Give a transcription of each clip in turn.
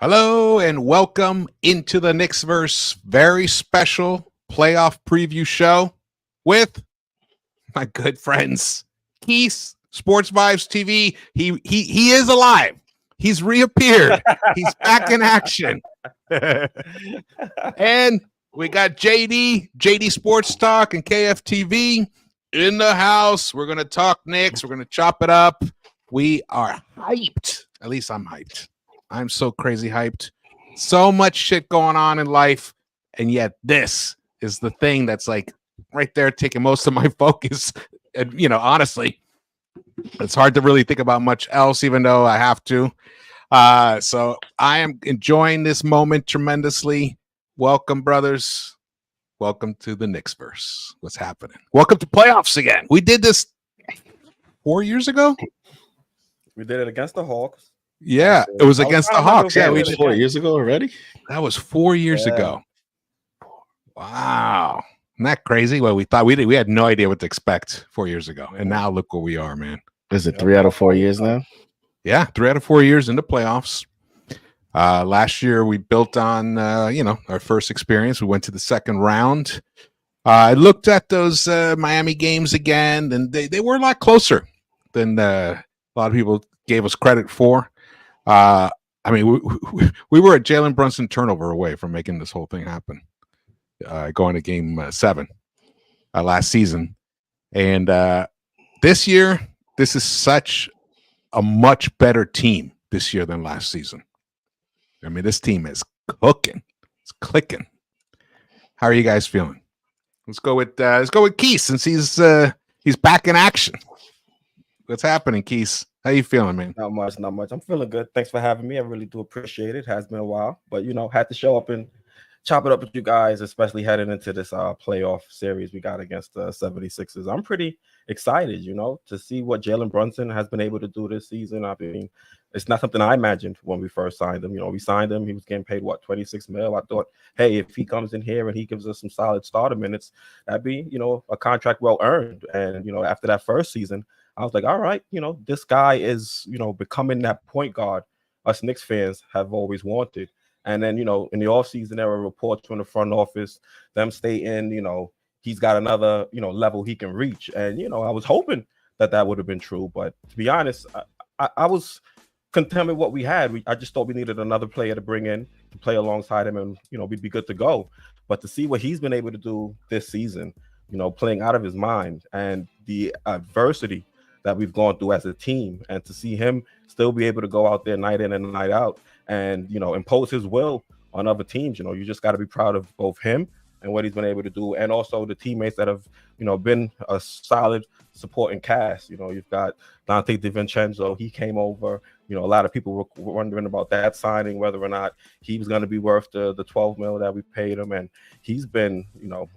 Hello and welcome into the Knicks-Verse very special playoff preview show with my good friends Quis, Sports Vibes TV. He is alive. He's reappeared. He's back in action. And we got JD Sports Talk and KFTV in the house. We're going to talk Knicks. We're going to chop it up. We are hyped. At least I'm hyped. I'm so crazy hyped. So much shit going on in life. And yet this is the thing that's like right there taking most of my focus. And, you know, honestly, it's hard to really think about much else, even though I have to. So I am enjoying this moment tremendously. Welcome, brothers. Welcome to the Knicks-Verse. What's happening? Welcome to playoffs again. We did this 4 years ago. We did it against the Hawks. Yeah, it was against the Hawks. Yeah, we did 4 years ago already. That was 4 years ago. Wow, isn't that crazy? Well, we thought we had no idea what to expect 4 years ago, and now look where we are, man. Is it 3 out of 4 years now? Yeah, 3 out of 4 years in the playoffs. Last year we built on our first experience. We went to the second round. I looked at those Miami games again, and they were a lot closer than a lot of people gave us credit for. I mean, we were a Jalen Brunson turnover away from making this whole thing happen, going to game 7 last season. And this year, this is such a much better team this year than last season. I mean, this team is cooking. It's clicking. How are you guys feeling? Let's go with Quis since he's back in action. What's happening, Quis? How you feeling, man? Not much. I'm feeling good. Thanks for having me. I really do appreciate it. Has been a while, but had to show up and chop it up with you guys, especially heading into this playoff series we got against the 76ers. I'm pretty excited, to see what Jalen Brunson has been able to do this season. I mean, it's not something I imagined when we first signed him. We signed him. He was getting paid, what, $26 million. I thought, hey, if he comes in here and he gives us some solid starter minutes, that'd be, a contract well earned. And, after that first season, I was like, all right, this guy is, becoming that point guard us Knicks fans have always wanted. And then, in the offseason, there were reports from the front office, them stating, he's got another, level he can reach. And, I was hoping that would have been true. But to be honest, I was content with what we had. I just thought we needed another player to bring in to play alongside him and, we'd be good to go. But to see what he's been able to do this season, playing out of his mind and the adversity that we've gone through as a team, and to see him still be able to go out there night in and night out and, impose his will on other teams, you just got to be proud of both him and what he's been able to do, and also the teammates that have, been a solid supporting cast. You've got Dante DiVincenzo. He came over. A lot of people were wondering about that signing, whether or not he was going to be worth the $12 million that we paid him. And he's been,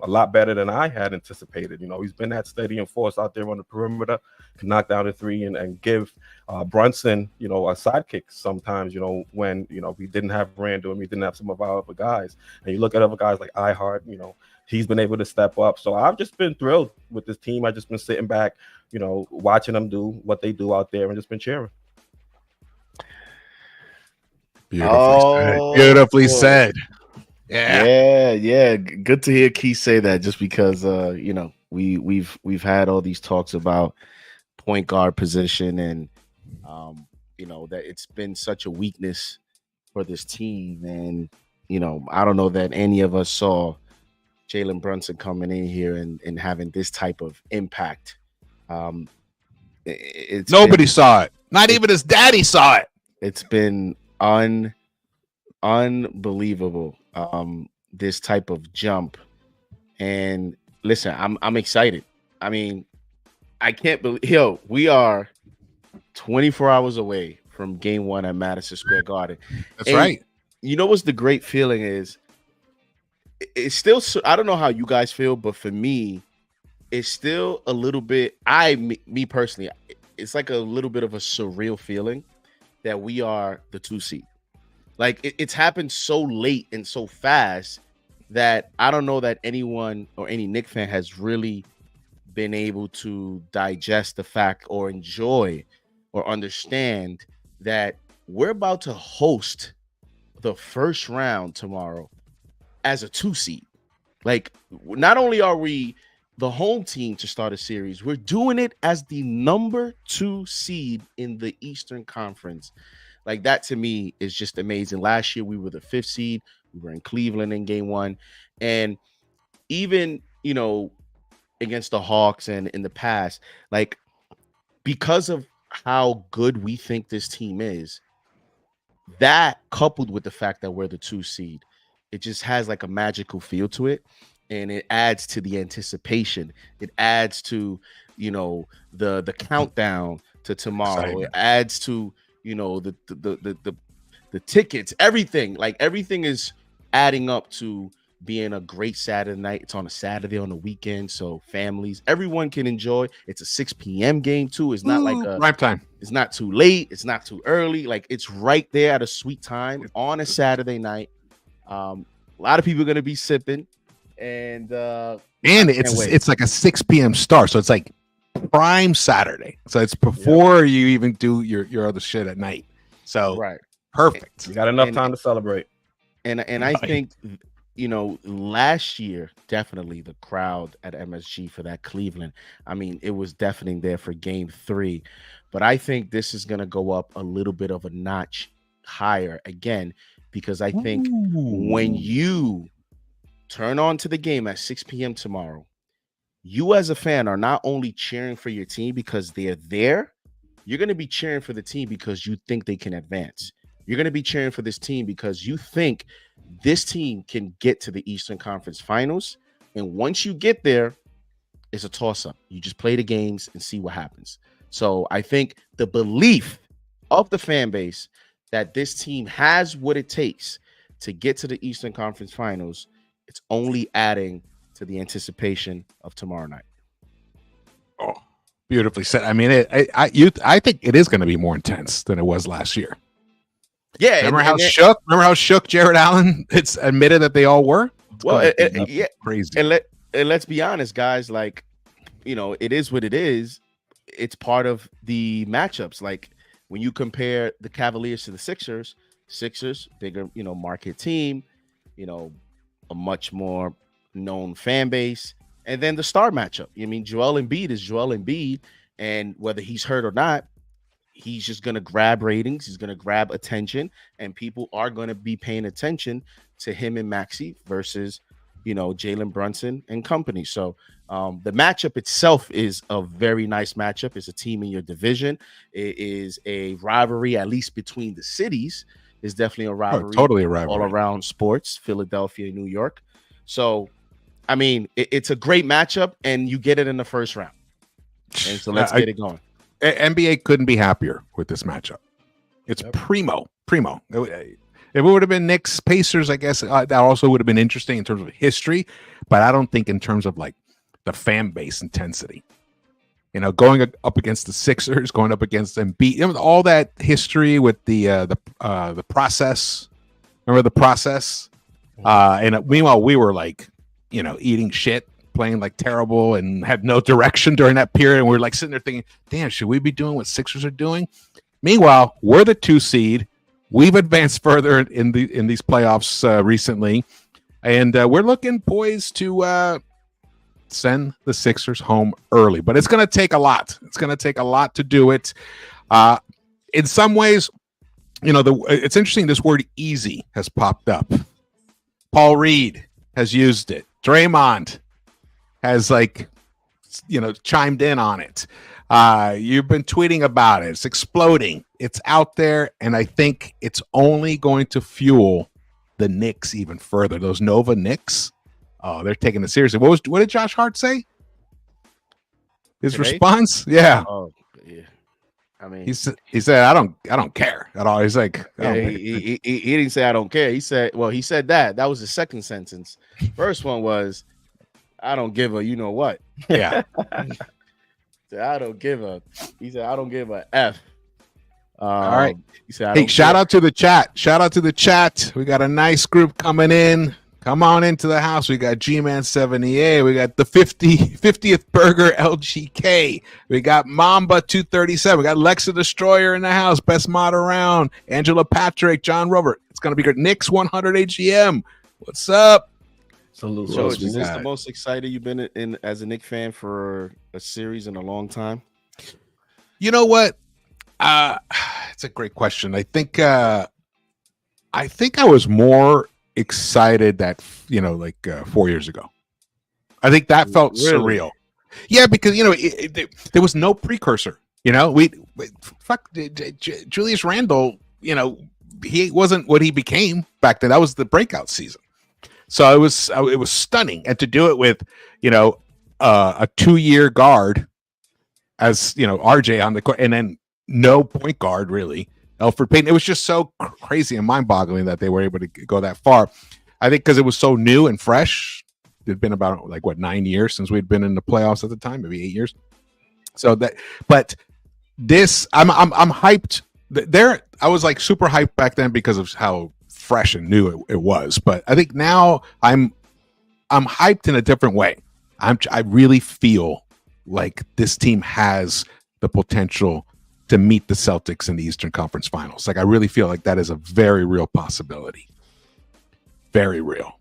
a lot better than I had anticipated. He's been that steady and force out there on the perimeter, can knock down a three and give Brunson, a sidekick sometimes, when, we didn't have Randall and we didn't have some of our other guys. And you look at other guys like iHeart, he's been able to step up. So I've just been thrilled with this team. I've just been sitting back, watching them do what they do out there and just been cheering. Beautifully said. Yeah. Good to hear Keith say that, just because we've had all these talks about point guard position, and that it's been such a weakness for this team. And I don't know that any of us saw Jalen Brunson coming in here and having this type of impact. Nobody saw it. Not even his daddy saw it. It's been unbelievable, this type of jump. And listen, I'm excited. I mean, I can't believe we are 24 hours away from game 1 at Madison Square Garden. That's right. You know what's the great feeling is? It's still, I don't know how you guys feel, but for me, it's still a little bit, me personally, it's like a little bit of a surreal feeling that we are the 2 seed. Like it's happened so late and so fast that I don't know that anyone or any Knicks fan has really been able to digest the fact or enjoy or understand that we're about to host the first round tomorrow as a 2 seed. Like, not only are we the home team to start a series, we're doing it as the number 2 seed in the Eastern Conference. Like, that to me is just amazing. Last year we were the 5th seed. We were in Cleveland in game 1, and even, you know, against the Hawks and in the past, like, because of how good we think this team is, that coupled with the fact that we're the 2 seed, it just has like a magical feel to it, and it adds to the anticipation. It adds to, you know, the countdown to tomorrow. Excitement. It adds to, you know, the tickets, everything. Like, everything is adding up to being a great Saturday night. It's on a Saturday on the weekend, so families, everyone can enjoy. It's a 6 p.m. game too. It's not like a prime time. It's not too late. It's not too early. Like, it's right there at a sweet time on a Saturday night. A lot of people are gonna be sipping, and it's like a 6 p.m. start, so it's like prime Saturday. So it's before you even do your other shit at night. So right, perfect. You got enough time to celebrate. And I think, you know, last year, definitely the crowd at MSG for that Cleveland, I mean, it was deafening there for game 3. But I think this is going to go up a little bit of a notch higher again, because I think when you turn on to the game at 6 p.m. tomorrow, you as a fan are not only cheering for your team because they're there, you're going to be cheering for the team because you think they can advance. You're going to be cheering for this team because you think this team can get to the Eastern Conference Finals. And once you get there, it's a toss-up. You just play the games and see what happens. So I think the belief of the fan base that this team has what it takes to get to the Eastern Conference Finals, it's only adding to the anticipation of tomorrow night. Oh, beautifully said. I mean, I think it is going to be more intense than it was last year. Yeah, remember how shook Jared Allen? It's admitted that they all were. Yeah, crazy. And let's be honest, guys. Like, you know, it is what it is. It's part of the matchups. Like, when you compare the Cavaliers to the Sixers, bigger, you know, market team, you know, a much more known fan base, and then the star matchup. I mean, Joel Embiid is Joel Embiid, and whether he's hurt or not, he's just going to grab ratings. He's going to grab attention, and people are going to be paying attention to him and Maxey versus, you know, Jalen Brunson and company. So the matchup itself is a very nice matchup. It's a team in your division. It is a rivalry, at least between the cities. It's definitely a rivalry. Totally a rivalry. All around sports, Philadelphia, New York. So, I mean, it's a great matchup, and you get it in the first round. And so let's get it going. NBA couldn't be happier with this matchup. It's primo. If it would have been Knicks Pacers, I guess that also would have been interesting in terms of history, but I don't think in terms of like the fan base intensity. You know, going up against the Sixers, going up against Embiid, you know, all that history with the process. Remember the process? And meanwhile, we were like, you know, eating shit, playing like terrible, and had no direction during that period. And we were like sitting there thinking, damn, should we be doing what Sixers are doing? Meanwhile, we're the 2 seed. We've advanced further in these playoffs recently, and we're looking poised to send the Sixers home early. But it's going to take a lot. It's going to take a lot to do it. In some ways, you know, it's interesting. This word "easy" has popped up. Paul Reed has used it. Draymond has, like, you know, chimed in on it. You've been tweeting about it. It's exploding. It's out there, and I think it's only going to fuel the Knicks even further. Those Nova Knicks, oh, they're taking it seriously. What did Josh Hart say? His response? Yeah. Oh, yeah. I mean, he said, I don't care at all. He's like, he didn't say I don't care. He said that. That was the second sentence. First one was, I don't give a, you know what? Yeah. I don't give a. He said, I don't give a F. All right. He said, hey, shout out to the chat. We got a nice group coming in. Come on into the house. We got G-Man 78. We got the 50th Burger LGK. We got Mamba 237. We got Lexa Destroyer in the house. Best mod around. Angela Patrick, John Robert. It's going to be good. Knicks 100 AGM. What's up? Salute. George, is this the most excited you've been in as a Knicks fan for a series in a long time? You know what? It's a great question. I think I was more excited that 4 years ago. I think that felt surreal. Yeah, because there was no precursor. Julius Randle. He wasn't what he became back then. That was the breakout season. So it was stunning, and to do it with a 2-year guard as RJ on the court, and then no point guard really. Elfrid Payton. It was just so crazy and mind-boggling that they were able to go that far. I think because it was so new and fresh. It'd been about 9 years since we'd been in the playoffs at the time, maybe 8 years. So but this, I'm hyped. I was super hyped back then because of how fresh and new it was. But I think now I'm hyped in a different way. I really feel like this team has the potential to meet the Celtics in the Eastern Conference Finals. I really feel like that is a very real possibility. Very real.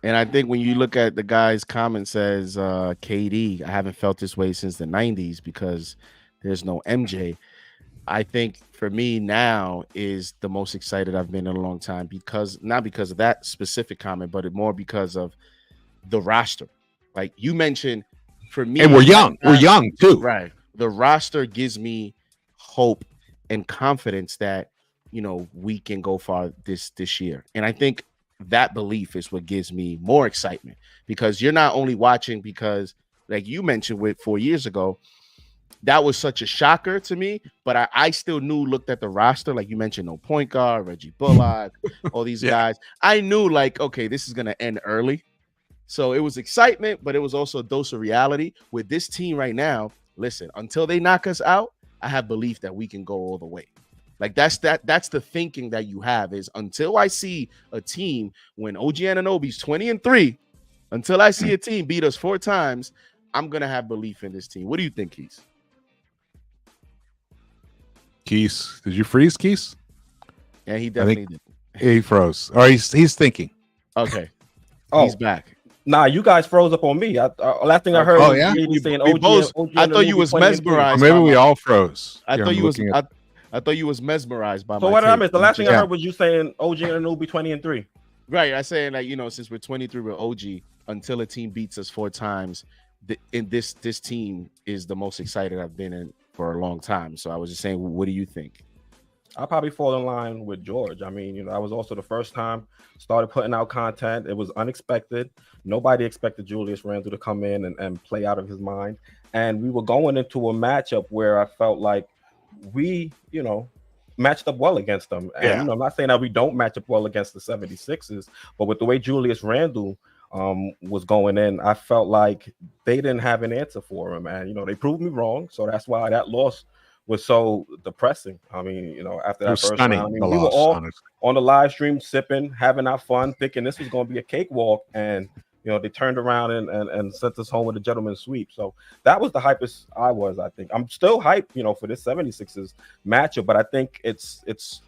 And I think when you look at the guy's comment says, KD, I haven't felt this way since the 90s because there's no MJ. I think for me now is the most excited I've been in a long time not because of that specific comment, but more because of the roster. Like you mentioned, for me. And we're young. We're young too. Right. The roster gives me hope and confidence that we can go far this year, and I think that belief is what gives me more excitement, because you're not only watching because, like you mentioned, with 4 years ago, that was such a shocker to me, but I still looked at the roster, like you mentioned, no point guard, Reggie Bullock, all these guys. I knew okay, this is gonna end early, so it was excitement, but it was also a dose of reality with this team right now. Listen, until they knock us out, I have belief that we can go all the way. That's the thinking that you have, is until I see a team when OG Anunoby's 20-3, until I see a team beat us 4 times, I'm going to have belief in this team. What do you think, Quis? Quis, did you freeze, Quis? Yeah, he definitely did. He froze. Or he's thinking. Okay. He's back. Nah, you guys froze up on me. Last thing I heard was saying OG. I thought you was mesmerized. Maybe we all froze. I thought you was mesmerized by. So what did I miss? The last thing I heard was you saying OG and Anunoby 20-3. Right. I saying since we're 23 with OG, until a team beats us 4 times, this team is the most excited I've been in for a long time. So I was just saying, what do you think? I'll probably fall in line with George. I mean, that was also the first time started putting out content. It was unexpected. Nobody expected Julius Randle to come in and play out of his mind. And we were going into a matchup where I felt like we, matched up well against them. And I'm not saying that we don't match up well against the 76ers, but with the way Julius Randle was going in, I felt like they didn't have an answer for him. And, they proved me wrong. So that's why that loss was so depressing. I mean, after that first round, we were all on the live stream sipping, having our fun, thinking this was going to be a cakewalk, and they turned around and sent us home with a gentleman's sweep. So that was the hypest I was. I think I'm still hyped, for this 76ers matchup, but I think it's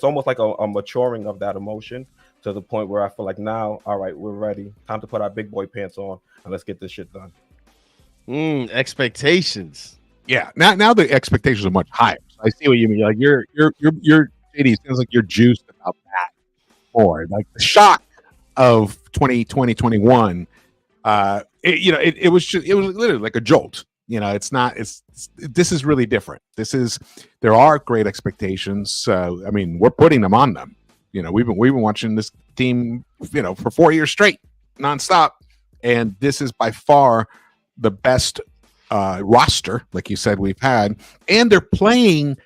almost like a maturing of that emotion to the point where I feel like now, all right, we're ready. Time to put our big boy pants on and let's get this shit done. Expectations. Yeah, now the expectations are much higher. I see what you mean. Like you're JD, sounds like you're juiced about that more. Like the shock of 2020, 21. It was literally like a jolt. This is really different. There are great expectations. I mean, we're putting them on them. We've been watching this team, for 4 years straight, nonstop, and this is by far the best roster, like you said, we've had, and they're playing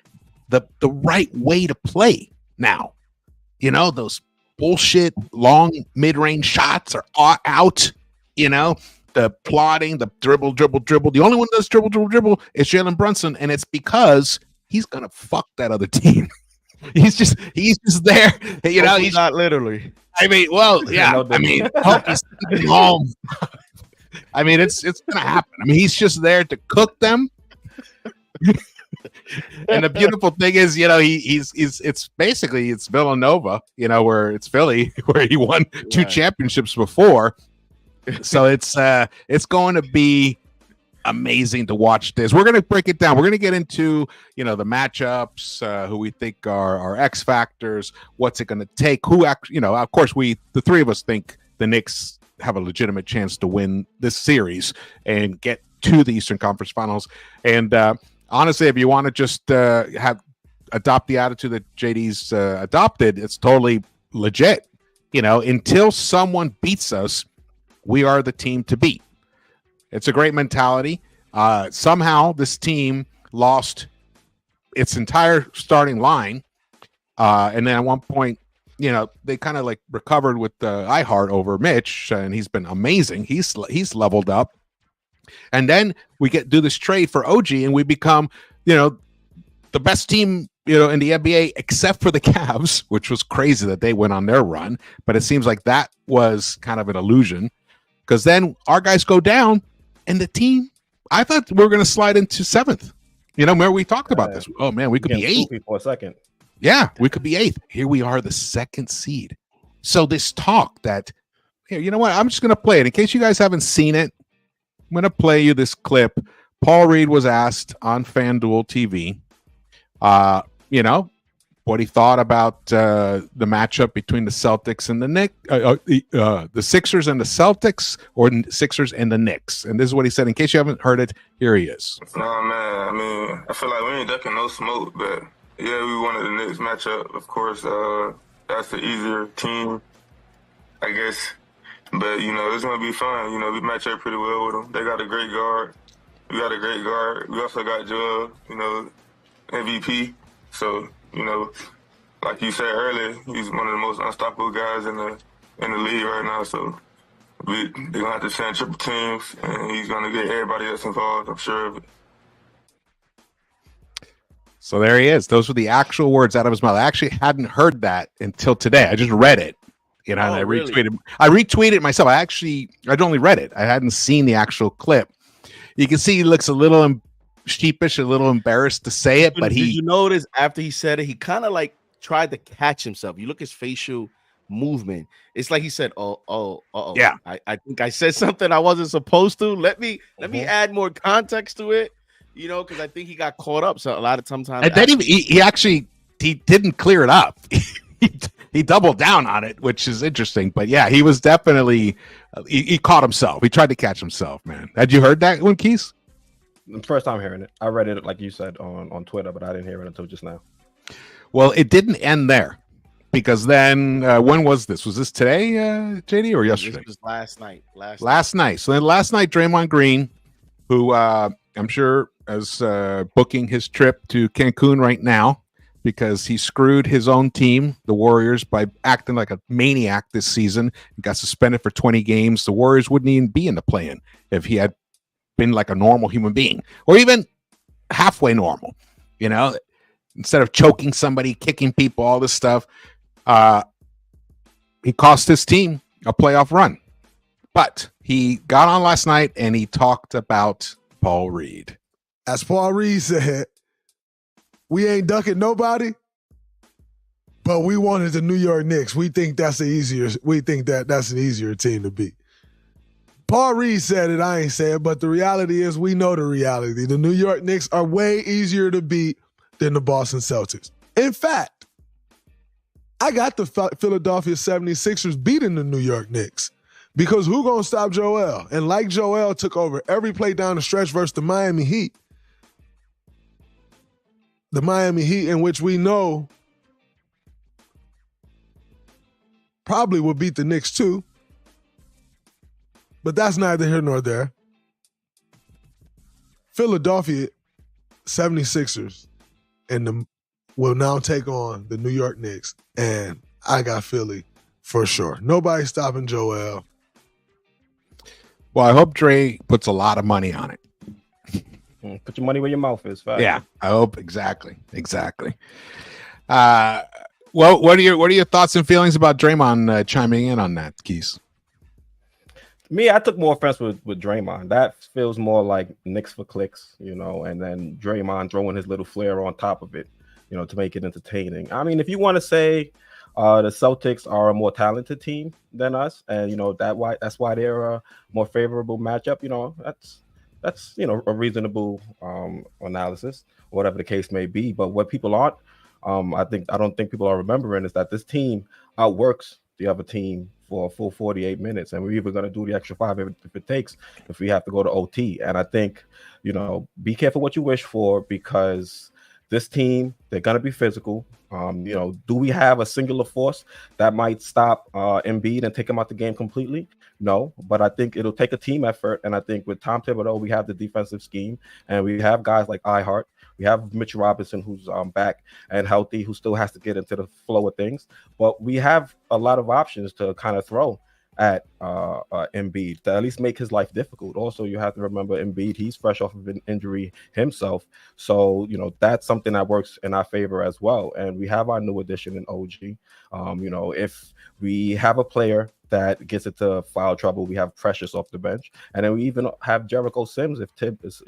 the right way to play now. Those bullshit long mid-range shots are out. The plotting, the dribble. The only one that does dribble is Jalen Brunson, and it's because he's gonna fuck that other team. He's just there. You know, he's not literally. I mean, well, yeah. No, I mean, hope he's sitting home. I mean, it's gonna happen. I mean, he's just there to cook them. And the beautiful thing is, you know, he's it's basically it's Villanova, you know, where it's Philly, where he won 2 championships before. So it's going to be amazing to watch this. We're going to break it down. We're going to get into, you know, the matchups, who we think are X factors, what's it going to take, who actually, you know, of course the three of us think the Knicks have a legitimate chance to win this series and get to the Eastern Conference Finals. And honestly, if you want to just adopt the attitude that JD's adopted, it's totally legit. You know, until someone beats us, we are the team to beat. It's a great mentality. Somehow this team lost its entire starting line. And then at one point, you know, they kind of like recovered with iHeart over Mitch, and he's been amazing. He's leveled up. And then we do this trade for OG, and we become, you know, the best team, you know, in the NBA, except for the Cavs, which was crazy that they went on their run. But it seems like that was kind of an illusion, because then our guys go down, and the team, I thought we were going to slide into 7th. You know, remember we talked about this. Oh man, we could be 8th for a second. Yeah, we could be 8th. Here we are, the 2nd seed. So this talk that, here, you know what? I'm just going to play it in case you guys haven't seen it. I'm going to play you this clip. Paul Reed was asked on FanDuel TV, you know, what he thought about the matchup between the Celtics and the Knicks, the Sixers and the Celtics, or Sixers and the Knicks. And this is what he said. In case you haven't heard it, here he is. Nah, man. I mean, I feel like we ain't ducking no smoke, but yeah, we wanted the Knicks matchup. Of course, that's the easier team, I guess. But, you know, it's going to be fun. You know, we match up pretty well with them. They got a great guard. We got a great guard. We also got Joel, you know, MVP. So, you know, like you said earlier, he's one of the most unstoppable guys in the league right now. So they're going to have to send triple teams, and he's going to get everybody that's involved, I'm sure of it. So there he is. Those were the actual words out of his mouth. I actually hadn't heard that until today. I just read it. You know, and I retweeted. Really? I retweeted it myself. I'd only read it. I hadn't seen the actual clip. You can see he looks a little sheepish, a little embarrassed to say it, but did you notice after he said it, he kind of like tried to catch himself. You look at his facial movement. It's like he said, "Oh, yeah." I think I said something I wasn't supposed to. Let me add more context to it. You know, because I think he got caught up. So a lot of sometimes, and then he didn't clear it up. He doubled down on it, which is interesting. But yeah, he was definitely he caught himself. He tried to catch himself, man. Had you heard that one, Quis? First time hearing it. I read it like you said on Twitter, but I didn't hear it until just now. Well, it didn't end there, because then when was this? Was this today, JD, or yesterday? This was last night. Last night. So then last night, Draymond Green, who I'm sure is booking his trip to Cancun right now, because he screwed his own team, the Warriors, by acting like a maniac this season. He got suspended for 20 games. The Warriors wouldn't even be in the play-in if he had been like a normal human being, or even halfway normal. You know, instead of choking somebody, kicking people, all this stuff, he cost his team a playoff run. But he got on last night and he talked about Paul Reed. As Paul Reed said, we ain't ducking nobody, but we wanted the New York Knicks. We think that's an easier team to beat. Paul Reed said it, I ain't say it, but the reality is we know the reality. The New York Knicks are way easier to beat than the Boston Celtics. In fact, I got the Philadelphia 76ers beating the New York Knicks, because who gonna stop Joel? And like Joel took over every play down the stretch versus the Miami Heat, in which we know probably will beat the Knicks too, but that's neither here nor there. Philadelphia 76ers will now take on the New York Knicks, and I got Philly for sure. Nobody stopping Joel. Well, I hope Dre puts a lot of money on it. Put your money where your mouth is. Fact. Yeah, I hope. Exactly. Well, what are your thoughts and feelings about Draymond chiming in on that, Quis? Me, I took more offense with Draymond. That feels more like Knicks for clicks, and then Draymond throwing his little flair on top of it, to make it entertaining. I mean, if you want to say the Celtics are a more talented team than us, and that's why they're a more favorable matchup. That's a reasonable analysis, whatever the case may be. But what people aren't, I don't think people are remembering is that this team outworks the other team for a full 48 minutes, and we're even going to do the extra 5 if it takes, if we have to go to OT. And I think, be careful what you wish for, because this team, they're going to be physical. Do we have a singular force that might stop Embiid and take him out the game completely? No, but I think it'll take a team effort. And I think with Tom Thibodeau, we have the defensive scheme, and we have guys like Ihart. We have Mitch Robinson, who's back and healthy, who still has to get into the flow of things. But we have a lot of options to kind of throw at Embiid to at least make his life difficult. Also, you have to remember Embiid, he's fresh off of an injury himself. So, that's something that works in our favor as well. And we have our new addition in OG. If we have a player that gets into foul trouble, we have Precious off the bench. And then we even have Jericho Sims if Tib is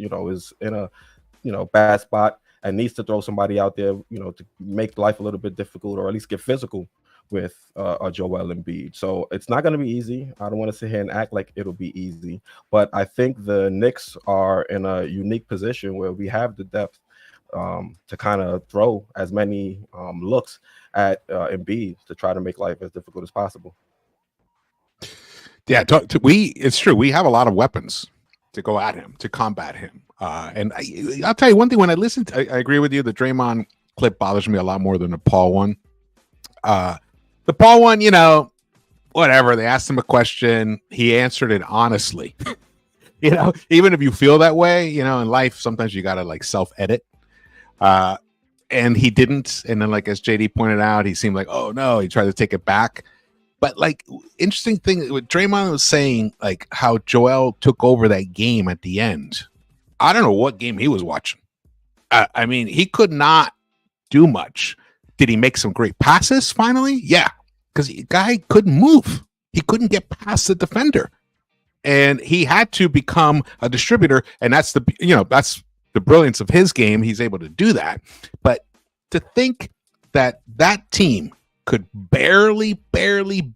in a bad spot and needs to throw somebody out there, to make life a little bit difficult, or at least get physical with Joel Embiid. So it's not going to be easy. I don't want to sit here and act like it'll be easy, but I think the Knicks are in a unique position where we have the depth to kind of throw as many looks at Embiid to try to make life as difficult as possible. Yeah, it's true. We have a lot of weapons to go at him, to combat him. And I'll tell you one thing, when I listened, I agree with you. The Draymond clip bothers me a lot more than the Paul one. The Paul one, whatever. They asked him a question. He answered it honestly. Even if you feel that way, in life, sometimes you got to self-edit. And he didn't. And then as JD pointed out, he seemed like, oh no, he tried to take it back. But interesting thing, what Draymond was saying, how Joel took over that game at the end. I don't know what game he was watching. I mean, he could not do much. Did he make some great passes finally? Yeah, because the guy couldn't move. He couldn't get past the defender, and he had to become a distributor. And that's that's the brilliance of his game. He's able to do that. But to think that team could barely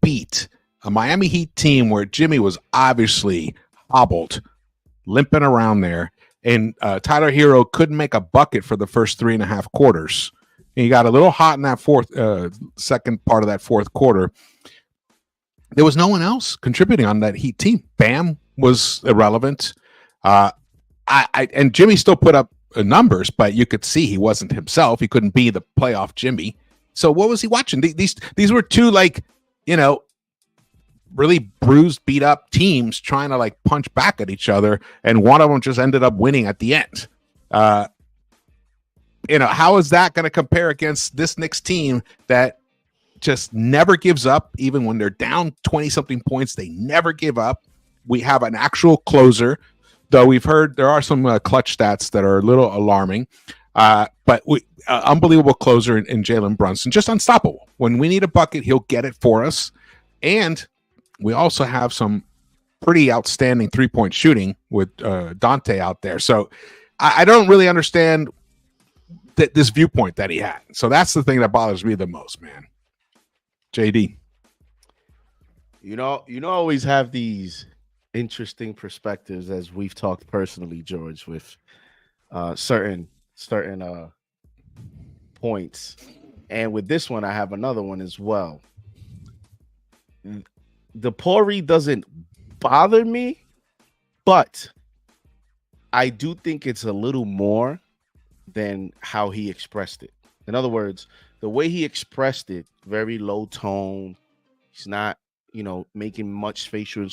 beat a Miami Heat team where Jimmy was obviously hobbled, limping around there, and Tyler Hero couldn't make a bucket for the first 3.5 quarters. And he got a little hot in that second part of that fourth quarter. There was no one else contributing on that Heat team. Bam was irrelevant. And Jimmy still put up numbers, but you could see he wasn't himself. He couldn't be the playoff Jimmy. So what was he watching? These were two really bruised, beat up teams trying to punch back at each other, and one of them just ended up winning at the end. How is that going to compare against this Knicks team that just never gives up, even when they're down 20-something points? They never give up. We have an actual closer, though we've heard there are some clutch stats that are a little alarming. But unbelievable closer in Jalen Brunson, just unstoppable. When we need a bucket, he'll get it for us. And we also have some pretty outstanding three-point shooting with Dante out there. So I don't really understand this viewpoint that he had. So that's the thing that bothers me the most, man. JD. Always have these interesting perspectives, as we've talked personally, George, with certain points. And with this one, I have another one as well. The Pori doesn't bother me, but I do think it's a little more than how he expressed it. In other words, the way he expressed it, very low tone. He's not, making much facial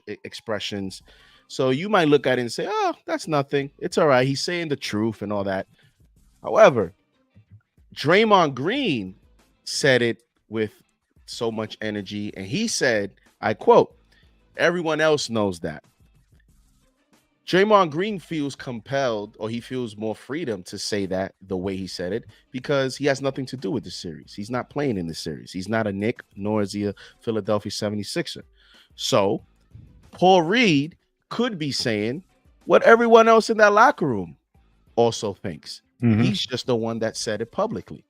expressions. So you might look at it and say, oh, that's nothing. It's all right. He's saying the truth and all that. However, Draymond Green said it with so much energy, and he said, I quote, everyone else knows that. Draymond Green feels compelled, or he feels more freedom to say that the way he said it, because he has nothing to do with the series. He's not playing in the series. He's not a Knick, nor is he a Philadelphia 76er. So Paul Reed could be saying what everyone else in that locker room also thinks. He's just the one that said it publicly.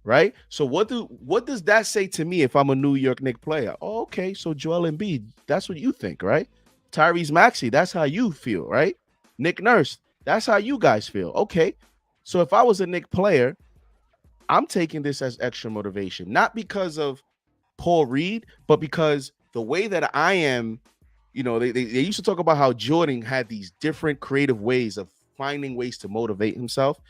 Right? So what does that say to me if I'm a New York Knicks player? Oh, okay, so Joel Embiid, that's what you think, right? Tyrese Maxey, that's how you feel, right? Nick Nurse, that's how you guys feel. Okay, so if I was a Knicks player, I'm taking this as extra motivation, not because of Paul Reed, but because the way that I am, they used to talk about how Jordan had these different creative ways of finding ways to motivate himself.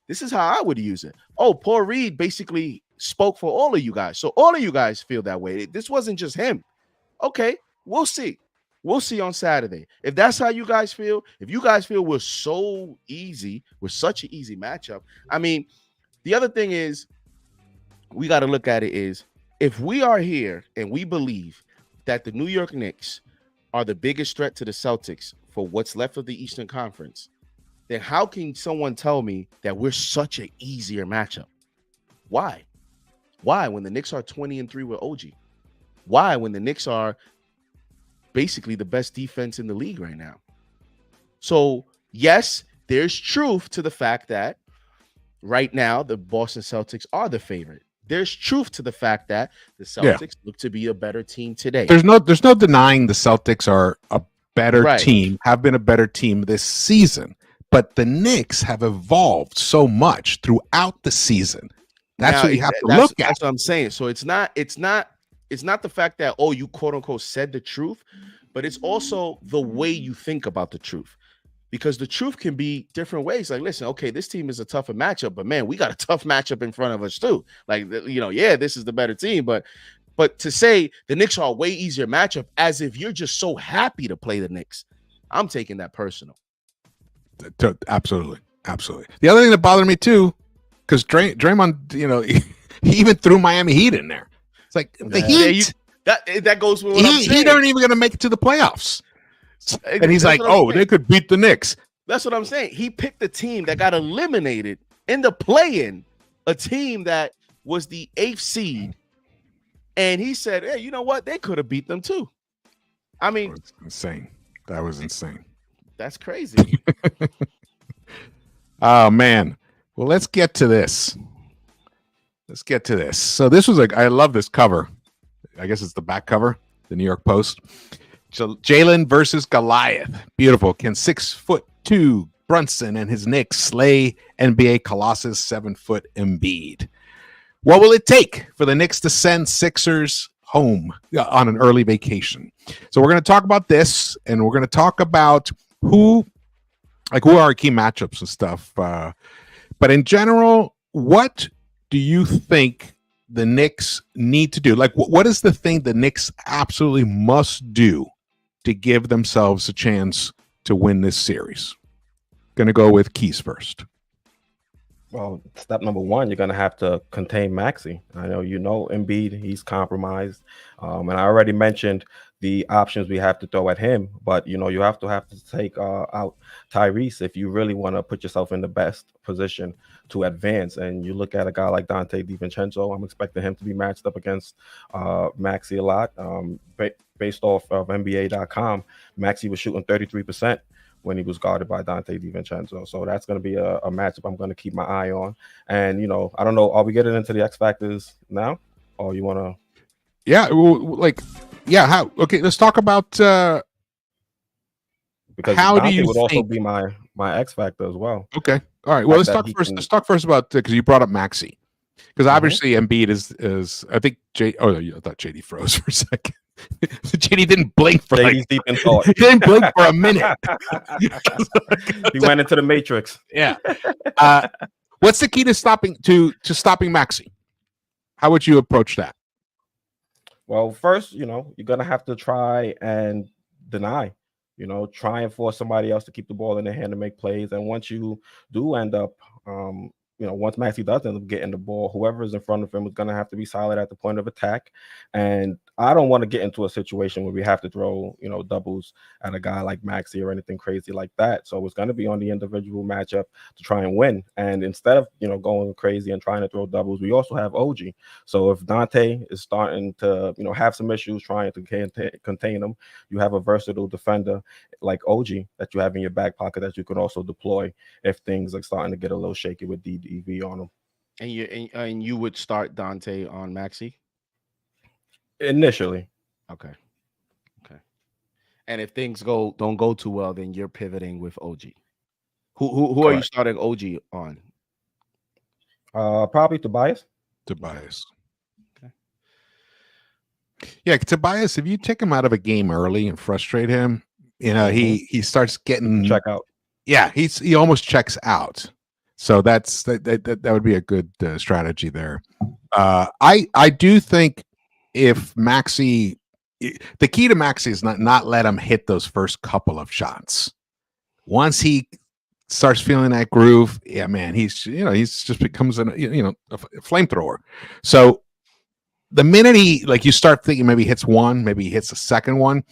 This is how I would use it. Oh, Paul Reed basically spoke for all of you guys. So all of you guys feel that way. This wasn't just him. Okay, we'll see. We'll see on Saturday. If that's how you guys feel, if you guys feel we're so easy, we're such an easy matchup. I mean, the other thing is, we got to look at it is, if we are here and we believe that the New York Knicks are the biggest threat to the Celtics for what's left of the Eastern Conference, then how can someone tell me that we're such an easier matchup? Why? Why when the Knicks are 20-3 with OG? Why when the Knicks are basically the best defense in the league right now? So, yes, there's truth to the fact that right now the Boston Celtics are the favorite. There's truth to the fact that the Celtics look to be a better team today. There's no denying the Celtics are a better team, have been a better team this season. But the Knicks have evolved so much throughout the season. That's what you have to look at. That's what I'm saying. So it's not the fact that, oh, you quote unquote said the truth, but it's also the way you think about the truth. Because the truth can be different ways. Like, listen, okay, this team is a tougher matchup, but man, we got a tough matchup in front of us too. Like, this is the better team, but to say the Knicks are a way easier matchup as if you're just so happy to play the Knicks, I'm taking that personal. Absolutely. The other thing that bothered me too, because Draymond, he even threw Miami Heat in there. It's like the Heat. That goes with what I'm saying. Heat aren't even going to make it to the playoffs. And he's like, oh, they could beat the Knicks. That's what I'm saying. He picked a team that got eliminated in the play-in, a team that was the 8th seed, and he said, hey, you know what? They could have beat them too. I mean, that was insane. That's crazy. Oh, man. Well, let's get to this. So this was I love this cover. I guess it's the back cover, the New York Post. So Jalen versus Goliath. Beautiful. Can 6'2" Brunson and his Knicks slay NBA Colossus 7-foot Embiid? What will it take for the Knicks to send Sixers home on an early vacation? So we're going to talk about this, and we're going to talk about who are our key matchups and stuff. But in general, what do you think the Knicks need to do? Like, what is the thing the Knicks absolutely must do to give themselves a chance to win this series? Going to go with Quis first. Well, step number one, you're going to have to contain Maxey. I know Embiid, he's compromised. And I already mentioned the options we have to throw at him. But, you have to take out Tyrese if you really want to put yourself in the best position to advance. And you look at a guy like Dante DiVincenzo, I'm expecting him to be matched up against Maxey a lot. Based off of NBA.com, Maxey was shooting 33% when he was guarded by Dante DiVincenzo. So that's going to be a matchup I'm going to keep my eye on. And, I don't know, are we getting into the X factors now? Or you want to? Yeah, how? Okay, let's talk about because how Dante do you would think... also be my X factor as well. Okay, all right. Well, let's talk first about because you brought up Maxey, because obviously Embiid is I think I thought JD froze for a second. JD didn't blink for JD's deep in thought. He didn't blink for a minute. He went into the Matrix. Yeah. What's the key to stopping Maxey? How would you approach that? Well, first, you're gonna have to try and deny. Try and force somebody else to keep the ball in their hand to make plays. And once you do end up, once Maxey does end up getting the ball, whoever is in front of him is going to have to be solid at the point of attack. And I don't want to get into a situation where we have to throw, doubles at a guy like Maxey or anything crazy like that. So it's going to be on the individual matchup to try and win. And instead of, going crazy and trying to throw doubles, we also have OG. So if Dante is starting to, have some issues trying to contain him, you have a versatile defender like OG that you have in your back pocket that you could also deploy if things are starting to get a little shaky with DDV on them. And you would start Dante on Maxey initially. Okay. And if things don't go too well, then you're pivoting with OG. Who are you starting OG on? Probably Tobias. Okay. Yeah, Tobias. If you take him out of a game early and frustrate him, he starts getting check out. Yeah, he almost checks out. So that would be a good strategy there. I do think if Maxey, the key to Maxey is not let him hit those first couple of shots. Once he starts feeling that groove, yeah, man, he's just becomes a flamethrower. So the minute you start thinking maybe he hits one, maybe he hits a second one.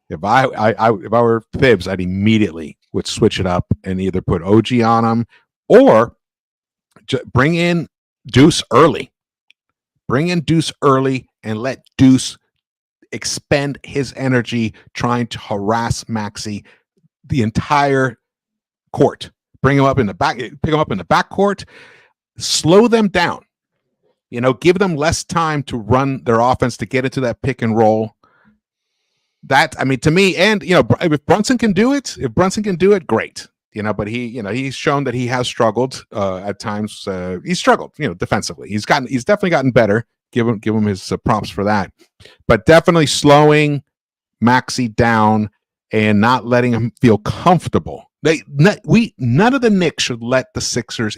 If I were Thibs, I'd immediately would switch it up and either put OG on him or bring in Deuce early. Bring in Deuce early and let Deuce expend his energy trying to harass Maxey the entire court. Bring him up in the back, pick him up in the back court, slow them down. Give them less time to run their offense to get into that pick and roll. To me, and if Brunson can do it, great. But he's shown that he has struggled at times. He's struggled, defensively. He's definitely gotten better. Give him his props for that. But definitely slowing Maxey down and not letting him feel comfortable. None of the Knicks should let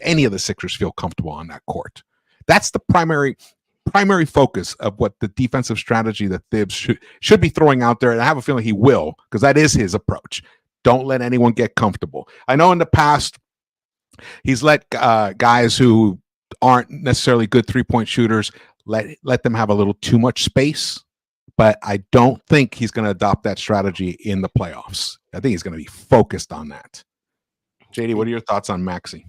any of the Sixers feel comfortable on that court. That's the primary focus of what the defensive strategy that Thibs should be throwing out there. And I have a feeling he will, because that is his approach. Don't let anyone get comfortable. I know in the past he's let guys who aren't necessarily good 3-point shooters let them have a little too much space, but I don't think he's going to adopt that strategy in the playoffs. I think he's going to be focused on that. JD, what are your thoughts on Maxey?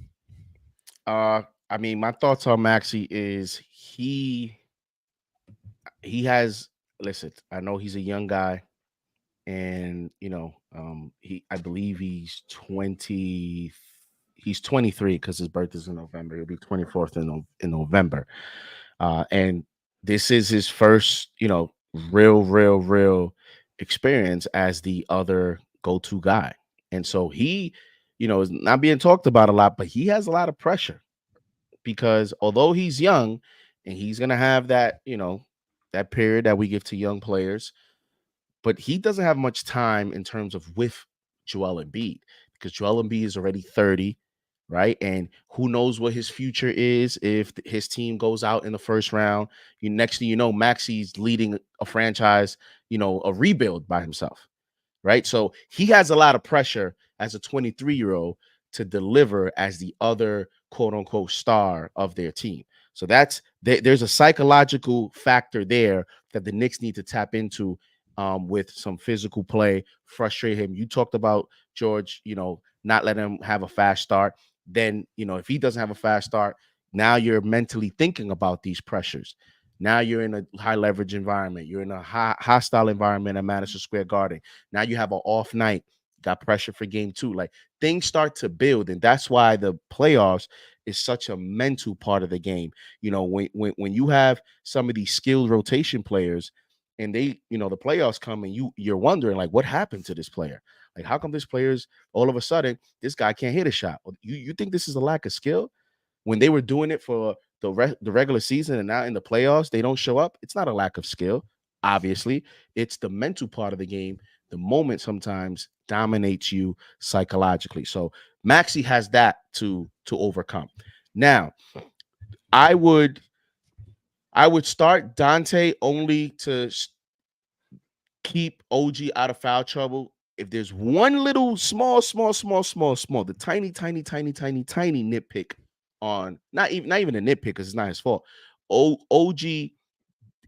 My thoughts on Maxey is he has, listen, I know he's a young guy, and I believe he's 23 because his birthday's in November. He'll be 24th in November. And this is his first, real experience as the other go-to guy. And so he, is not being talked about a lot, but he has a lot of pressure because although he's young and he's going to have that, that period that we give to young players, but he doesn't have much time in terms of with Joel Embiid because Joel Embiid is already 30. Right. And who knows what his future is if his team goes out in the first round. Next thing you know, Maxey's leading a franchise, a rebuild by himself. Right. So he has a lot of pressure as a 23-year-old to deliver as the other quote unquote star of their team. So there's a psychological factor there that the Knicks need to tap into with some physical play, frustrate him. You talked about George, not letting him have a fast start. Then, if he doesn't have a fast start, now you're mentally thinking about these pressures. Now you're in a high leverage environment. You're in a hostile environment at Madison Square Garden. Now you have an off night. Got pressure for game 2. Like things start to build. And that's why the playoffs is such a mental part of the game. When you have some of these skilled rotation players and they, the playoffs come and you're wondering like, what happened to this player? Like, how come this player's all of a sudden this guy can't hit a shot? You think this is a lack of skill? When they were doing it for the regular season and now in the playoffs, they don't show up. It's not a lack of skill. Obviously, it's the mental part of the game. The moment sometimes dominates you psychologically. So Maxey has that to overcome. Now, I would start Dante only to keep OG out of foul trouble. If there's one little small, the tiny nitpick on not even a nitpick because it's not his fault. OG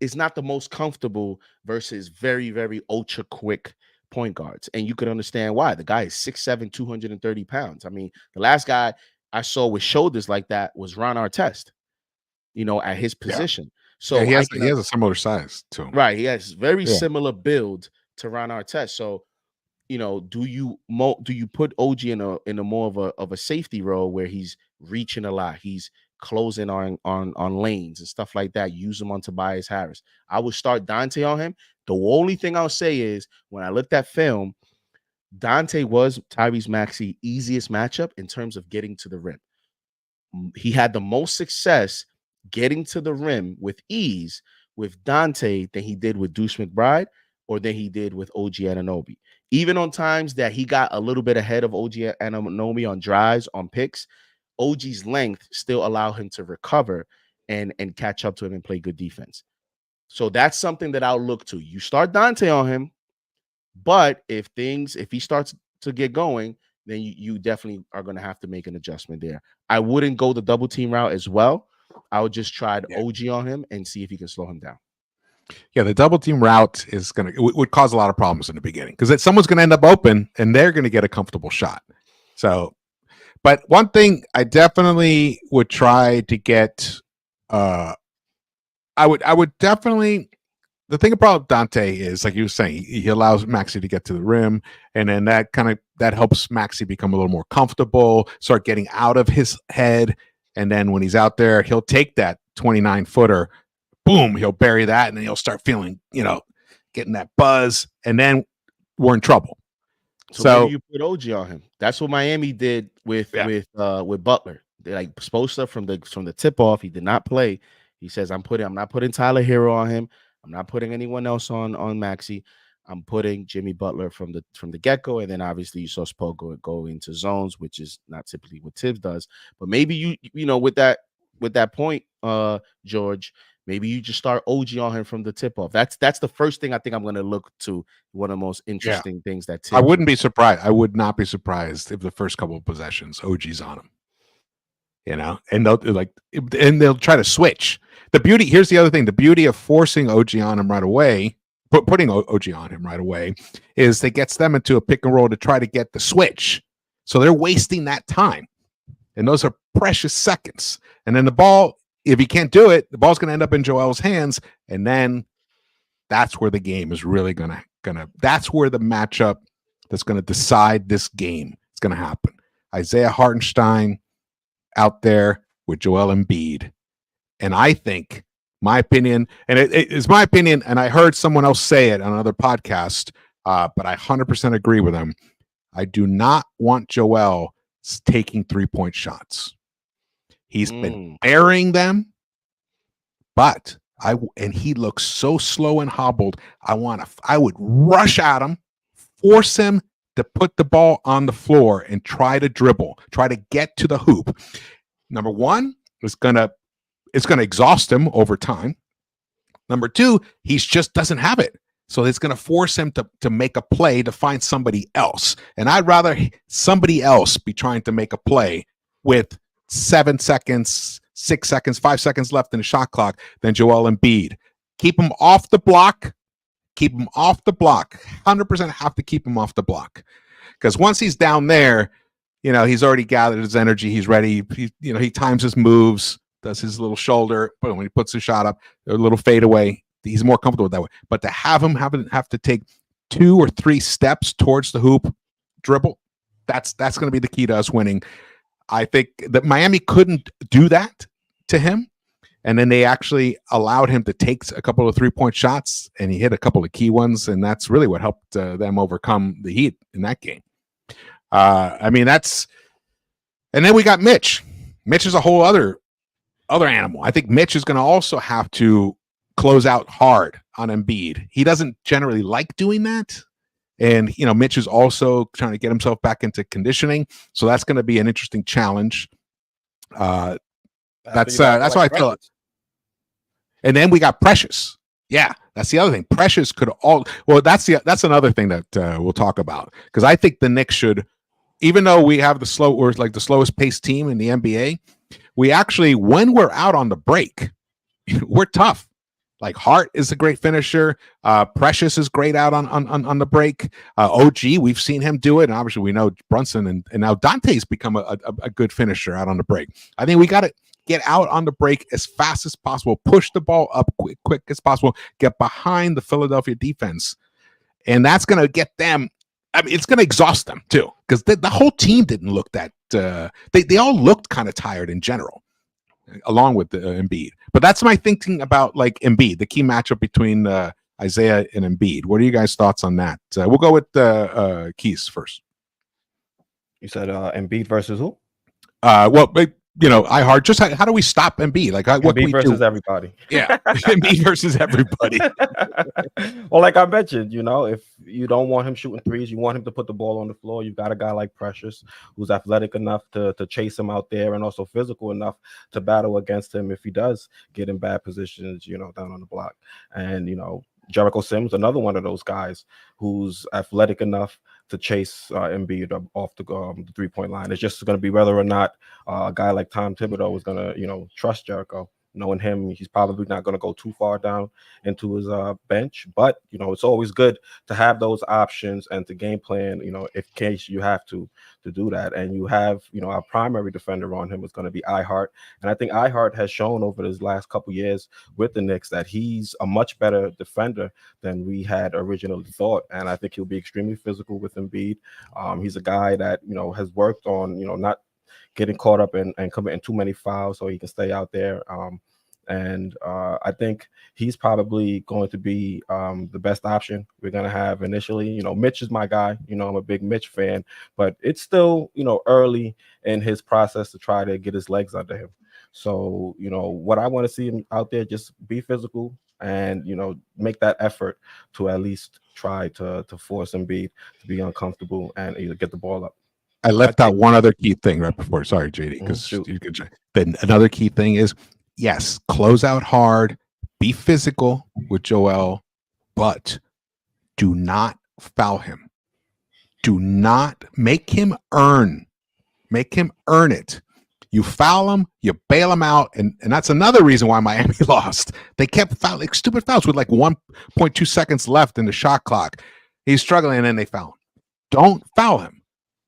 is not the most comfortable versus very, very ultra quick point guards. And you could understand why. The guy is 6'7", 230 pounds. I mean, the last guy I saw with shoulders like that was Ron Artest, at his position. So he has a similar size to him. Right. He has very similar build to Ron Artest. So, do you put OG in a more of a safety role where he's reaching a lot, he's closing on lanes and stuff like that, use him on Tobias Harris? I would start Dante on him. The only thing I'll say is when I looked at film, Dante was Tyrese Maxey easiest matchup in terms of getting to the rim. He had the most success getting to the rim with ease with Dante than he did with Deuce McBride or than he did with OG Anunoby. Even on times that he got a little bit ahead of OG Anunoby on drives, on picks, OG's length still allowed him to recover and catch up to him and play good defense. So that's something that I'll look to. You start Dante on him, but if he starts to get going, then you definitely are going to have to make an adjustment there. I wouldn't go the double team route as well. I would just try the OG on him and see if he can slow him down. Yeah, the double team route would cause a lot of problems in the beginning because someone's going to end up open and they're going to get a comfortable shot. So, but one thing I definitely would try to get, I would definitely. The thing about Dante is, like you were saying, he allows Maxey to get to the rim, and then that helps Maxey become a little more comfortable, start getting out of his head, and then when he's out there, he'll take that 29-footer, boom, he'll bury that, and then he'll start feeling, getting that buzz, and then we're in trouble. So you put OG on him. That's what Miami did with Butler. They like Spoelstra from the tip off. He did not play. He says, I'm not putting Tyler Hero on him. I'm not putting anyone else on Maxey. I'm putting Jimmy Butler from the get-go, and then obviously you saw Spo go into zones, which is not typically what Tibbs does. But maybe with that point, George, maybe you just start OG on him from the tip-off. That's the first thing I think I'm going to look to. One of the most interesting things that Tibbs I wouldn't be surprised. I would not be surprised if the first couple of possessions OG's on him. And they'll try to switch. Here's the other thing. The beauty of forcing OG on him right away, putting OG on him right away, is that gets them into a pick and roll to try to get the switch. So they're wasting that time. And those are precious seconds. And then the ball, if he can't do it, the ball's going to end up in Joel's hands. And then that's where the game is really that's where the matchup that's going to decide this game is going to happen. Isaiah Hartenstein out there with Joel Embiid. And I think, my opinion, and it is my opinion, and I heard someone else say it on another podcast, but I 100% agree with him. I do not want Joel taking 3-point shots. He's been burying them, but he looks so slow and hobbled. I would rush at him, force him to put the ball on the floor and try to dribble, try to get to the hoop. Number one, it's going to exhaust him over time. Number two, he just doesn't have it. So it's going to force him to make a play to find somebody else. And I'd rather somebody else be trying to make a play with 7 seconds, 6 seconds, 5 seconds left in the shot clock than Joel Embiid. Keep him off the block. Keep him off the block. 100% have to keep him off the block. Because once he's down there, he's already gathered his energy. He's ready. He times his moves, does his little shoulder, but when he puts the shot up, a little fadeaway, he's more comfortable that way. But to have him have to take 2 or 3 steps towards the hoop, dribble, that's going to be the key to us winning. I think that Miami couldn't do that to him, and then they actually allowed him to take a couple of 3-point shots, and he hit a couple of key ones, and that's really what helped them overcome the Heat in that game. And then we got Mitch. Mitch is a whole other animal. I think Mitch is going to also have to close out hard on Embiid. He doesn't generally like doing that. And, Mitch is also trying to get himself back into conditioning. So that's going to be an interesting challenge. That's how I feel. And then we got Precious. Yeah, that's the other thing. Precious could that's another thing that we'll talk about. Because I think the Knicks should even though we have the slowest paced team in the NBA, we actually, when we're out on the break, we're tough. Like Hart is a great finisher. Precious is great out on the break. OG, we've seen him do it, and obviously we know Brunson and now Dante's become a good finisher out on the break. I think we got to get out on the break as fast as possible, push the ball up quick as possible, get behind the Philadelphia defense, and that's going to get them. I mean, it's going to exhaust them too, because the whole team didn't look that. They all looked kind of tired in general, along with the Embiid. But that's my thinking about like Embiid, the key matchup between Isaiah and Embiid. What are you guys' thoughts on that? We'll go with Quis first. You said Embiid versus who? Well, I heart. Just how do we stop Embiid? Like, what can we versus do? everybody. Yeah, Embiid versus everybody. Well, like I mentioned, if you don't want him shooting threes, you want him to put the ball on the floor. You've got a guy like Precious, who's athletic enough to chase him out there, and also physical enough to battle against him if he does get in bad positions, down on the block. And Jericho Sims, another one of those guys who's athletic enough to chase Embiid off the 3-point line. It's just going to be whether or not a guy like Tom Thibodeau is going to, trust Jericho. Knowing him, he's probably not going to go too far down into his bench. But, it's always good to have those options and to game plan, in case you have to do that. And you have, our primary defender on him is going to be iHeart. And I think iHeart has shown over his last couple years with the Knicks that he's a much better defender than we had originally thought. And I think he'll be extremely physical with Embiid. He's a guy that, has worked on, not getting caught up and committing too many fouls so he can stay out there. And I think he's probably going to be the best option we're going to have initially. Mitch is my guy. I'm a big Mitch fan, but it's still, early in his process to try to get his legs under him. So, what I want to see him out there, just be physical and, make that effort to at least try to force Embiid to be uncomfortable and either get the ball up. I left out one other key thing right before. Sorry, JD, because then another key thing is, yes, close out hard, be physical with Joel, but do not foul him. Do not make him earn it. You foul him, you bail him out, and that's another reason why Miami lost. They kept fouling stupid fouls with like 1.2 seconds left in the shot clock. He's struggling, and then they foul him. Don't foul him.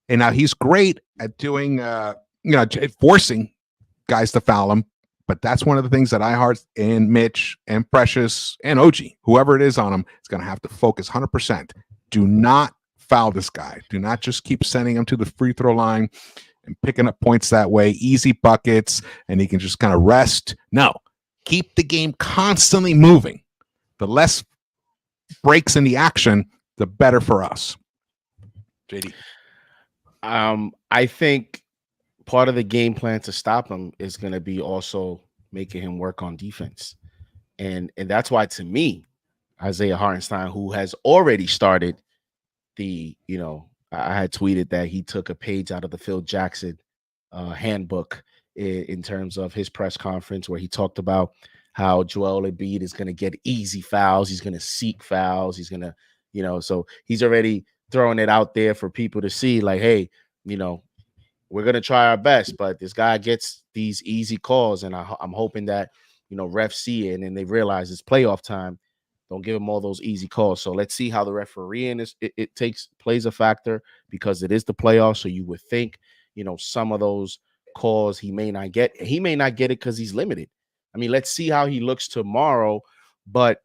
And now he's great at doing, forcing guys to foul him. But that's one of the things that iHeart and Mitch and Precious and OG, whoever it is on him, is going to have to focus 100%. Do not foul this guy. Do not just keep sending him to the free throw line and picking up points that way, easy buckets, and he can just kind of rest. No, keep the game constantly moving. The less breaks in the action, the better for us. JD. I think part of the game plan to stop him is going to be also making him work on defense. And that's why, to me, Isaiah Hartenstein, who has already started I had tweeted that he took a page out of the Phil Jackson handbook in terms of his press conference, where he talked about how Joel Embiid is going to get easy fouls. He's going to seek fouls. He's going to, so he's already throwing it out there for people to see, like, hey, we're going to try our best, but this guy gets these easy calls, and I'm hoping that, refs see it and they realize it's playoff time. Don't give him all those easy calls. So let's see how the refereeing plays a factor, because it is the playoffs. So you would think, some of those calls he may not get. He may not get it because he's limited. I mean, let's see how he looks tomorrow. But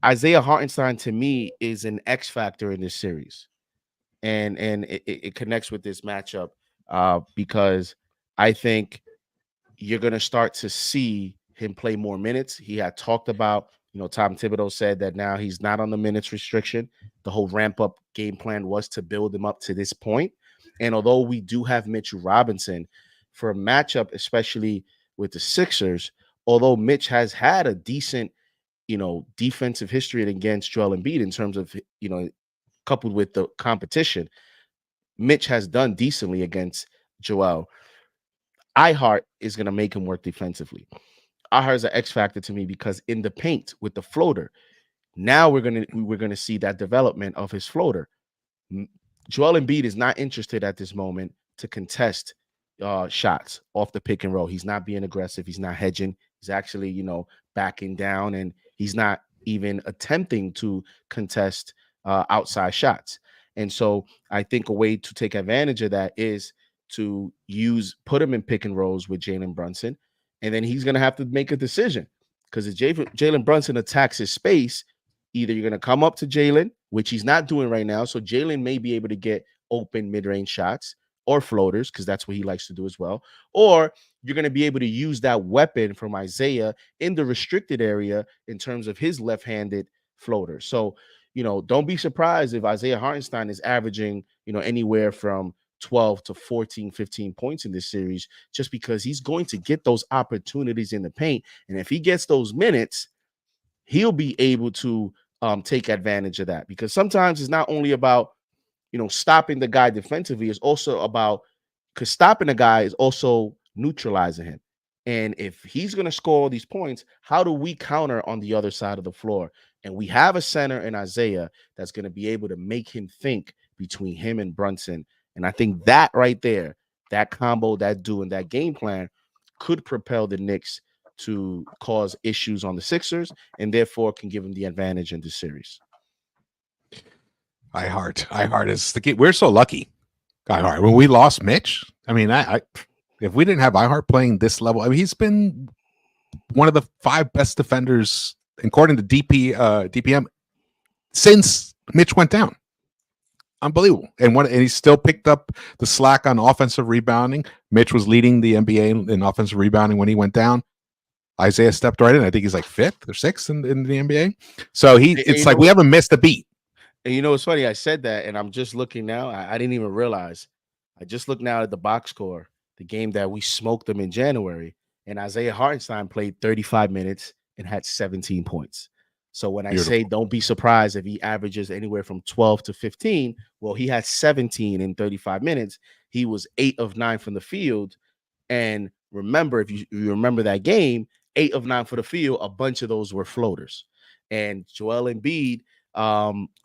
Isaiah Hartenstein, to me, is an X factor in this series. And it connects with this matchup because I think you're going to start to see him play more minutes. He had talked about, Tom Thibodeau said that now he's not on the minutes restriction. The whole ramp up game plan was to build him up to this point. And although we do have Mitchell Robinson for a matchup, especially with the Sixers, although Mitch has had a decent, defensive history against Joel Embiid in terms of, coupled with the competition, Mitch has done decently against Joel. iHeart is going to make him work defensively. iHeart is an X factor to me because in the paint with the floater, now we're gonna see that development of his floater. Joel Embiid is not interested at this moment to contest shots off the pick and roll. He's not being aggressive. He's not hedging. He's actually, backing down, and he's not even attempting to contest outside shots. And so I think a way to take advantage of that is to put him in pick and rolls with Jalen Brunson. And then he's going to have to make a decision, because if Jalen Brunson attacks his space, either you're going to come up to Jalen, which he's not doing right now. So Jalen may be able to get open mid-range shots or floaters, because that's what he likes to do as well. Or you're going to be able to use that weapon from Isaiah in the restricted area in terms of his left-handed floater. So, don't be surprised if Isaiah Hartenstein is averaging, anywhere from 12 to 14, 15 points in this series, just because he's going to get those opportunities in the paint. And if he gets those minutes, he'll be able to take advantage of that, because sometimes it's not only about, stopping the guy defensively. It's also about, because stopping the guy is also neutralizing him. And if he's going to score all these points, how do we counter on the other side of the floor? And we have a center in Isaiah that's going to be able to make him think between him and Brunson. And I think that right there, that combo, that duo, and that game plan could propel the Knicks to cause issues on the Sixers, and therefore can give them the advantage in this series. iHeart is the key. We're so lucky. iHeart. When we lost Mitch, I mean, if we didn't have iHeart playing this level, I mean, he's been one of the 5 best defenders according to DPM since Mitch went down. Unbelievable. And he still picked up the slack on offensive rebounding. Mitch was leading the NBA in offensive rebounding when he went down. Isaiah stepped right in. I think he's like 5th or 6th in the NBA. So it's like we haven't missed a beat. And it's funny, I said that, and I'm just looking now. I didn't even realize. I just looked now at the box score, the game that we smoked them in January, and Isaiah Hartenstein played 35 minutes and had 17 points. So when I say don't be surprised if he averages anywhere from 12 to 15, well, he had 17 in 35 minutes. He was 8 of 9 from the field. And remember, if you remember that game, 8 of 9 for the field, a bunch of those were floaters. And Joel Embiid,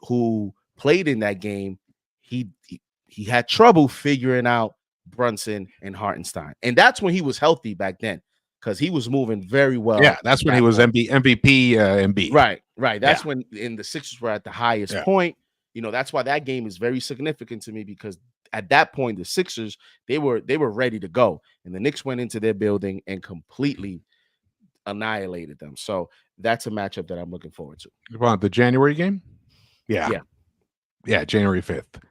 who played in that game, he had trouble figuring out Brunson and Hartenstein. And that's when he was healthy back then, because he was moving very well. Yeah, that's when he was MVP Embiid. Right. That's when the Sixers were at the highest point. That's why that game is very significant to me, because at that point, the Sixers, they were ready to go. And the Knicks went into their building and completely annihilated them. So that's a matchup that I'm looking forward to. You want the January game? Yeah, January 5th.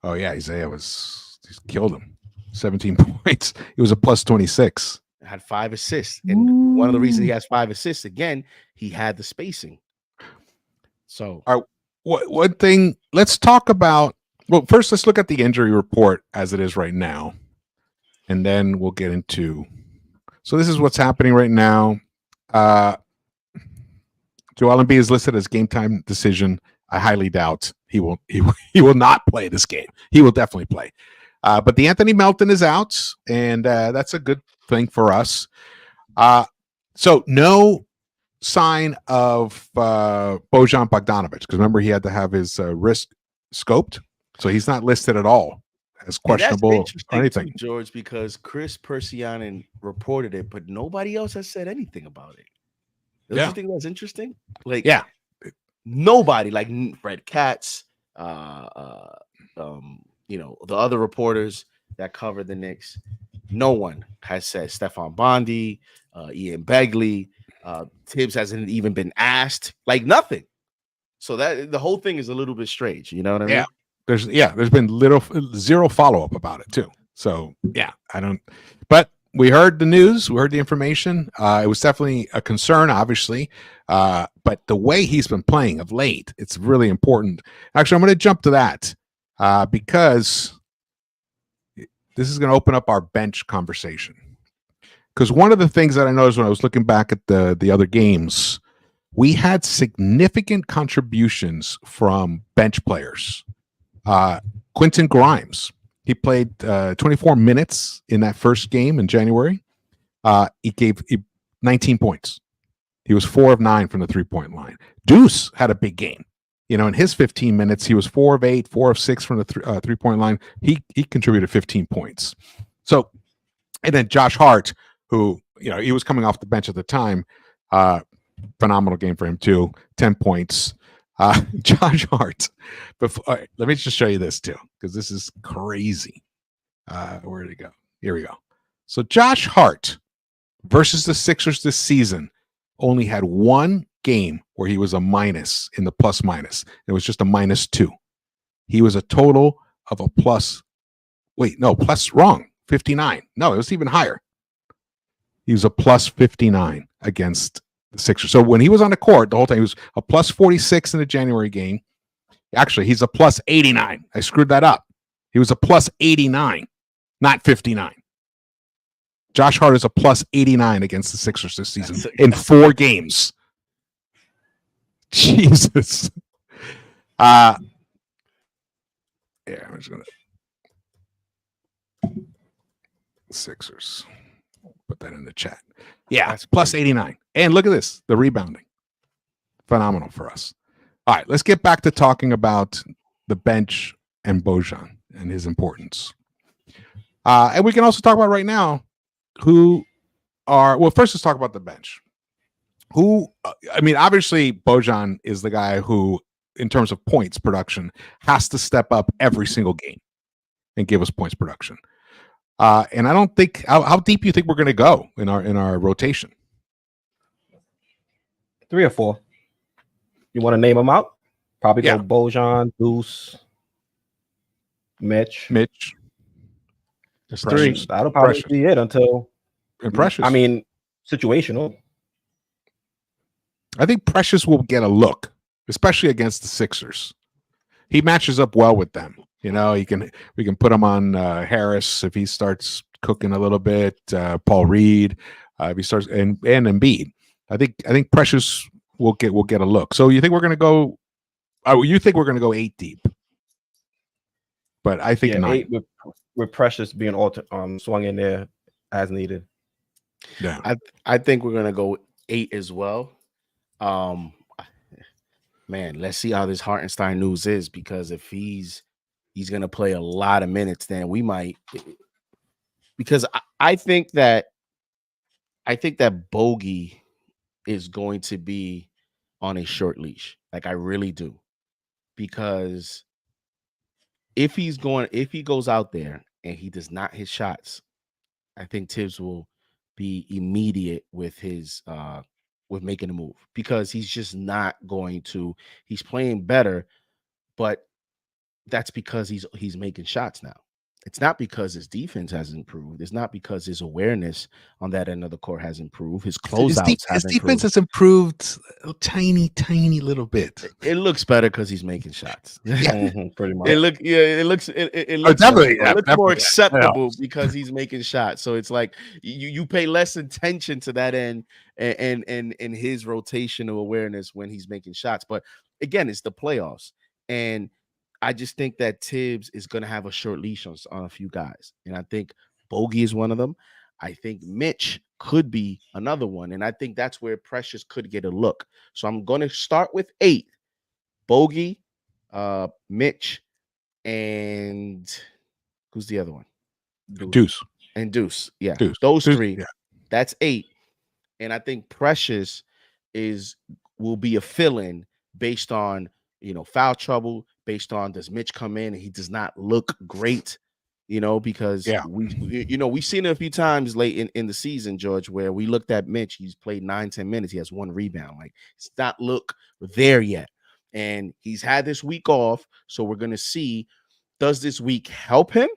Oh yeah, Isaiah just killed him. 17 points. He was a plus 26. Had 5 assists. And one of the reasons he has 5 assists, again, he had the spacing. So one thing, let's talk about, well, first let's look at the injury report as it is right now. And then we'll get into, so this is what's happening right now. Joel Embiid is listed as game time decision. I highly doubt he will not play this game. He will definitely play. But the Anthony Melton is out, and that's a good thing for us. So no sign of Bojan Bogdanovic, because remember he had to have his wrist scoped, so he's not listed at all as questionable or anything. Too, George, because Chris Persianen reported it, but nobody else has said anything about it. Don't you think that's interesting? Like, nobody, like Fred Katz, the other reporters that cover the Knicks, no one has said. Stephon Bondi, Ian Begley, Tibbs hasn't even been asked, like nothing. So that the whole thing is a little bit strange. You know what I mean? There's been zero follow-up about it too. So but we heard the news, we heard the information. It was definitely a concern, obviously. But the way he's been playing of late, it's really important. Actually, I'm going to jump to that because this is going to open up our bench conversation. Because one of the things that I noticed when I was looking back at the other games, we had significant contributions from bench players. Quentin Grimes, he played 24 minutes in that first game in January. He gave 19 points. He was 4 of 9 from the 3-point line. Deuce had a big game. In his 15 minutes, he was 4 of 8, 4 of 6 from the 3-point line. He contributed 15 points. So, and then Josh Hart, who he was coming off the bench at the time, phenomenal game for him too. 10 points. Josh Hart. Let me just show you this too, because this is crazy. Where did it go? Here we go. So Josh Hart versus the Sixers this season only had one game where he was a minus in the plus minus. It was just a -2. He was a total of a plus. Wait, no, plus wrong. 59. No, it was even higher. He was a plus 59 against the Sixers. So when he was on the court, the whole time he was a plus 46 in the January game. Actually, he's a plus 89. I screwed that up. He was a plus 89, not 59. Josh Hart is a plus 89 against the Sixers this season in 4 games. Jesus. Yeah, I'm just gonna Sixers. Put that in the chat. Yeah, it's plus 89. And look at this, the rebounding. Phenomenal for us. All right, let's get back to talking about the bench and Bojan and his importance. And we can also talk about right now first let's talk about the bench. Obviously Bojan is the guy who, in terms of points production, has to step up every single game and give us points production. And I don't think how deep you think we're going to go in our rotation. 3 or 4. You want to name them out? Probably go Bojan, Deuce, Mitch. There's 3. That'll probably be it until Precious. Situational. I think Precious will get a look, especially against the Sixers. He matches up well with them. We can put him on Harris if he starts cooking a little bit. Paul Reed, if he starts, and Embiid. I think Precious will get a look. So you think we're going to go? You think we're going to go 8 deep? But I think 9. 8 with Precious being swung in there as needed. Yeah, I think we're going to go 8 as well. Man, let's see how this Hartenstein news is, because if he's going to play a lot of minutes, then we might. Because I think that Bogey is going to be on a short leash. Like, I really do. Because if he goes out there and he does not hit shots, I think Tibbs will be immediate with his with making a move, because he's just not going to. He's playing better, but that's because he's making shots now. It's not because his defense has improved. It's not because his awareness on that end of the court has improved. His closeouts his defense has improved a tiny little bit. It looks better because he's making shots. Yeah. Pretty much. It looks definitely more acceptable because he's making shots. So it's like you pay less attention to that end and his rotational awareness when he's making shots. But again, it's the playoffs, and I just think that Tibbs is going to have a short leash on a few guys. And I think Bogey is one of them. I think Mitch could be another one. And I think that's where Precious could get a look. So I'm going to start with 8. Bogey, Mitch, and who's the other one? Deuce. And Deuce. Yeah. Deuce. Those Deuce, 3. yeah. That's 8. And I think Precious will be a fill-in based on, foul trouble, based on does Mitch come in and he does not look great, because we've seen it a few times late in the season, George, where we looked at Mitch. He's played 9-10 minutes. He has 1 rebound. Like, it's not look there yet. And he's had this week off. So we're going to see, does this week help him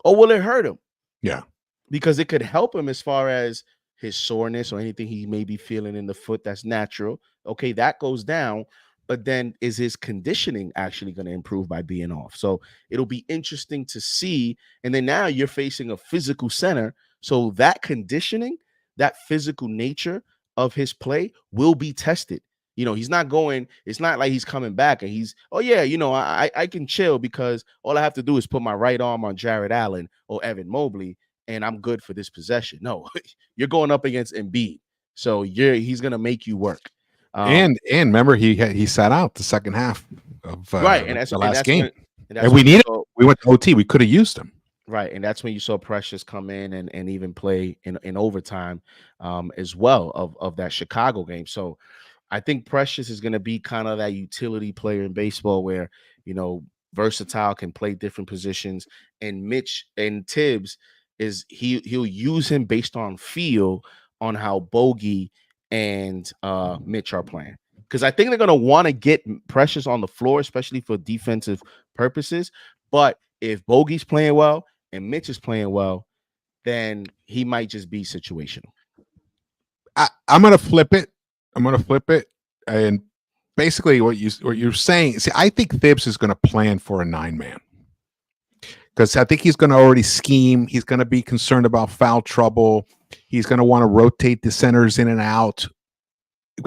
or will it hurt him? Yeah. Because it could help him as far as his soreness or anything he may be feeling in the foot that's natural. Okay, that goes down. But then is his conditioning actually going to improve by being off? So it'll be interesting to see. And then now you're facing a physical center. So that conditioning, that physical nature of his play will be tested. He's not going, it's not like he's coming back and he's, I can chill because all I have to do is put my right arm on Jared Allen or Evan Mobley and I'm good for this possession. No, you're going up against Embiid. So he's going to make you work. And remember, he sat out the second half of right, and that's the last game, and we went to OT. We could have used him. Right, and that's when you saw Precious come in and even play in overtime as well of that Chicago game. So I think Precious is going to be kind of that utility player in baseball where, versatile, can play different positions. And Mitch and Tibbs he'll use him based on feel on how Bogey and Mitch are playing. Because I think they're going to want to get Precious on the floor, especially for defensive purposes. But if Bogey's playing well and Mitch is playing well, then he might just be situational. I'm going to flip it. And basically what you're saying, see, I think Thibs is going to plan for a 9-man. Because I think he's going to already scheme. He's going to be concerned about foul trouble. He's going to want to rotate the centers in and out.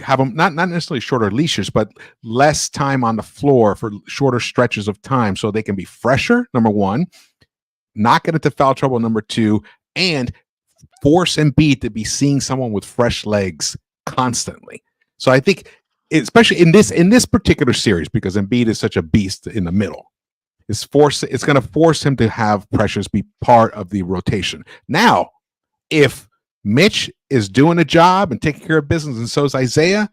Have them not necessarily shorter leashes, but less time on the floor for shorter stretches of time so they can be fresher, number one, not get into foul trouble, number two, and force Embiid to be seeing someone with fresh legs constantly. So I think, especially in this particular series, because Embiid is such a beast in the middle, it's going to force him to have Precious be part of the rotation. Now, if Mitch is doing a job and taking care of business, and so is Isaiah,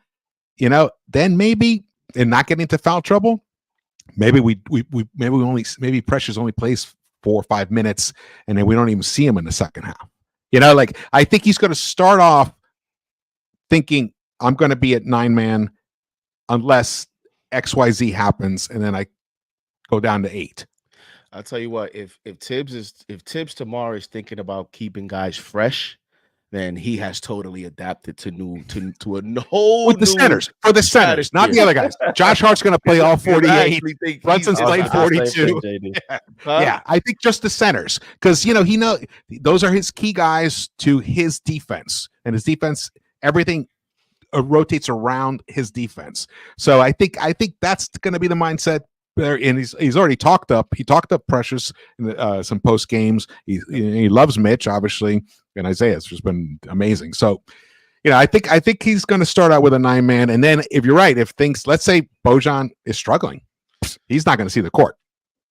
then maybe, and not getting into foul trouble, maybe maybe Precious only plays 4 or 5 minutes, and then we don't even see him in the second half. I think he's going to start off thinking, I'm going to be at 9-man unless XYZ happens, and then I go down to 8. I'll tell you what, if Tibbs tomorrow is thinking about keeping guys fresh, then he has totally adapted to a whole with the centers, for the centers, not the other guys. Josh Hart's going to play all 48. Brunson's playing 42. Yeah, I think just the centers, because he knows those are his key guys to his defense, and his defense, everything rotates around his defense. So I think that's going to be the mindset there. And he's already talked up Precious in some post games. He loves Mitch, obviously, and Isaiah's just been amazing. So I think he's going to start out with a 9-man, and then if you're right, if things, let's say Bojan is struggling, he's not going to see the court,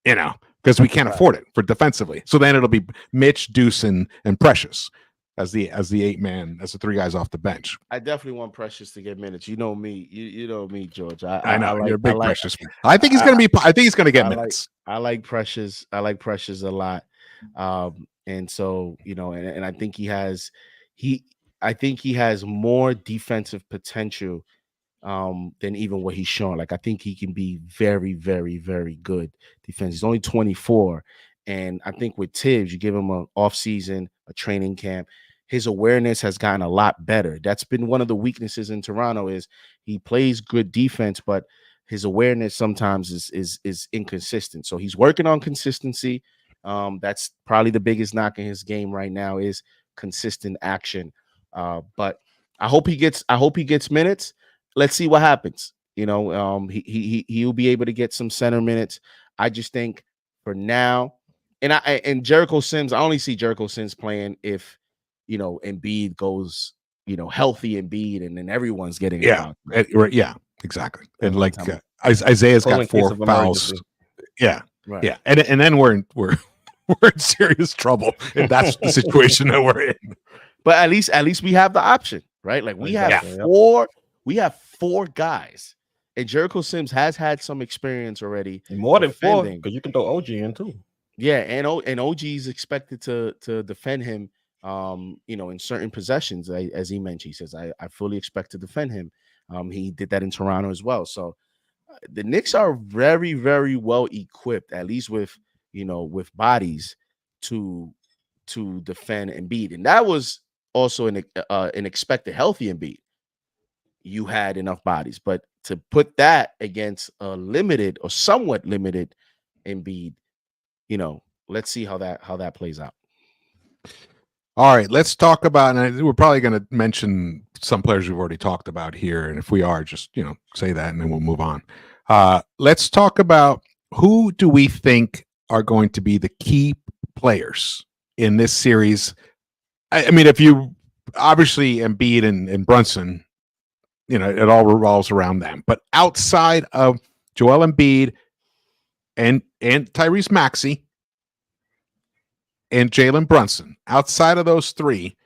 because we can't afford it for defensively. So then it'll be Mitch, Deuce, and Precious as the 8-man, as the 3 guys off the bench. I definitely want Precious to get minutes. You know me, you know me, George. I know you're a big Precious fan. I think he's going to get minutes. I like Precious. I like Precious a lot. And so, and I think he has more defensive potential than even what he's shown. Like, I think he can be very, very, very good defense. He's only 24. And I think with Tibbs, you give him an offseason, a training camp, his awareness has gotten a lot better. That's been one of the weaknesses in Toronto, is he plays good defense, but his awareness sometimes is inconsistent. So he's working on consistency. That's probably the biggest knock in his game right now, is consistent action. But I hope he gets minutes. Let's see what happens. He'll be able to get some center minutes. I just think for now, and Jericho Sims, I only see Jericho Sims playing if Embiid goes healthy, Embiid, and then everyone's getting yeah, exactly. And like Isaiah's got 4 fouls. Yeah, right. Yeah, and then we're in serious trouble, and that's the situation that we're in. But at least we have the option, right? Like we have 4 guys, and Jericho Sims has had some experience already, and more than 4, because you can throw OG in too. Yeah, and OG is expected to defend him, in certain possessions. As he mentioned, he says, I fully expect to defend him. He did that in Toronto as well. So the Knicks are very, very well equipped, at least with bodies to defend Embiid, and that was also an expected healthy Embiid. You had enough bodies, but to put that against a limited or somewhat limited Embiid, let's see how that plays out. All right, let's talk about, and we're probably going to mention some players we've already talked about here, and if we are, just say that, and then we'll move on. Let's talk about, who do we think are going to be the key players in this series? I mean, if you obviously Embiid and Brunson, it all revolves around them. But outside of Joel Embiid and Tyrese Maxey and Jalen Brunson, outside of those three,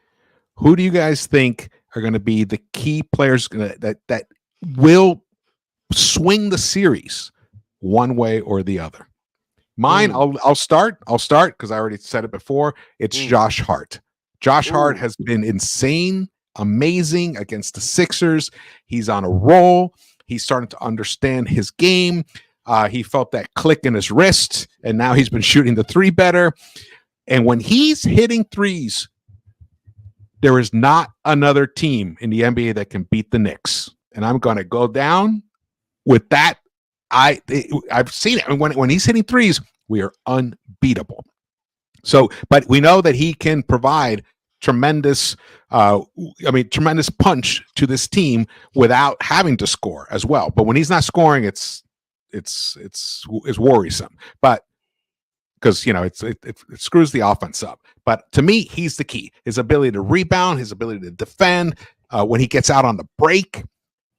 who do you guys think are going to be the key players that will swing the series one way or the other? Mine, I'll start because I already said it before. It's Josh Hart. Josh Hart has been insane, amazing against the Sixers. He's on a roll. He's starting to understand his game. He felt that click in his wrist, and now he's been shooting the three better. And when he's hitting threes, there is not another team in the NBA that can beat the Knicks. And I'm going to go down with that. I've seen it. I mean, when he's hitting threes, we are unbeatable. So, but we know that he can provide tremendous punch to this team without having to score as well. But when he's not scoring, it's worrisome. But because it screws the offense up. But to me, he's the key. His ability to rebound, his ability to defend. When he gets out on the break,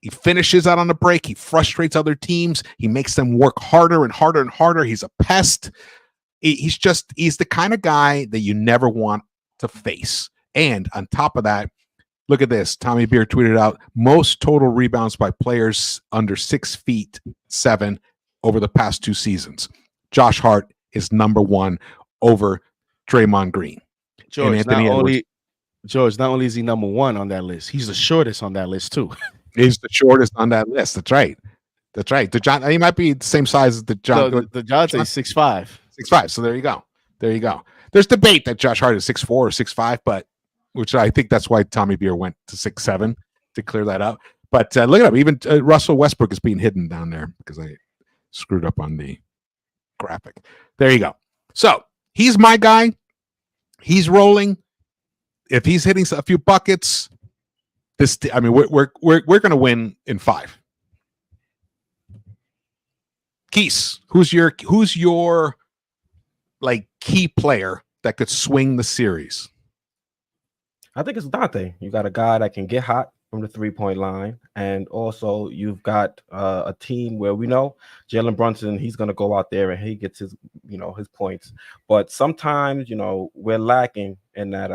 he finishes out on the break. He frustrates other teams. He makes them work harder and harder and harder. He's a pest. He's the kind of guy that you never want to face. And on top of that, look at this. Tommy Beer tweeted out most total rebounds by players under 6'7" over the past 2 seasons. Josh Hart is number 1 over Draymond Green. George, not only is he number 1 on that list, he's the shortest on that list too. He's the shortest on that list. That's right. He might be the same size as the John. No, the John's 6'5". 6'5". So there you go. There's debate that Josh Hart is 6'4" or 6'5", but which I think that's why Tommy Beer went to 6'7" to clear that up. But look it up. Even Russell Westbrook is being hidden down there because I screwed up on the graphic. There you go. So he's my guy. He's rolling. If he's hitting a few buckets, we're going to win in 5. Quis, who's your like key player that could swing the series? I think it's Dante. You got a guy that can get hot from the 3-point line, and also you've got a team where we know Jalen Brunson, he's going to go out there and he gets his points, but sometimes we're lacking in that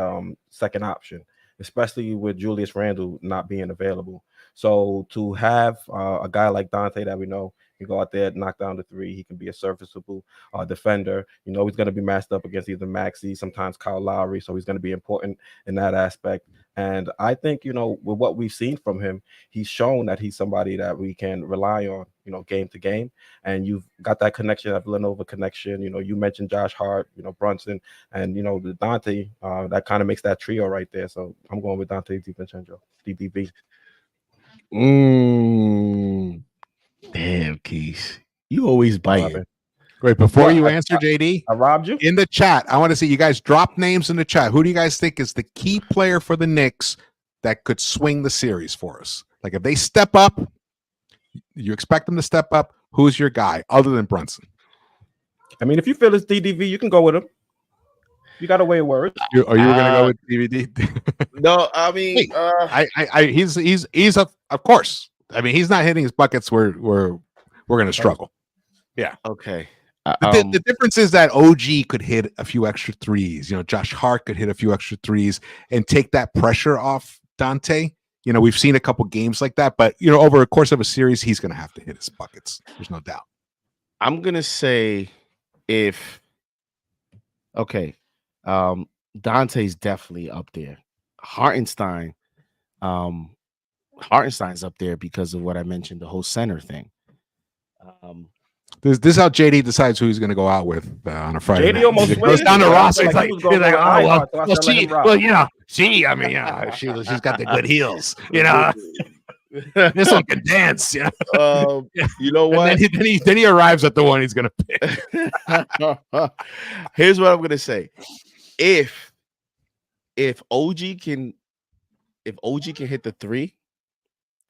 second option, especially with Julius Randle not being available. So to have a guy like Dante that we know can go out there, knock down the 3, he can be a serviceable defender. He's going to be matched up against either Maxey, sometimes Kyle Lowry, so he's going to be important in that aspect. And I think, with what we've seen from him, he's shown that he's somebody that we can rely on, game to game. And you've got that connection, that Villanova connection. You mentioned Josh Hart, Brunson, and, the Dante. That kind of makes that trio right there. So I'm going with Dante DiVincenzo, DDB. Damn, Keith. You always bite. Great. Before you answer, JD, I robbed you in the chat. I want to see you guys drop names in the chat. Who do you guys think is the key player for the Knicks that could swing the series for us? Like if they step up, you expect them to step up. Who's your guy other than Brunson? I mean, if you feel it's DDV, you can go with him. You got to weigh words. Are you going to go with DVD? No, I mean, he's of course. I mean, he's not hitting his buckets. We're going to struggle. Yeah. Okay. The difference is that OG could hit a few extra threes. Josh Hart could hit a few extra threes and take that pressure off Dante. We've seen a couple games like that, but over the course of a series, he's going to have to hit his buckets. There's no doubt. I'm going to say Dante's definitely up there. Hartenstein's up there because of what I mentioned, the whole center thing. This is how JD decides who he's going to go out with on a Friday. JD almost goes down to Ross. He's like, oh, well, she's got the good heels. This one can dance. You know what? And then he arrives at the one he's going to pick. Here's what I'm going to say: if OG can hit the 3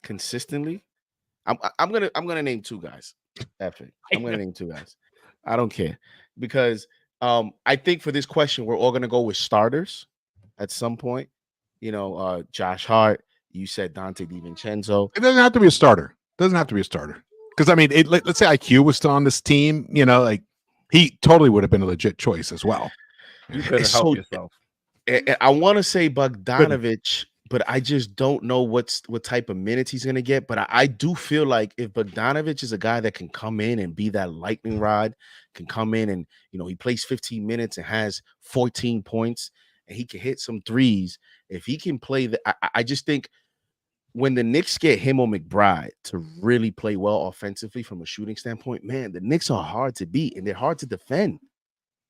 consistently, I'm gonna name 2 guys. I'm gonna name 2 guys. I don't care because I think for this question we're all gonna go with starters at some point. Josh Hart. You said Dante DiVincenzo. It doesn't have to be a starter. Doesn't have to be a starter. Because I mean, let's say IQ was still on this team. You know, like he totally would have been a legit choice as well. You couldn't help yourself. I want to say Bogdanovich, but I just don't know what type of minutes he's going to get. But I do feel like if Bogdanovich is a guy that can come in and be that lightning rod, can come in and, you know, he plays 15 minutes and has 14 points and he can hit some threes. If he can play I just think when the Knicks get him or McBride to really play well offensively from a shooting standpoint, man, the Knicks are hard to beat and they're hard to defend.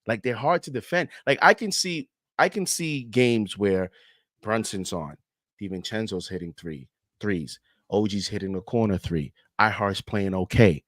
Like they're hard to defend. Like I can see games where Brunson's on, DiVincenzo's hitting threes, OG's hitting the corner three, iHeart's playing okay,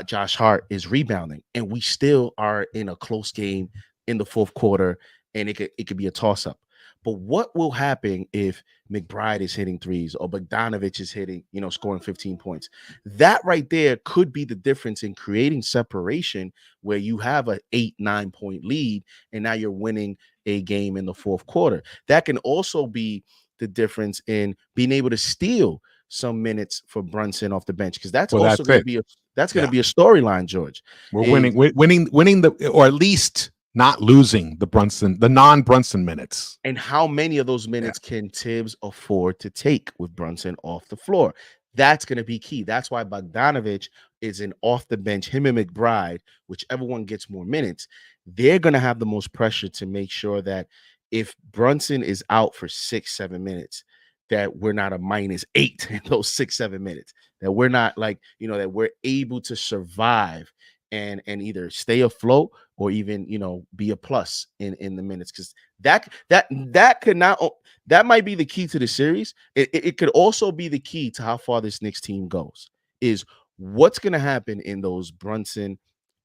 Josh Hart is rebounding, and we still are in a close game in the fourth quarter, and it could be a toss up. But what will happen if McBride is hitting threes or Bogdanovich is hitting, you know, scoring 15 points? That right there could be the difference in creating separation where you have an 8-9 point lead and now you're winning a game in the fourth quarter. That can also be the difference in being able to steal some minutes for Brunson off the bench, because that's also going to be going to be a storyline, George. We're winning or at least not losing the non-Brunson minutes. And how many of those minutes can Tibbs afford to take with Brunson off the floor? That's going to be key. That's why Bogdanovich is an off the bench. Him and McBride, whichever one gets more minutes, they're going to have the most pressure to make sure that if Brunson is out for 6-7 minutes, that we're not a -8 in those 6-7 minutes, that we're not like, you know, that we're able to survive and either stay afloat or even, you know, be a plus in the minutes. Because that could not, that might be the key to the series. It could also be the key to how far this Knicks team goes, is what's going to happen in those Brunson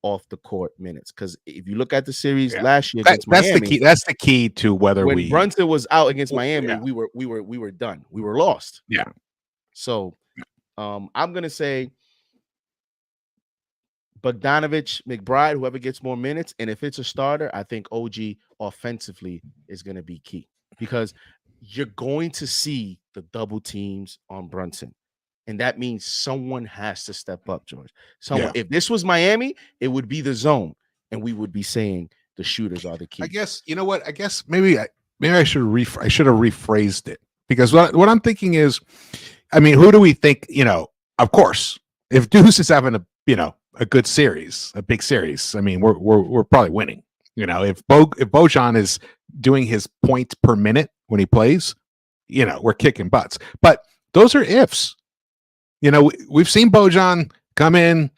off the court minutes. Because if you look at the series last year against Miami, that's the key to whether when Brunson was out against Miami, we were done. We were lost. Yeah. So I'm gonna say Bogdanovich, McBride, whoever gets more minutes, and if it's a starter, I think OG offensively is going to be key, because you're going to see the double teams on Brunson, and that means someone has to step up, George. If this was Miami, it would be the zone, and we would be saying the shooters are the key. I guess, you know what? I guess maybe I should have rephrased it, because what I'm thinking is, I mean, who do we think? You know, of course, if Deuce is having a good series, a big series, I mean, we're probably winning. You know, if Bojan is doing his points per minute when he plays, you know, we're kicking butts. But those are ifs. You know, we've seen Bojan come in,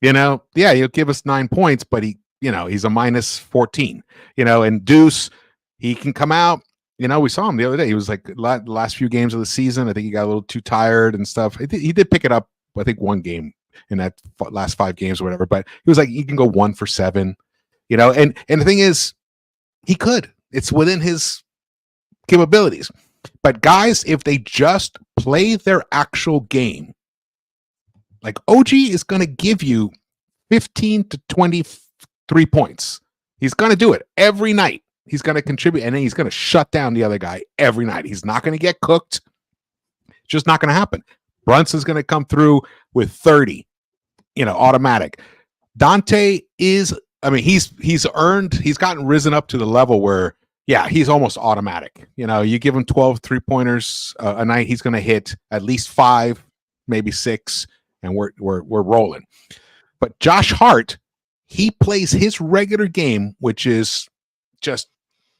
you know, he'll give us 9 points, but he's a -14, you know, and Deuce, he can come out. You know, we saw him the other day. He was like the last few games of the season, I think he got a little too tired and stuff. He did pick it up, I think, one game in that last 5 games or whatever, but he was like, he can go 1 for 7, you know, and the thing is, it's within his capabilities. But guys, if they just play their actual game, like OG is going to give you 15 to 23 points. He's going to do it every night. He's going to contribute, and then he's going to shut down the other guy every night. He's not going to get cooked. It's just not going to happen. Brunson's going to come through with 30, you know, automatic. Dante is, I mean, he's gotten risen up to the level where, he's almost automatic. You know, you give him 12 3-pointers a night, he's going to hit at least 5, maybe 6, and we're rolling. But Josh Hart, he plays his regular game, which is just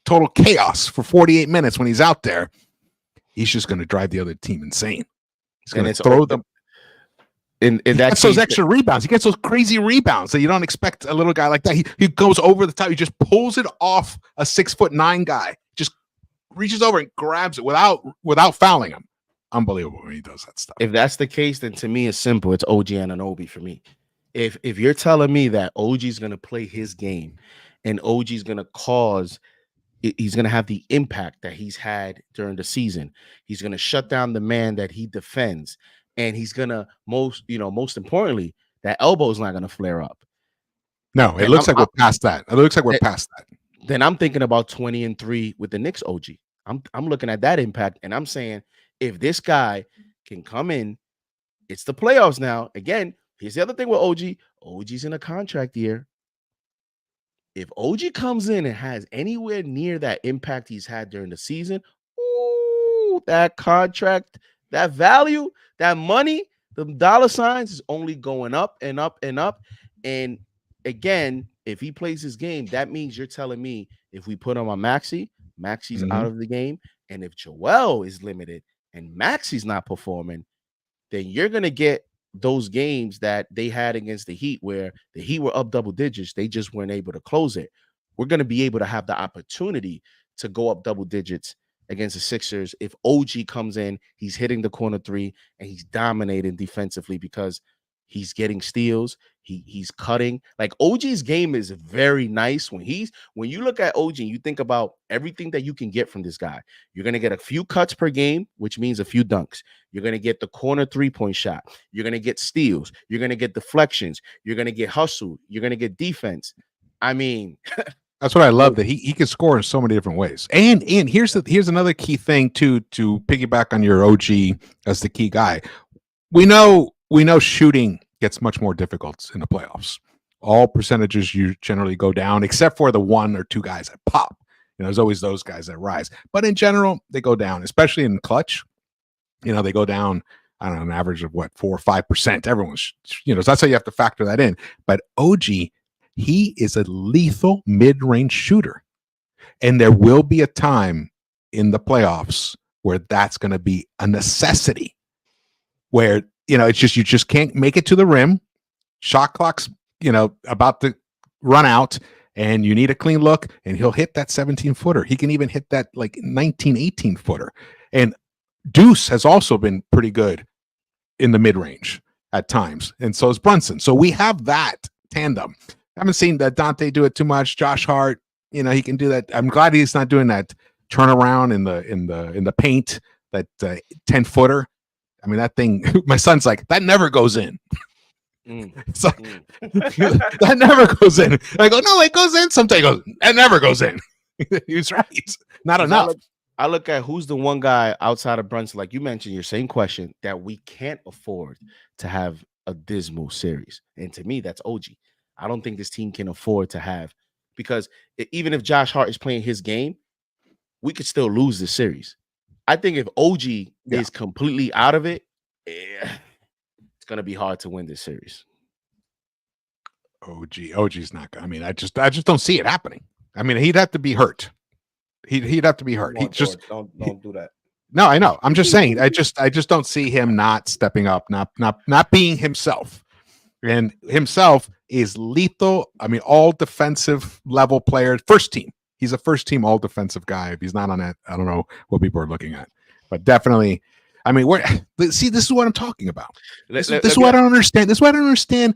total chaos for 48 minutes when he's out there. He's just going to drive the other team insane. He's going to throw them. He gets those extra rebounds. He gets those crazy rebounds that you don't expect a little guy like that. He goes over the top. He just pulls it off a 6'9" guy. Just reaches over and grabs it without fouling him. Unbelievable when he does that stuff. If that's the case, then to me it's simple. It's OG Anunoby for me. If you're telling me that OG is going to play his game and OG is going to he's going to have the impact that he's had during the season. He's going to shut down the man that he defends. And he's going to most importantly, that elbow is not going to flare up. No, it looks like we're past that. It looks like we're past that. Then I'm thinking about 20-3 with the Knicks OG. I'm looking at that impact, and I'm saying if this guy can come in, it's the playoffs now. Again, here's the other thing with OG. OG's in a contract year. If OG comes in and has anywhere near that impact he's had during the season, ooh, that contract, that value, that money, the dollar signs is only going up and up and up. And again, if he plays his game, that means you're telling me if we put him on Maxey, Maxey's out of the game. And if Joel is limited and Maxey's not performing, then you're going to get those games that they had against the Heat where the Heat were up double digits. They just weren't able to close it. We're going to be able to have the opportunity to go up double digits against the Sixers. If OG comes in, he's hitting the corner three and he's dominating defensively because he's getting steals. He's cutting. Like OG's game is very nice. When you look at OG and you think about everything that you can get from this guy, you're going to get a few cuts per game, which means a few dunks. You're going to get the corner 3-point shot. You're going to get steals. You're going to get deflections. You're going to get hustle. You're going to get defense. I mean, that's what I love, that he can score in so many different ways. And here's another key thing too, to piggyback on your OG as the key guy. We know shooting gets much more difficult in the playoffs. All percentages you generally go down, except for the one or two guys that pop. There's always those guys that rise. But in general, they go down, especially in clutch. They go down, I don't know, an average of 4 or 5%. Everyone's, so that's how you have to factor that in. But OG, he is a lethal mid-range shooter. And there will be a time in the playoffs where that's going to be a necessity, where it's just, you just can't make it to the rim. Shot clock's, about to run out and you need a clean look, and he'll hit that 17-footer. He can even hit that 19, 18-footer. And Deuce has also been pretty good in the mid-range at times. And so is Brunson. So we have that tandem. I haven't seen that Dante do it too much. Josh Hart, he can do that. I'm glad he's not doing that turnaround in the paint, that 10-footer. I mean, that thing, my son's like, that never goes in. It's like, that never goes in. I go, no, it goes in. Sometimes he goes, it never goes in. He's right. Not enough. I look at who's the one guy outside of Brunson, like you mentioned, your same question, that we can't afford to have a dismal series. And to me, that's OG. I don't think this team can afford to have, because even if Josh Hart is playing his game, we could still lose this series. I think if OG is completely out of it, it's going to be hard to win this series. OG's not good. I mean, I just don't see it happening. I mean, he'd have to be hurt. He'd have to be hurt. Don't do that. No, I know. I'm just saying. I just don't see him not stepping up, not being himself. And himself is lethal. I mean, all defensive level player, first team. He's a first team all defensive guy. If he's not on that, I don't know what people are looking at, but definitely. I mean, this is what I'm talking about. This is what I don't understand. This is what I don't understand.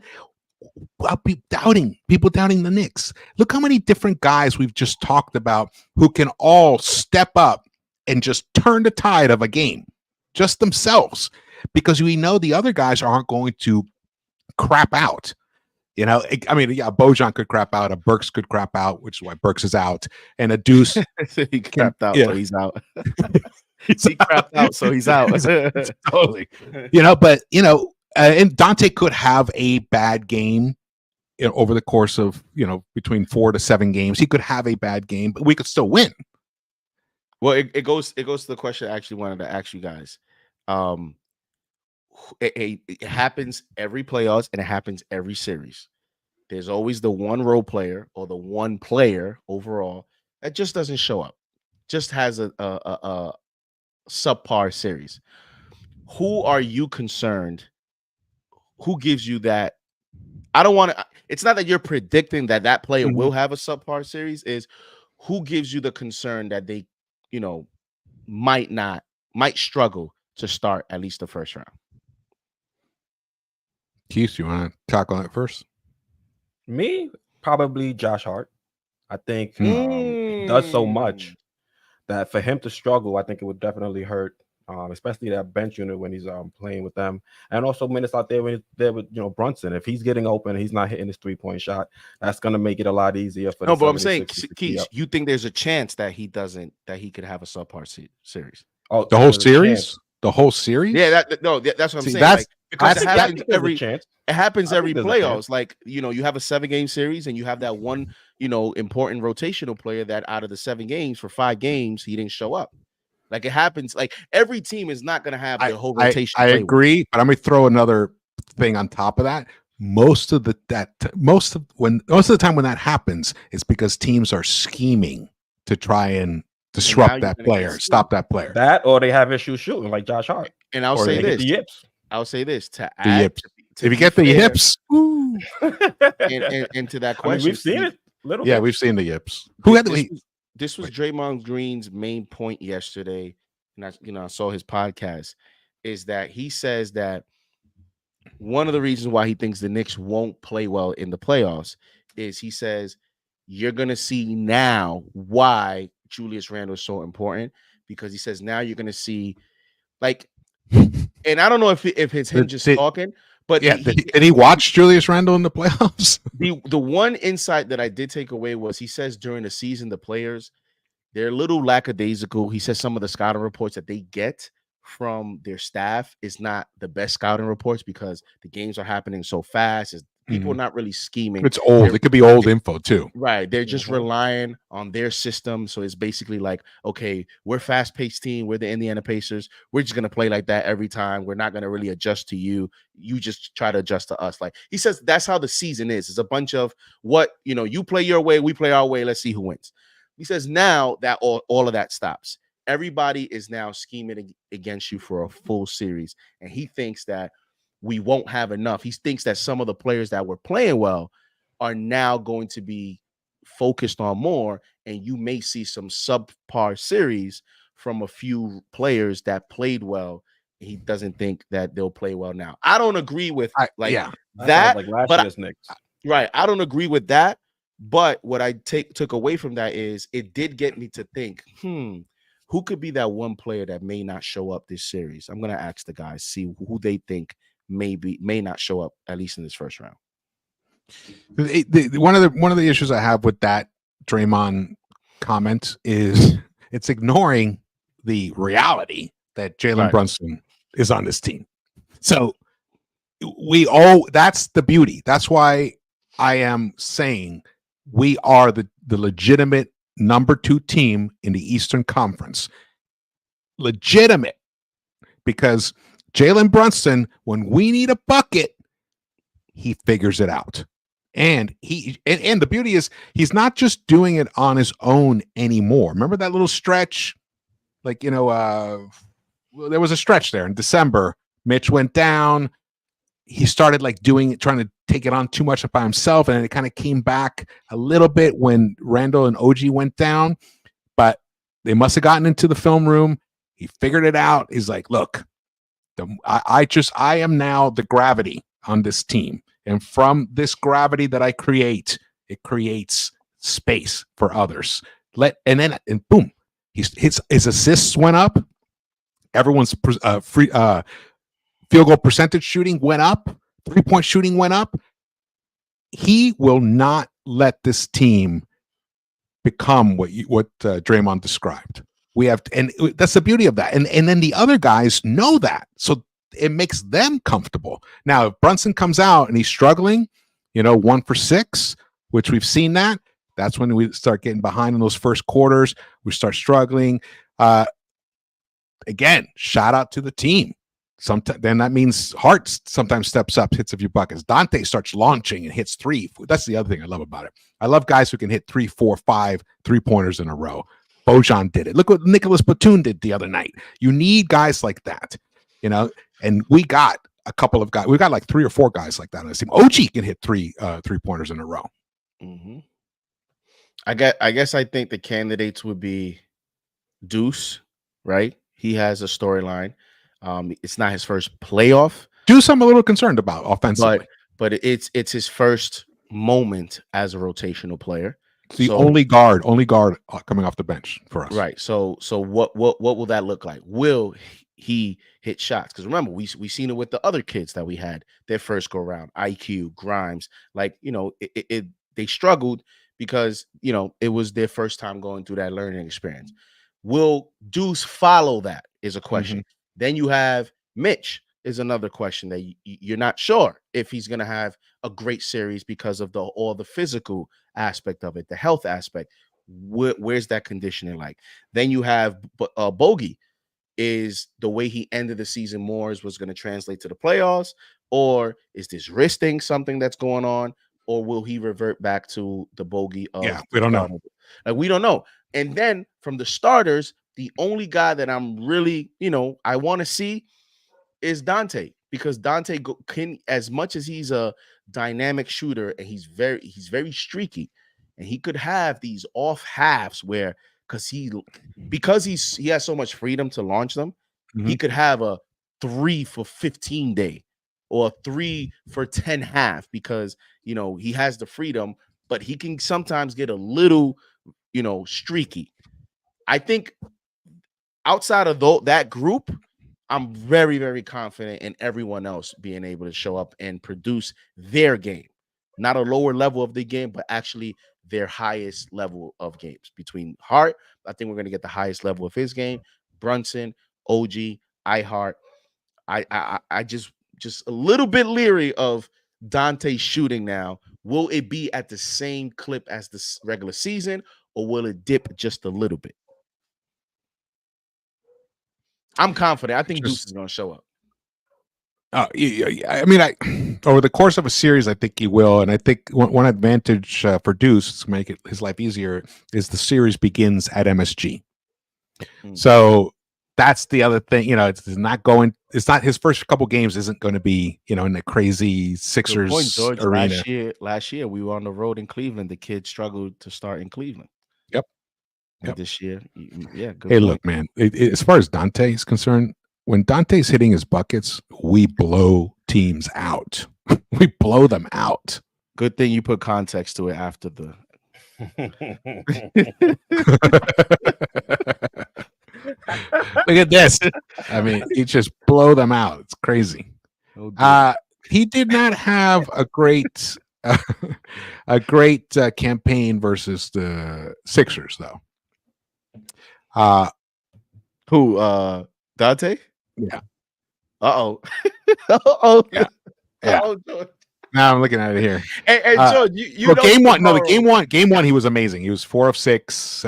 People doubting the Knicks. Look how many different guys we've just talked about who can all step up and just turn the tide of a game, just themselves, because we know the other guys aren't going to crap out. I mean, Bojan could crap out, a Burks could crap out, which is why Burks is out, and a Deuce he crapped out, so he's out. He crapped out, so he's out. Totally. But and Dante could have a bad game over the course of between 4 to 7 games. He could have a bad game, but we could still win. Well, it goes to the question I actually wanted to ask you guys. It happens every playoffs and it happens every series. There's always the one role player or the one player overall that just doesn't show up, just has a subpar series. Who are you concerned? Who gives you that? I don't want to. It's not that you're predicting that player will have a subpar series. Is who gives you the concern that they, might struggle to start at least the first round? Quis, you want to tackle that first? Me, probably Josh Hart. I think he does so much that for him to struggle, I think it would definitely hurt, especially that bench unit when he's playing with them, and also minutes out there when he's there with Brunson. If he's getting open and he's not hitting his 3-point shot, that's going to make it a lot easier for. No, but I'm saying, Quis, you think there's a chance that he could have a subpar series? Oh, the whole series? the whole series. Yeah, that's what I'm See, saying. that's- Like, because that's- it I happens think there's a every chance. it happens I every think there's a chance. playoffs. Like, you have a 7-game series and you have that one, important rotational player that out of the 7 games for 5 games he didn't show up. Like, it happens. Like, every team is not going to have their whole rotation. I agree, but I'm going to throw another thing on top of that. Most of the time when that happens, it's because teams are scheming to try and disrupt that player, stop that player. That or they have issues shooting, like Josh Hart. And I'll Or say they get this. the yips. I'll say this to The add. yips. If you get the yips, woo. and to that question, we've seen it. Little Yeah, bit. we've seen the yips. Who had the This was Draymond Green's main point yesterday, and I saw his podcast, is that he says that one of the reasons why he thinks the Knicks won't play well in the playoffs is he says you're gonna see now why Julius Randle is so important, because he says now you're gonna see, like, and I don't know if it's him just talking, but yeah, did he watch Julius Randle in the playoffs? The one insight that I did take away was he says during the season the players, they're a little lackadaisical. He says some of the scouting reports that they get from their staff is not the best scouting reports because the games are happening so fast. People are not really scheming. It's old. It could be old info too. Right. They're just relying on their system. So it's basically like, okay, we're fast-paced team. We're the Indiana Pacers. We're just going to play like that every time. We're not going to really adjust to you. You just try to adjust to us. Like he says, that's how the season is. It's a bunch of you play your way, we play our way. Let's see who wins. He says now that all of that stops. Everybody is now scheming against you for a full series. And he thinks that we won't have enough. He thinks that some of the players that were playing well are now going to be focused on more, and you may see some subpar series from a few players that played well. He doesn't think that they'll play well now. I don't agree with that. Like last year's Knicks. Right. I don't agree with that. But what I took away from that is it did get me to think, who could be that one player that may not show up this series? I'm going to ask the guys, see who they think may not show up, at least in this first round. One of the issues I have with that Draymond comment is it's ignoring the reality that Jalen Brunson is on this team. So that's the beauty. That's why I am saying we are the legitimate number 2 team in the Eastern Conference. Legitimate, because Jalen Brunson, when we need a bucket, he figures it out. And the beauty is he's not just doing it on his own anymore. Remember that little stretch? Like, there was a stretch there in December. Mitch went down. He started trying to take it on too much by himself, and it kind of came back a little bit when Randall and OG went down. But they must have gotten into the film room. He figured it out. He's like, look, I am now the gravity on this team. And from this gravity that I create, it creates space for others. And boom, his assists went up. Everyone's field goal percentage shooting went up. 3-point shooting went up. He will not let this team become what Draymond described. And that's the beauty of that. And then the other guys know that. So it makes them comfortable. Now, if Brunson comes out and he's struggling, 1 for 6, which we've seen that's when we start getting behind in those first quarters. We start struggling. Again, shout out to the team. Then that means Hart sometimes steps up, hits a few buckets. Dante starts launching and hits 3. That's the other thing I love about it. I love guys who can hit 3, 4, 5 3-pointers in a row. Bojan did it. Look what Nicholas Batum did the other night. You need guys like that, and we got a couple of guys. We got like 3 or 4 guys like that on this team. OG can hit 3-pointers in a row. Mm-hmm. I guess I think the candidates would be Deuce, right? He has a storyline. It's not his first playoff. Deuce, I'm a little concerned about offensively, but it's his first moment as a rotational player. The only guard coming off the bench for us. Right. So what will that look like? Will he hit shots? Because remember, we seen it with the other kids that we had their first go round. IQ, Grimes, they struggled because it was their first time going through that learning experience. Will Deuce follow that is a question. Then you have Mitch is another question that you're not sure if he's going to have a great series because of all the physical aspect of it, the health aspect. Where's that conditioning like? Then you have Bogey. Is the way he ended the season more is what's going to translate to the playoffs, or is this wrist thing something that's going on, or will he revert back to the bogey of we don't know. Like, we don't know. And then from the starters, the only guy that I'm really, I want to see is Dante, because Dante can, as much as he's a dynamic shooter and he's very streaky, and he could have these off halves where because he has so much freedom to launch them, he could have a 3 for 15 day or a 3 for 10 half, because he has the freedom, but he can sometimes get a little streaky. I think outside of that group, I'm very, very confident in everyone else being able to show up and produce their game. Not a lower level of the game, but actually their highest level of games. Between Hart, I think we're going to get the highest level of his game. Brunson, OG, iHeart. I just a little bit leery of Dante shooting now. Will it be at the same clip as the regular season, or will it dip just a little bit? I'm confident. I think Deuce is going to show up. I mean, over the course of a series, I think he will. And I think one advantage for Deuce to make his life easier is the series begins at MSG. So that's the other thing. It's not his first couple games isn't going to be, in the crazy Sixers point, George. arena. Last year, we were on the road in Cleveland. The kids struggled to start in Cleveland. Yep. This year, yeah. Good hey, point. look, man. As far as Dante is concerned, when Dante's hitting his buckets, we blow teams out. We blow them out. Good thing you put context to it after the. Look at this. I mean, he just blow them out. It's crazy. He did not have a great campaign versus the Sixers, though. Who? Dante? Yeah. Uh-oh. Uh-oh. Yeah. Uh-oh, George. Now I'm looking at it here. Hey, George, you know game one, he was amazing. He was 4 of 6,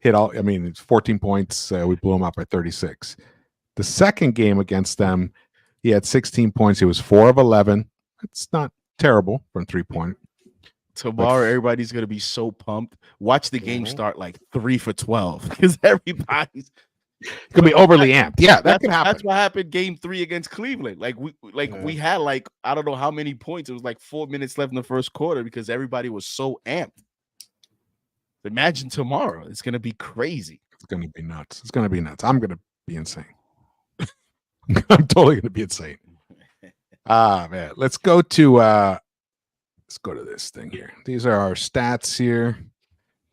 hit all. I mean, it's 14 points. We blew him up by 36. The second game against them, he had 16 points. He was 4 of 11. It's not terrible from 3-point. Tomorrow, everybody's gonna be so pumped. Watch the game start like 3 for 12 because everybody's gonna be overly amped. Yeah, that could happen. That's what happened game 3 against Cleveland. We had I don't know how many points. It was like 4 minutes left in the first quarter because everybody was so amped. Imagine tomorrow. It's gonna be crazy. It's gonna be nuts. It's gonna be nuts. I'm gonna be insane. I'm totally gonna be insane. Man. Let's go to this thing here. These are our stats here.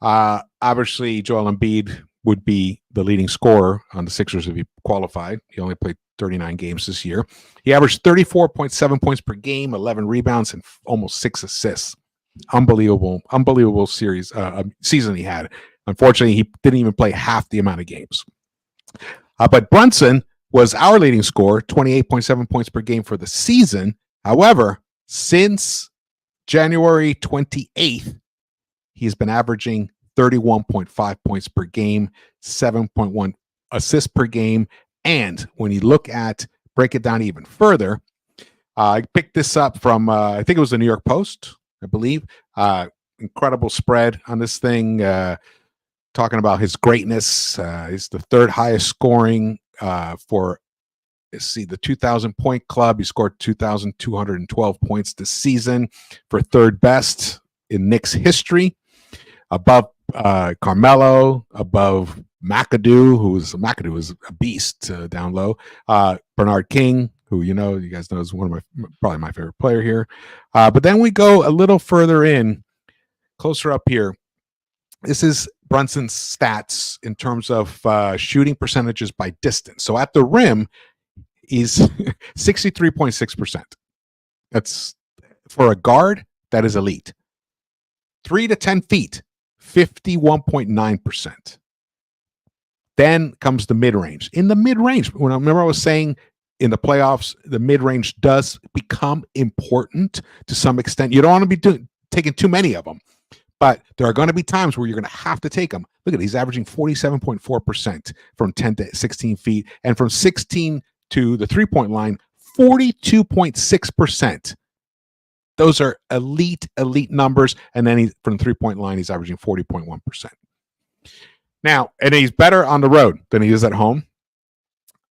Obviously, Joel Embiid would be the leading scorer on the Sixers if he qualified. He only played 39 games this year. He averaged 34.7 points per game, 11 rebounds, and almost 6 assists. Unbelievable season he had. Unfortunately, he didn't even play half the amount of games. But Brunson was our leading scorer, 28.7 points per game for the season. However, since January 28th, he's been averaging 31.5 points per game, 7.1 assists per game. And when you break it down even further, I picked this up from, I think it was the New York Post, I believe. Incredible spread on this thing, talking about his greatness. He's the third highest scoring for the 2,000 point club. He scored 2,212 points this season for third best in Knicks history, above Carmelo, above McAdoo, who was a beast down low. Bernard King, who you guys know is probably my favorite player here. But then we go a little further in, closer up here. This is Brunson's stats in terms of shooting percentages by distance. So at the rim, he's 63.6%. That's for a guard, that is elite. 3 to 10 feet, 51.9%. Then comes the mid-range. In the mid-range, when I remember I was saying in the playoffs, the mid-range does become important to some extent. You don't want to be taking too many of them, but there are going to be times where you're going to have to take them. Look at it, he's averaging 47.4% from 10 to 16 feet, and from 16 to the three-point line, 42.6%. Those are elite numbers. And then from the three-point line, he's averaging 40.1%. Now, and he's better on the road than he is at home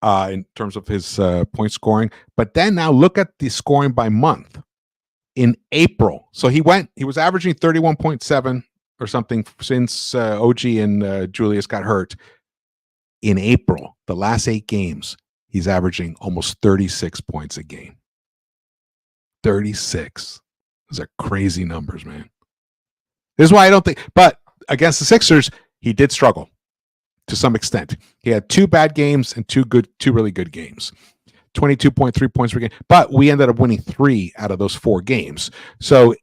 in terms of his point scoring. But then now look at the scoring by month in April. So he was averaging 31.7 or something since OG and Julius got hurt. In April, the last 8 games, he's averaging almost 36 points a game. 36. Those are crazy numbers, man. This is why I don't think, but against the Sixers, he did struggle to some extent. He had 2 bad games and 2 really good games. 22.3 points per game, but we ended up winning 3 out of those 4 games. So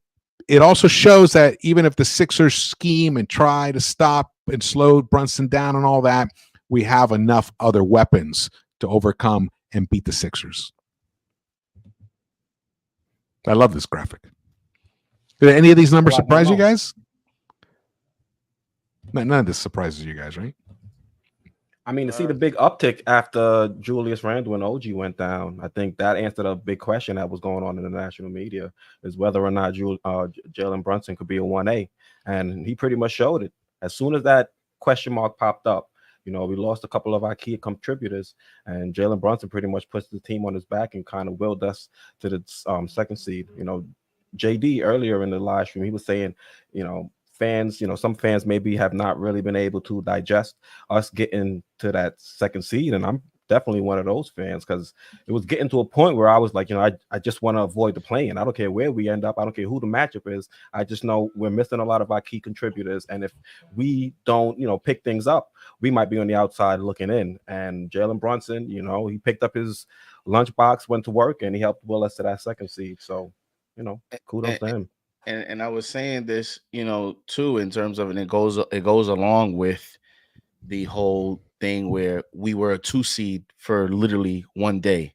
it also shows that even if the Sixers scheme and try to stop and slow Brunson down and all that, we have enough other weapons to overcome and beat the Sixers. I love this graphic. Did any of these numbers surprise you guys? None of this surprises you guys, right? I mean, to see the big uptick after Julius Randle and OG went down, I think that answered a big question that was going on in the national media, is whether or not Jalen Brunson could be a 1A. And he pretty much showed it. As soon as that question mark popped up, we lost a couple of our key contributors, and Jalen Brunson pretty much puts the team on his back and kind of willed us to the second seed. JD earlier in the live stream, he was saying, fans, some fans maybe have not really been able to digest us getting to that second seed. And I'm definitely one of those fans, because it was getting to a point where I was like, I just want to avoid the play-in. I don't care where we end up. I don't care who the matchup is. I just know we're missing a lot of our key contributors. And if we don't, pick things up, we might be on the outside looking in. And Jalen Brunson, he picked up his lunchbox, went to work, and he helped will us to that second seed. So, kudos to him. And I was saying this, too, in terms of, and it goes along with the whole thing where we were a 2 seed for literally one day.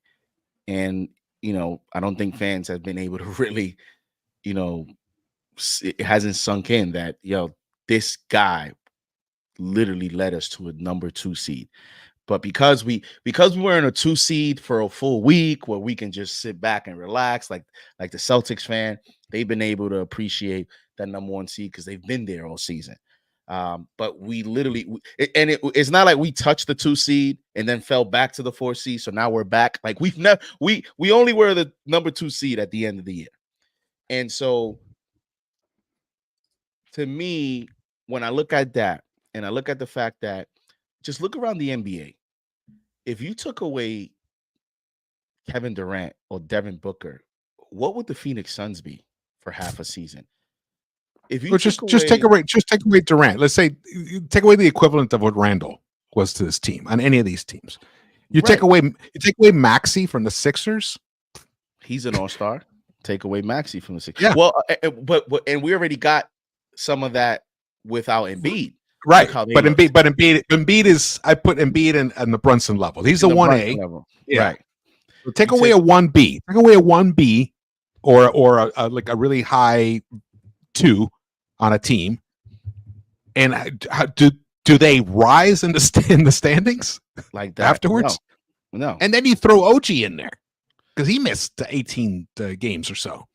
And, I don't think fans have been able to really, it hasn't sunk in that, this guy literally led us to a number 2 seed. But because we were in a 2 seed for a full week where we can just sit back and relax, like the Celtics fan, they've been able to appreciate that number 1 seed because they've been there all season. But we literally, it's not like we touched the 2 seed and then fell back to the 4 seed. So now we're back. Like we only were the number 2 seed at the end of the year. And so to me, when I look at that and I look at the fact that, just look around the NBA. If you took away Kevin Durant or Devin Booker, what would the Phoenix Suns be for half a season? If you just take away Durant. Let's say you take away the equivalent of what Randall was to this team on any of these teams. You take away Maxey from the Sixers. He's an all-star. Take away Maxey from the Sixers. Yeah. Well, but we already got some of that without Embiid. Right, but Embiid is, I put Embiid in the Brunson level. He's a 1A. Yeah. Right. So take away a 1B. Take away a 1B or like a really high 2 on a team, and do they rise in the standings like that afterwards? No. And then you throw OG in there because he missed 18 games or so.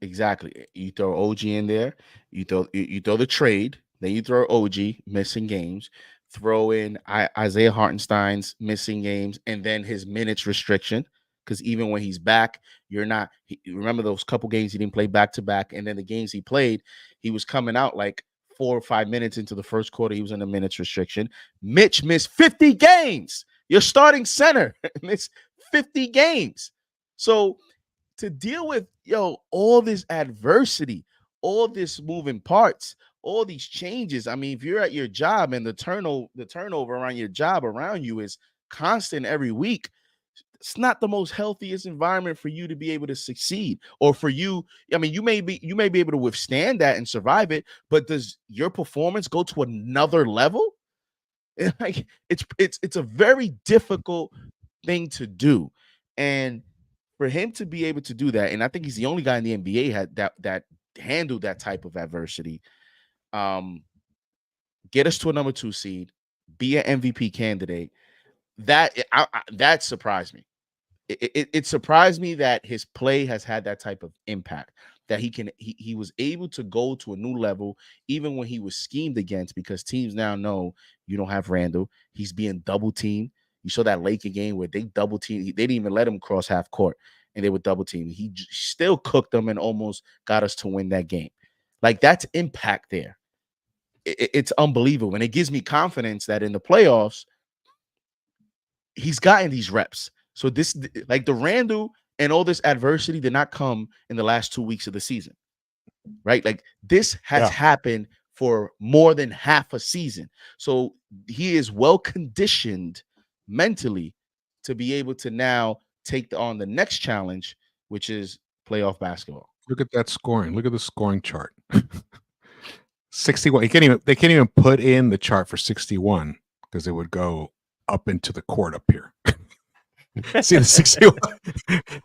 Exactly. You throw OG in there. You throw the trade. Then you throw OG missing games, throw in Isaiah Hartenstein's missing games, and then his minutes restriction. Because even when he's back, remember those couple games he didn't play back to back, and then the games he played, he was coming out like 4 or 5 minutes into the first quarter. He was in a minutes restriction. Mitch missed 50 games. Your starting center missed 50 games. So to deal with all this adversity, all this moving parts, all these changes. I mean, if you're at your job and the turnover around your job around you is constant every week, it's not the most healthiest environment for you to be able to succeed. Or for you, I mean, you may be able to withstand that and survive it, but does your performance go to another level Like it's a very difficult thing to do, and for him to be able to do that, and I think he's the only guy in the NBA had that handled that type of adversity. Get us to a number 2 seed, be an MVP candidate. That surprised me. It surprised me that his play has had that type of impact, that he was able to go to a new level even when he was schemed against, because teams now know you don't have Randall. He's being double teamed. You saw that Laker game where they double teamed. They didn't even let him cross half court, and they were double teamed. He still cooked them and almost got us to win that game. Like, that's impact there. It's unbelievable, and it gives me confidence that in the playoffs he's gotten these reps. So this, like the Randall and all this adversity did not come in the last 2 weeks of the season, right? Like, this has happened for more than half a season. So he is well conditioned mentally to be able to now take on the next challenge, which is playoff basketball. Look at that scoring. Look at the scoring chart. 61. They can't even put in the chart for 61 because it would go up into the court up here. See the 61.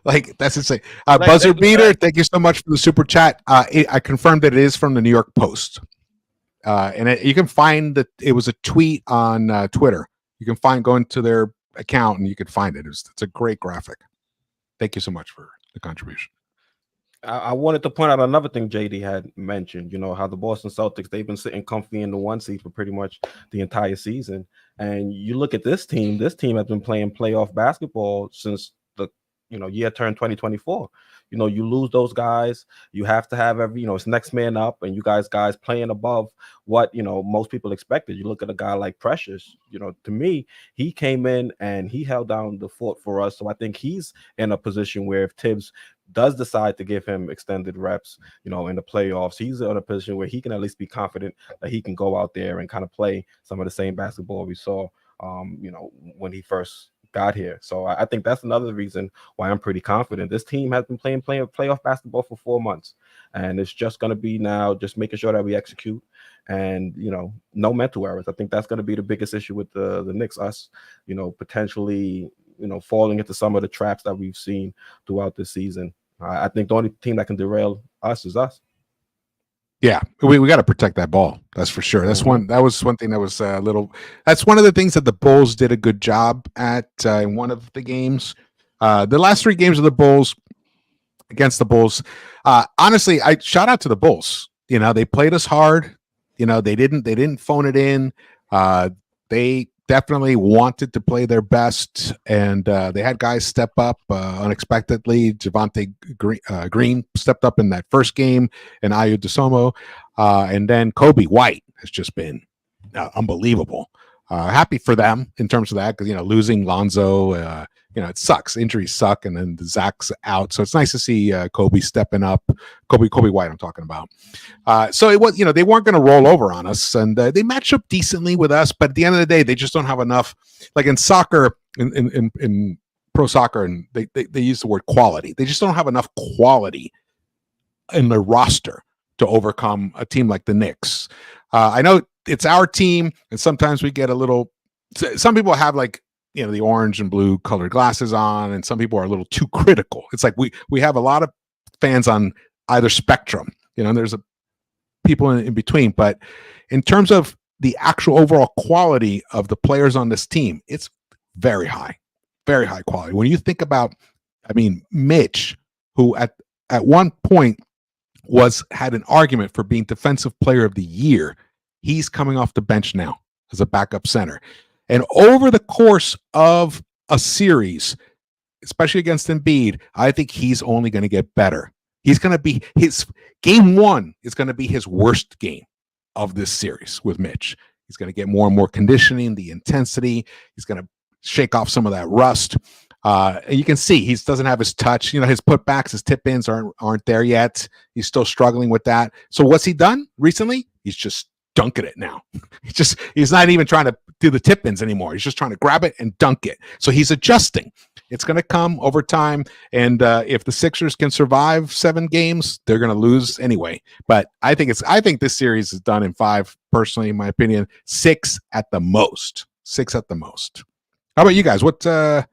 Like, that's insane. Buzzer beater, thank you so much for the super chat. I confirmed that it is from the New York Post. And you can find that it was a tweet on Twitter. You can go into their account and you can find it. It's a great graphic. Thank you so much for the contribution. I wanted to point out another thing JD had mentioned, how the Boston Celtics, they've been sitting comfy in the 1 seed for pretty much the entire season. And you look at this team has been playing playoff basketball since the, year turn 2024. You lose those guys, you have to have it's next man up, and you guys playing above what, most people expected. You look at a guy like Precious, to me, he came in and he held down the fort for us. So I think he's in a position where if Tibbs does decide to give him extended reps, in the playoffs, he's in a position where he can at least be confident that he can go out there and kind of play some of the same basketball we saw, when he first got here. So I think that's another reason why I'm pretty confident. This team has been playing playoff basketball for 4 months, and it's just going to be now just making sure that we execute and, no mental errors. I think that's going to be the biggest issue with the Knicks, us, potentially, falling into some of the traps that we've seen throughout this season. I think the only team that can derail us is us. Yeah, we got to protect that ball. That's for sure. That was one thing that was a little. That's one of the things that the Bulls did a good job at in one of the games. The last 3 games of the Bulls against the Bulls. Honestly, I shout out to the Bulls. They played us hard. They didn't phone it in. They definitely wanted to play their best, and they had guys step up unexpectedly. Javonte Green stepped up in that first game, and Ayo Dosunmu, and then Kobe White has just been unbelievable. Happy for them in terms of that, because losing Lonzo, it sucks. Injuries suck, and then Zach's out, so it's nice to see Kobe stepping up. Kobe White, I'm talking about. So it was, they weren't going to roll over on us, and they match up decently with us. But at the end of the day, they just don't have enough. Like in soccer, in pro soccer, and they use the word quality. They just don't have enough quality in their roster to overcome a team like the Knicks. I know it's our team, and sometimes we get a little. Some people have the orange and blue colored glasses on, and some people are a little too critical. It's like we have a lot of fans on either spectrum, and there's people in between. But in terms of the actual overall quality of the players on this team, it's very high quality. When you think about, Mitch, who at one point had an argument for being Defensive Player of the Year, he's coming off the bench now as a backup center. And over the course of a series, especially against Embiid, I think he's only going to get better. He's going to be game 1 is going to be his worst game of this series with Mitch. He's going to get more and more conditioning, the intensity. He's going to shake off some of that rust. And you can see he doesn't have his touch. His putbacks, his tip-ins aren't there yet. He's still struggling with that. So what's he done recently? He's just dunking it now. He's not even trying to do the tip-ins anymore. He's just trying to grab it and dunk it. So he's adjusting. It's going to come over time. And if the Sixers can survive 7 games, they're going to lose anyway. But I think this series is done in 5, personally, in my opinion. 6 at the most. 6 at the most. How about you guys? What are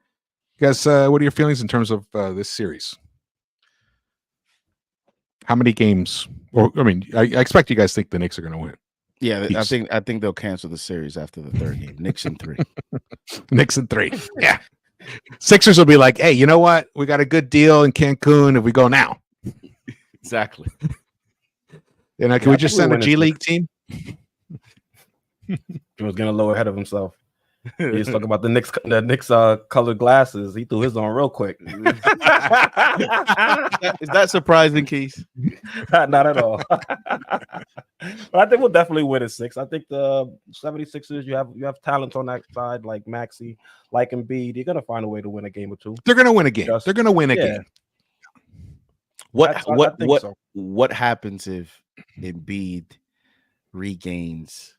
your feelings in terms of this series? How many games? Or I expect you guys think the Knicks are going to win. Yeah, I think they'll cancel the series after the 3rd game. Knicks in 3. Knicks in 3. Yeah. Sixers will be like, hey, you know what? We got a good deal in Cancun if we go now. Exactly. Can we just send a G League team? He was getting a little ahead of himself. He was talking about the Knicks colored glasses. He threw his on real quick. Is that surprising, Quis? Not at all. But I think we'll definitely win at 6. I think the 76ers, you have talent on that side, like Maxey, like Embiid. You're gonna find a way to win a game or 2. They're gonna win a game. They're gonna win a game. What happens if Embiid regains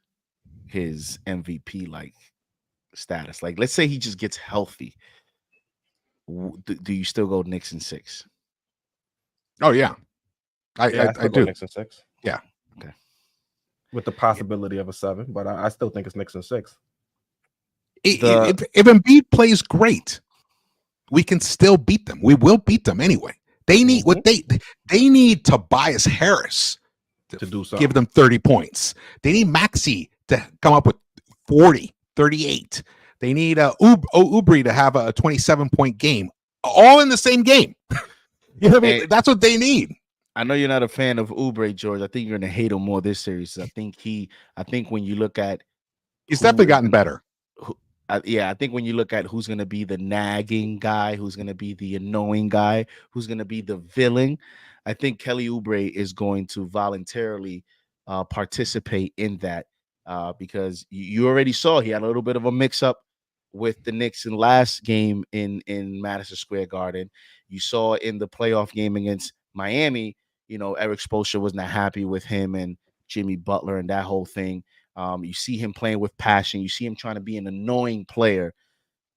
his MVP like status? Like, let's say he just gets healthy. Do you still go Knicks in 6? Oh yeah, I do. Knicks in 6. Yeah. Okay. With the possibility of a 7, but I still think it's Knicks in 6. If Embiid plays great, we can still beat them. We will beat them anyway. They need what they need Tobias Harris to do something. Give them 30 points. They need Maxey to come up with 40, 38. They need Oubre to have a 27-point game, all in the same game. You know what I mean? That's what they need. I know you're not a fan of Oubre, George. I think you're going to hate him more this series. I think when you look at, he's definitely gotten better. I think when you look at who's going to be the nagging guy, who's going to be the annoying guy, who's going to be the villain, I think Kelly Oubre is going to voluntarily participate in that because you already saw he had a little bit of a mix-up with the Knicks in last game in Madison Square Garden. You saw in the playoff game against Miami, Eric Spoelstra was not happy with him and Jimmy Butler and that whole thing. You see him playing with passion. You see him trying to be an annoying player.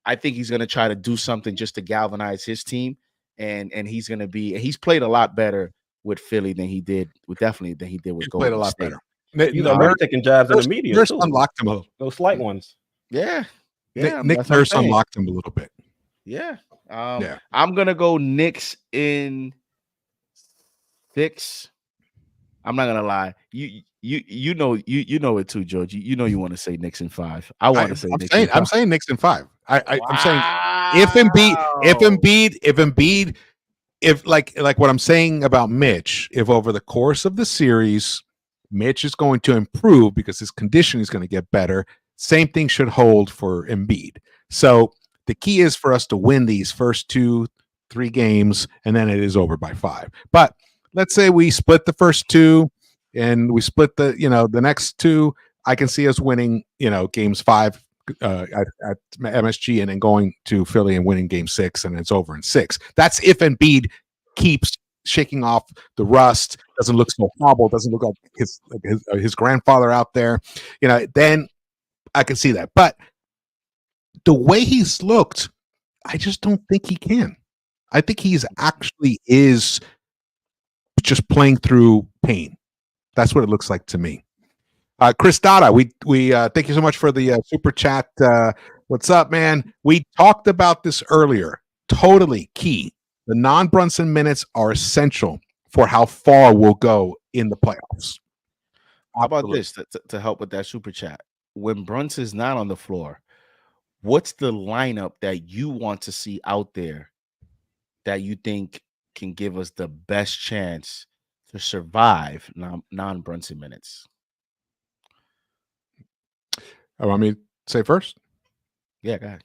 I think he's going to try to do something just to galvanize his team, and he's going to be. He's played a lot better with Philly than he did with Golden State. Played a lot better. He's already taking jabs in the media. Nurse unlocked him those slight ones. Yeah. Nick Nurse unlocked him a little bit. Yeah. I'm gonna go Knicks in 6. I'm not gonna lie. You know it too, George. You know you want to say Knicks in 5. I want to say Knicks in 5. I'm saying Knicks in 5. I'm saying if Embiid, if like what I'm saying about Mitch, if over the course of the series, Mitch is going to improve because his condition is going to get better. Same thing should hold for Embiid. So the key is for us to win these first 2-3 games, and then it is over by 5. But let's say we split the first 2 and we split the next 2. I can see us winning, games 5 at MSG and then going to Philly and winning game 6, and it's over in 6. That's if Embiid keeps shaking off the rust, doesn't look so hobbled, doesn't look like his grandfather out there, then I can see that. But the way he's looked, I just don't think he can. I think he's actually is just playing through pain. That's what it looks like to me. Chris Dada, we thank you so much for the super chat. What's up, man? We talked about this earlier. Totally key. The non-Brunson minutes are essential for how far we'll go in the playoffs. How about this to help with that super chat? When Brunson's not on the floor, what's the lineup that you want to see out there that you think can give us the best chance to survive non-Brunson minutes? I want me to say first? Yeah, go ahead.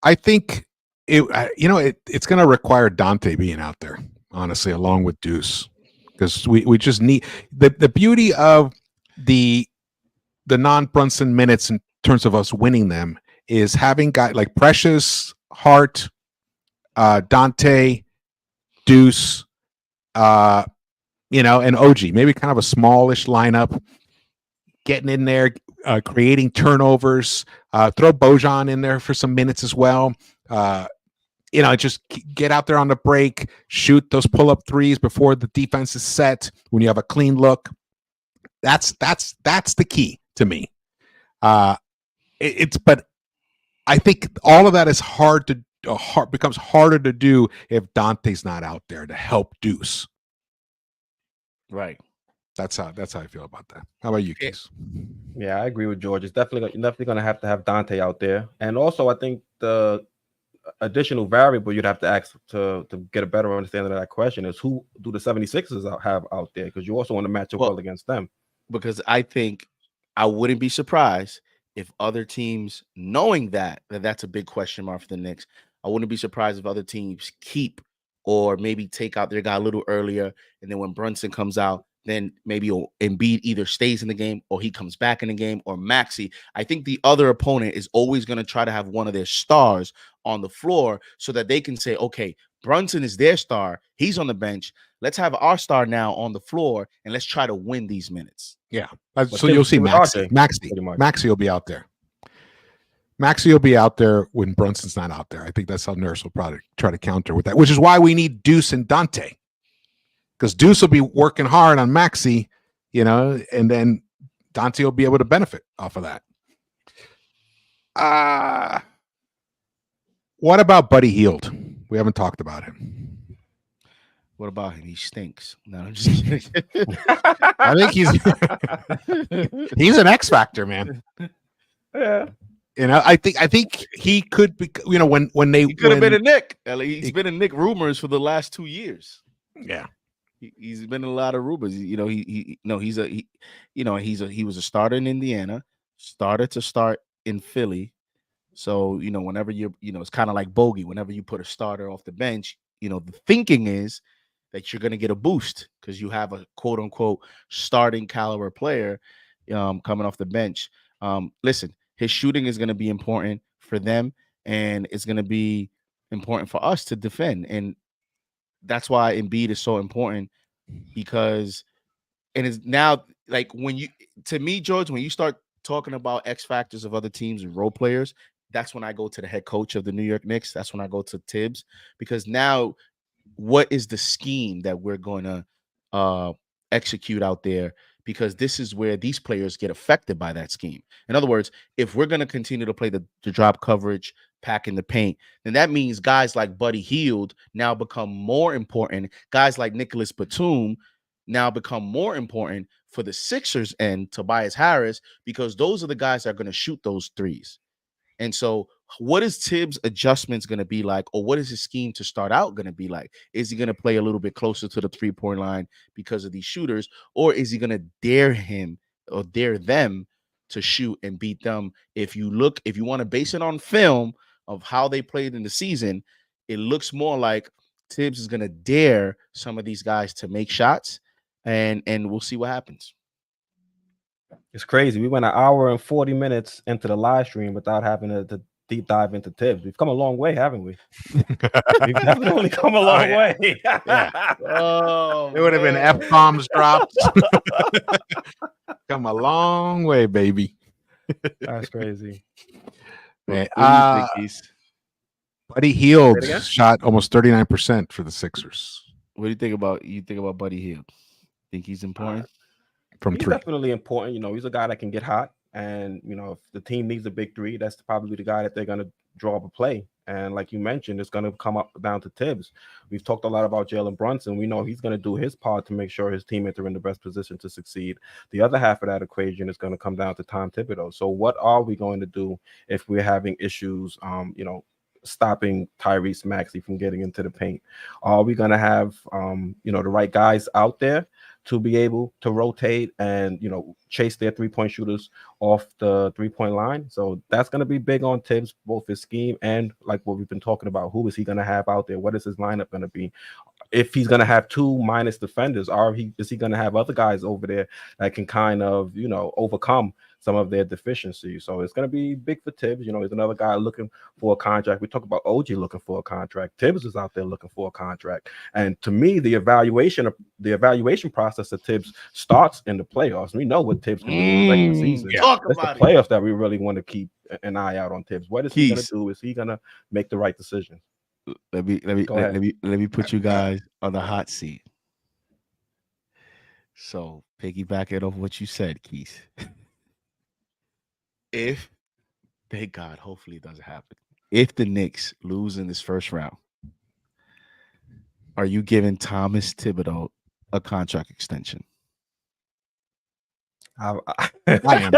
I think it's going to require Dante being out there, honestly, along with Deuce, because we just need the beauty of the non-Brunson minutes in terms of us winning them is having guys like Precious, Hart, Dante, Deuce, and OG, maybe kind of a smallish lineup. getting in there, creating turnovers. Throw Bojan in there for some minutes as well. Just get out there on the break, shoot those pull-up threes before the defense is set. When you have a clean look, that's the key to me. But I think all of that is becomes harder to do if Dante's not out there to help Deuce. Right. That's how I feel about that. How about you, Quis? Yeah, I agree with George. It's definitely going to have Dante out there, and also I think the additional variable you'd have to ask to get a better understanding of that question is who do the 76ers have out there, because you also want to match up well against them. Because I think I wouldn't be surprised if other teams, knowing that's a big question mark for the Knicks, I wouldn't be surprised if other teams keep or maybe take out their guy a little earlier, and then when Brunson comes out, then maybe Embiid either stays in the game or he comes back in the game, or Maxey. I think the other opponent is always going to try to have one of their stars on the floor so that they can say, okay, Brunson is their star. He's on the bench. Let's have our star now on the floor, and let's try to win these minutes. Yeah. So you'll see Maxey will be out there. Maxey will be out there when Brunson's not out there. I think that's how Nurse will probably try to counter with that, which is why we need Deuce and Dante. Because Deuce will be working hard on Maxey, and then Dante will be able to benefit off of that. What about Buddy Hield? We haven't talked about him. What about him? He stinks. No, I'm just kidding. I think he's an X factor, man. Yeah. I think he could be. He could have been a Knick. He's been a Knick rumors for the last 2 years. Yeah. He's been in a lot of rumors. He was a starter in Indiana, started to start in Philly. So, whenever it's kind of like bogey. Whenever you put a starter off the bench, the thinking is that you're going to get a boost because you have a quote unquote starting caliber player coming off the bench. Listen, his shooting is going to be important for them, and it's going to be important for us to defend. And that's why Embiid is so important, because, and it's now like to me, George, when you start talking about X factors of other teams and role players, that's when I go to the head coach of the New York Knicks. That's when I go to Tibbs, because now what is the scheme that we're going to execute out there? Because this is where these players get affected by that scheme. In other words, if we're going to continue to play the drop coverage, pack in the paint, then that means guys like Buddy Hield now become more important. Guys like Nicholas Batum now become more important for the Sixers and Tobias Harris, because those are the guys that are going to shoot those threes. And so what is Tibbs' adjustments going to be like, or what is his scheme to start out going to be like? Is he going to play a little bit closer to the three-point line because of these shooters, or is he going to dare them to shoot and beat them? If you want to base it on film of how they played in the season, it looks more like Tibbs is going to dare some of these guys to make shots, and we'll see what happens. It's crazy. We went an hour and 40 minutes into the live stream without having to deep dive into Tibbs. We've come a long way, haven't we? We've definitely come a long way. Yeah. Oh, it would have been F-bombs dropped. Come a long way, baby. That's crazy. Man, Buddy Hield shot almost 39% for the Sixers. What do you think about Buddy Hield? Think he's important? From he's three. Definitely important. He's a guy that can get hot, and if the team needs a big three, that's probably the guy that they're going to draw up a play. And like you mentioned, it's going to come up down to Tibbs. We've talked a lot about Jalen Brunson. We know he's going to do his part to make sure his teammates are in the best position to succeed. The other half of that equation is going to come down to Tom Thibodeau. So what are we going to do if we're having issues, stopping Tyrese Maxey from getting into the paint? Are we going to have, the right guys out there to be able to rotate and, chase their three-point shooters off the three-point line? So that's going to be big on Tibbs, both his scheme and like what we've been talking about. Who is he going to have out there? What is his lineup going to be? If he's going to have two minus defenders, is he going to have other guys over there that can kind of, overcome some of their deficiencies. So it's going to be big for Tibbs. You know, he's another guy looking for a contract. We talk about OG looking for a contract. Tibbs is out there looking for a contract. And to me, the evaluation process of Tibbs starts in the playoffs. We know what Tibbs can do in the regular season. Talk It's the about it. playoffs that we really want to keep an eye out on Tibbs. What is he going to do? Is he going to make the right decision? Let me put you guys on the hot seat. So piggybacking off what you said, Quis. If, thank God, hopefully it doesn't happen. If the Knicks lose in this first round, are you giving Thomas Thibodeau a contract extension? I am.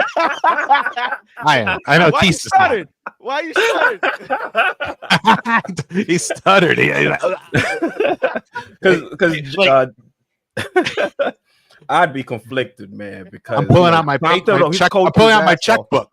I am. I know. Why you stuttered? Why you stuttered? He stuttered. Because I'd be conflicted, man. Because I'm pulling out my checkbook.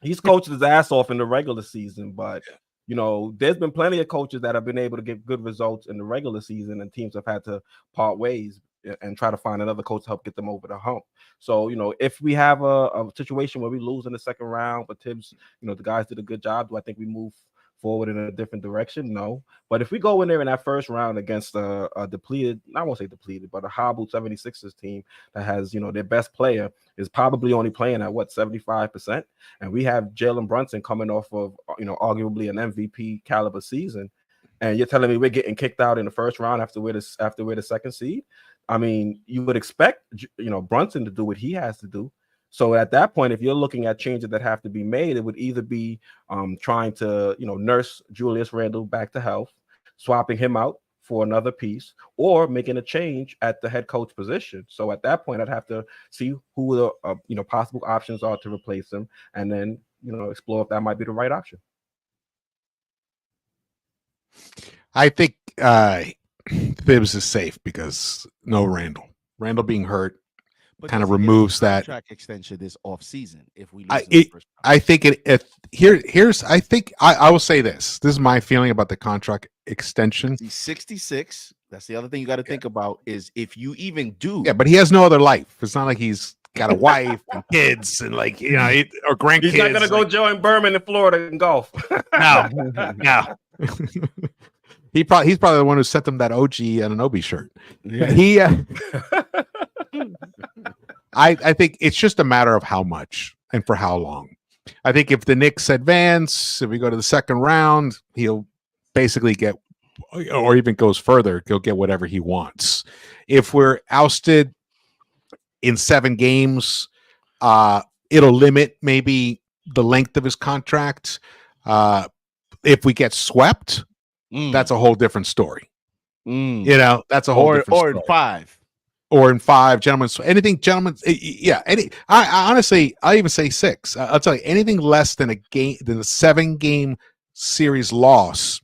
He's coached his ass off in the regular season, but you know, there's been plenty of coaches that have been able to get good results in the regular season, and teams have had to part ways and try to find another coach to help get them over the hump. So, you know, if we have a situation where we lose in the second round, but Tibbs, you know, the guys did a good job, do I think we move forward in a different direction? No. But if we go in there in that first round against a depleted, I won't say depleted, but a hobbled 76ers team that has, you know, their best player is probably only playing at 75%. And we have Jalen Brunson coming off of, you know, arguably an MVP caliber season. And you're telling me we're getting kicked out in the first round after we're the second seed? I mean, you would expect, you know, Brunson to do what he has to do. So at that point, if you're looking at changes that have to be made, it would either be trying to, you know, nurse Julius Randle back to health, swapping him out for another piece, or making a change at the head coach position. So at that point, I'd have to see who the you know, possible options are to replace him, and then, you know, explore if that might be the right option. I think Thibs is safe because no Randall. Randall being hurt kind of removes that contract extension this off season. If we lose I think I will say this. This is my feeling about the contract extension. He's 66. That's the other thing you got to think about is if you even do. Yeah, but he has no other life. It's not like he's got a wife and kids and, like, you know, or grandkids. He's not gonna go join Berman in Florida and golf. No. He's probably the one who sent them that OG Anunoby shirt. Yeah. He I think it's just a matter of how much and for how long. I think if the Knicks advance, if we go to the second round, he'll basically get, or even goes further, he'll get whatever he wants. If we're ousted in 7 games, it'll limit maybe the length of his contract. If we get swept, that's a whole different story. You know, that's a whole different story. In 5. Or in 5, gentlemen. So anything, gentlemen, yeah. I honestly, I even say 6. I'll tell you, anything less than a 7-game series loss,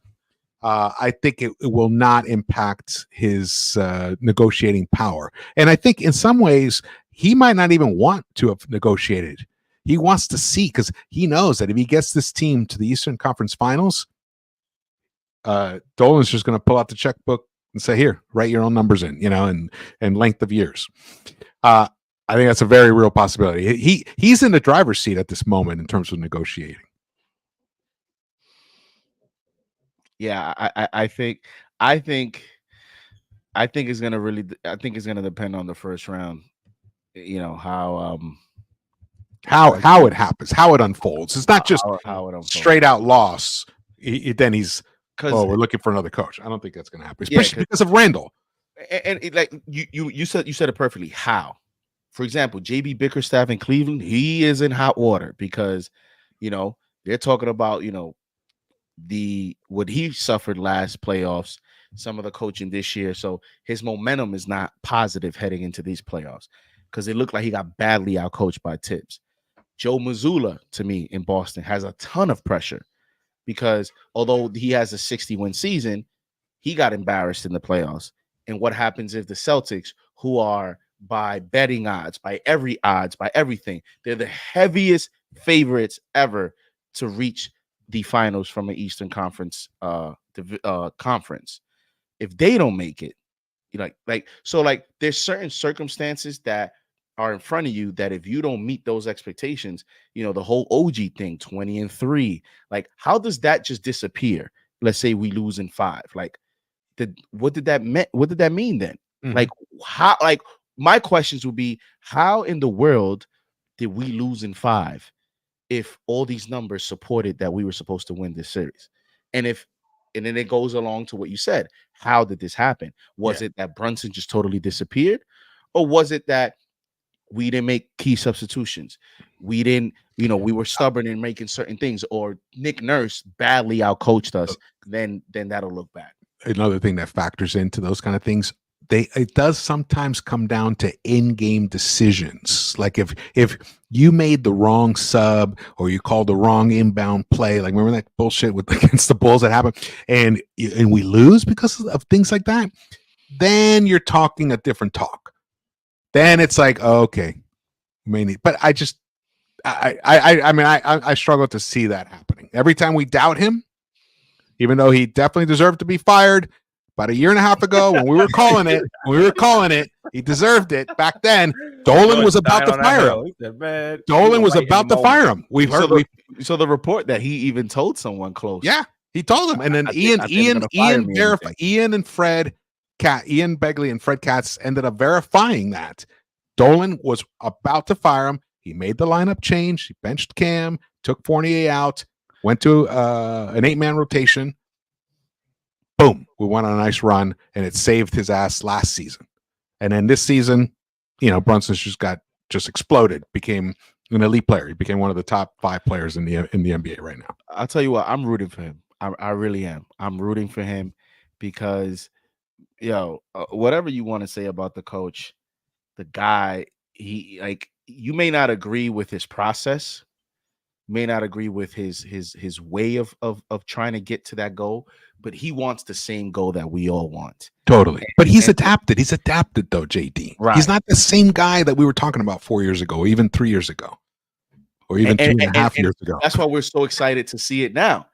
I think it will not impact his negotiating power. And I think in some ways he might not even want to have negotiated. He wants to see, because he knows that if he gets this team to the Eastern Conference Finals, Dolan's just going to pull out the checkbook and say, here, write your own numbers in, you know, and length of years. I think that's a very real possibility. He's in the driver's seat at this moment in terms of negotiating. Yeah, I think it's gonna depend on the first round. You know how it happens, how it unfolds. It's not just how it unfolds. Straight out loss. Then he's, we're looking for another coach. I don't think that's going to happen, especially because of Randall. And like you said it perfectly. How, for example, JB Bickerstaff in Cleveland, he is in hot water because, you know, they're talking about, you know, what he suffered last playoffs, some of the coaching this year. So his momentum is not positive heading into these playoffs because it looked like he got badly outcoached by Tibbs. Joe Mazzulla, to me, in Boston, has a ton of pressure. Because although he has a 60-win season, he got embarrassed in the playoffs. And what happens if the Celtics, who are by betting odds, by everything, they're the heaviest favorites ever to reach the finals from an Eastern Conference conference. If they don't make it, you know, like there's certain circumstances that are in front of you that if you don't meet those expectations, the whole OG thing, 20-3, like how does that just disappear? Let's say we lose in 5. Like, what did that mean then? Like how? Like my questions would be, how in the world did we lose in 5 if all these numbers supported that we were supposed to win this series? And then it goes along to what you said. How did this happen? Was it that Brunson just totally disappeared? Or was it that we didn't make key substitutions? We didn't, we were stubborn in making certain things, or Nick Nurse badly outcoached us, then that'll look bad. Another thing that factors into those kind of things, it does sometimes come down to in-game decisions. Like if you made the wrong sub or you called the wrong inbound play, like remember that bullshit against the Bulls that happened, and we lose because of things like that, then you're talking a different talk. Then it's like, oh, okay, but I struggle to see that happening. Every time we doubt him, even though he definitely deserved to be fired about a year and a half ago when we were calling it, he deserved it back then. Dolan was about to fire him. Dolan was about to fire him. We've heard. So the report that he even told someone close. Yeah, he told him, and then Ian Begley and Fred Katz ended up verifying that Dolan was about to fire him. He made the lineup change. He benched Cam, took Fournier out, went to an 8-man rotation. Boom, we went on a nice run, and it saved his ass last season. And then this season, Brunson's just exploded, became an elite player. He became one of the top 5 players in the NBA right now. I'll tell you what, I'm rooting for him. I really am. I'm rooting for him because, whatever you want to say about the coach, the guy, you may not agree with his process, may not agree with his way of trying to get to that goal, but he wants the same goal that we all want. Totally. But he's adapted. He's adapted though, JD. Right. He's not the same guy that we were talking about 4 years ago, or even 3 years ago, or even 2.5 years ago. That's why we're so excited to see it now.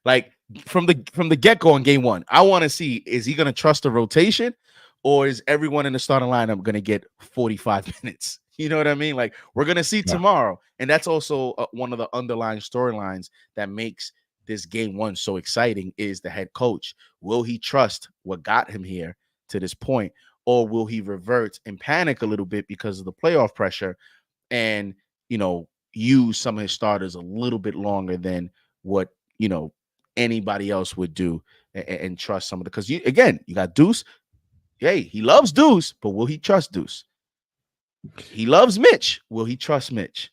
Like from the get-go in game 1, I want to see, is he going to trust the rotation, or is everyone in the starting lineup going to get 45 minutes? You know what I mean? Like, we're going to see tomorrow. And that's also one of the underlying storylines that makes this game 1 so exciting, is the head coach. Will he trust what got him here to this point, or will he revert and panic a little bit because of the playoff pressure and, use some of his starters a little bit longer than what, anybody else would do, and trust some of the, because you got Deuce. Hey, he loves Deuce, but will he trust Deuce? He loves Mitch. Will he trust Mitch?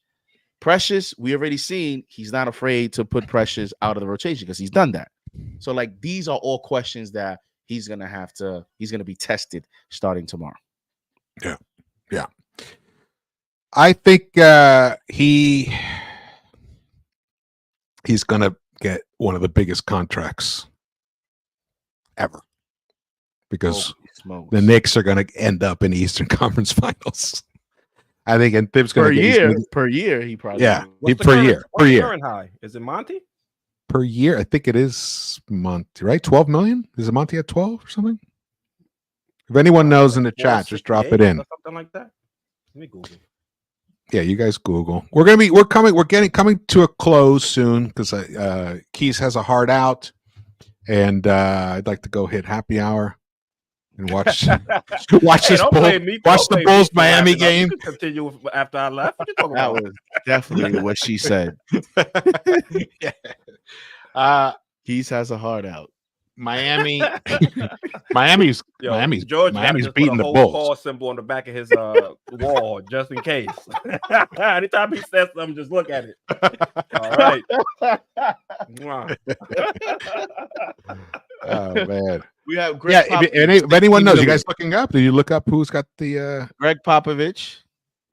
Precious, we already seen he's not afraid to put Precious out of the rotation because he's done that. So, like, these are all questions that he's going to be tested starting tomorrow. Yeah. Yeah. I think he's going to get one of the biggest contracts ever, because the Knicks are going to end up in the Eastern Conference Finals. I think, and Thibs going to per year. He probably per year. Current high? Is it Monty? Per year, I think it is Monty, right? 12 million. Is it Monty at 12 or something? If anyone knows in the chat, just drop it in. Something like that. Let me Google. Yeah, you guys Google. We're coming to a close soon because Quis has a hard out, and I'd like to go hit happy hour and watch the Bulls Miami game. You can continue after I left. That was definitely what she said. Yeah. Quis has a hard out. Miami's George beating the Bulls. Call symbol on the back of his wall just in case. Anytime he says something, just look at it. All right. Oh man. We have Greg if anyone knows, you guys looking up? Did you look up who's got the Greg Popovich?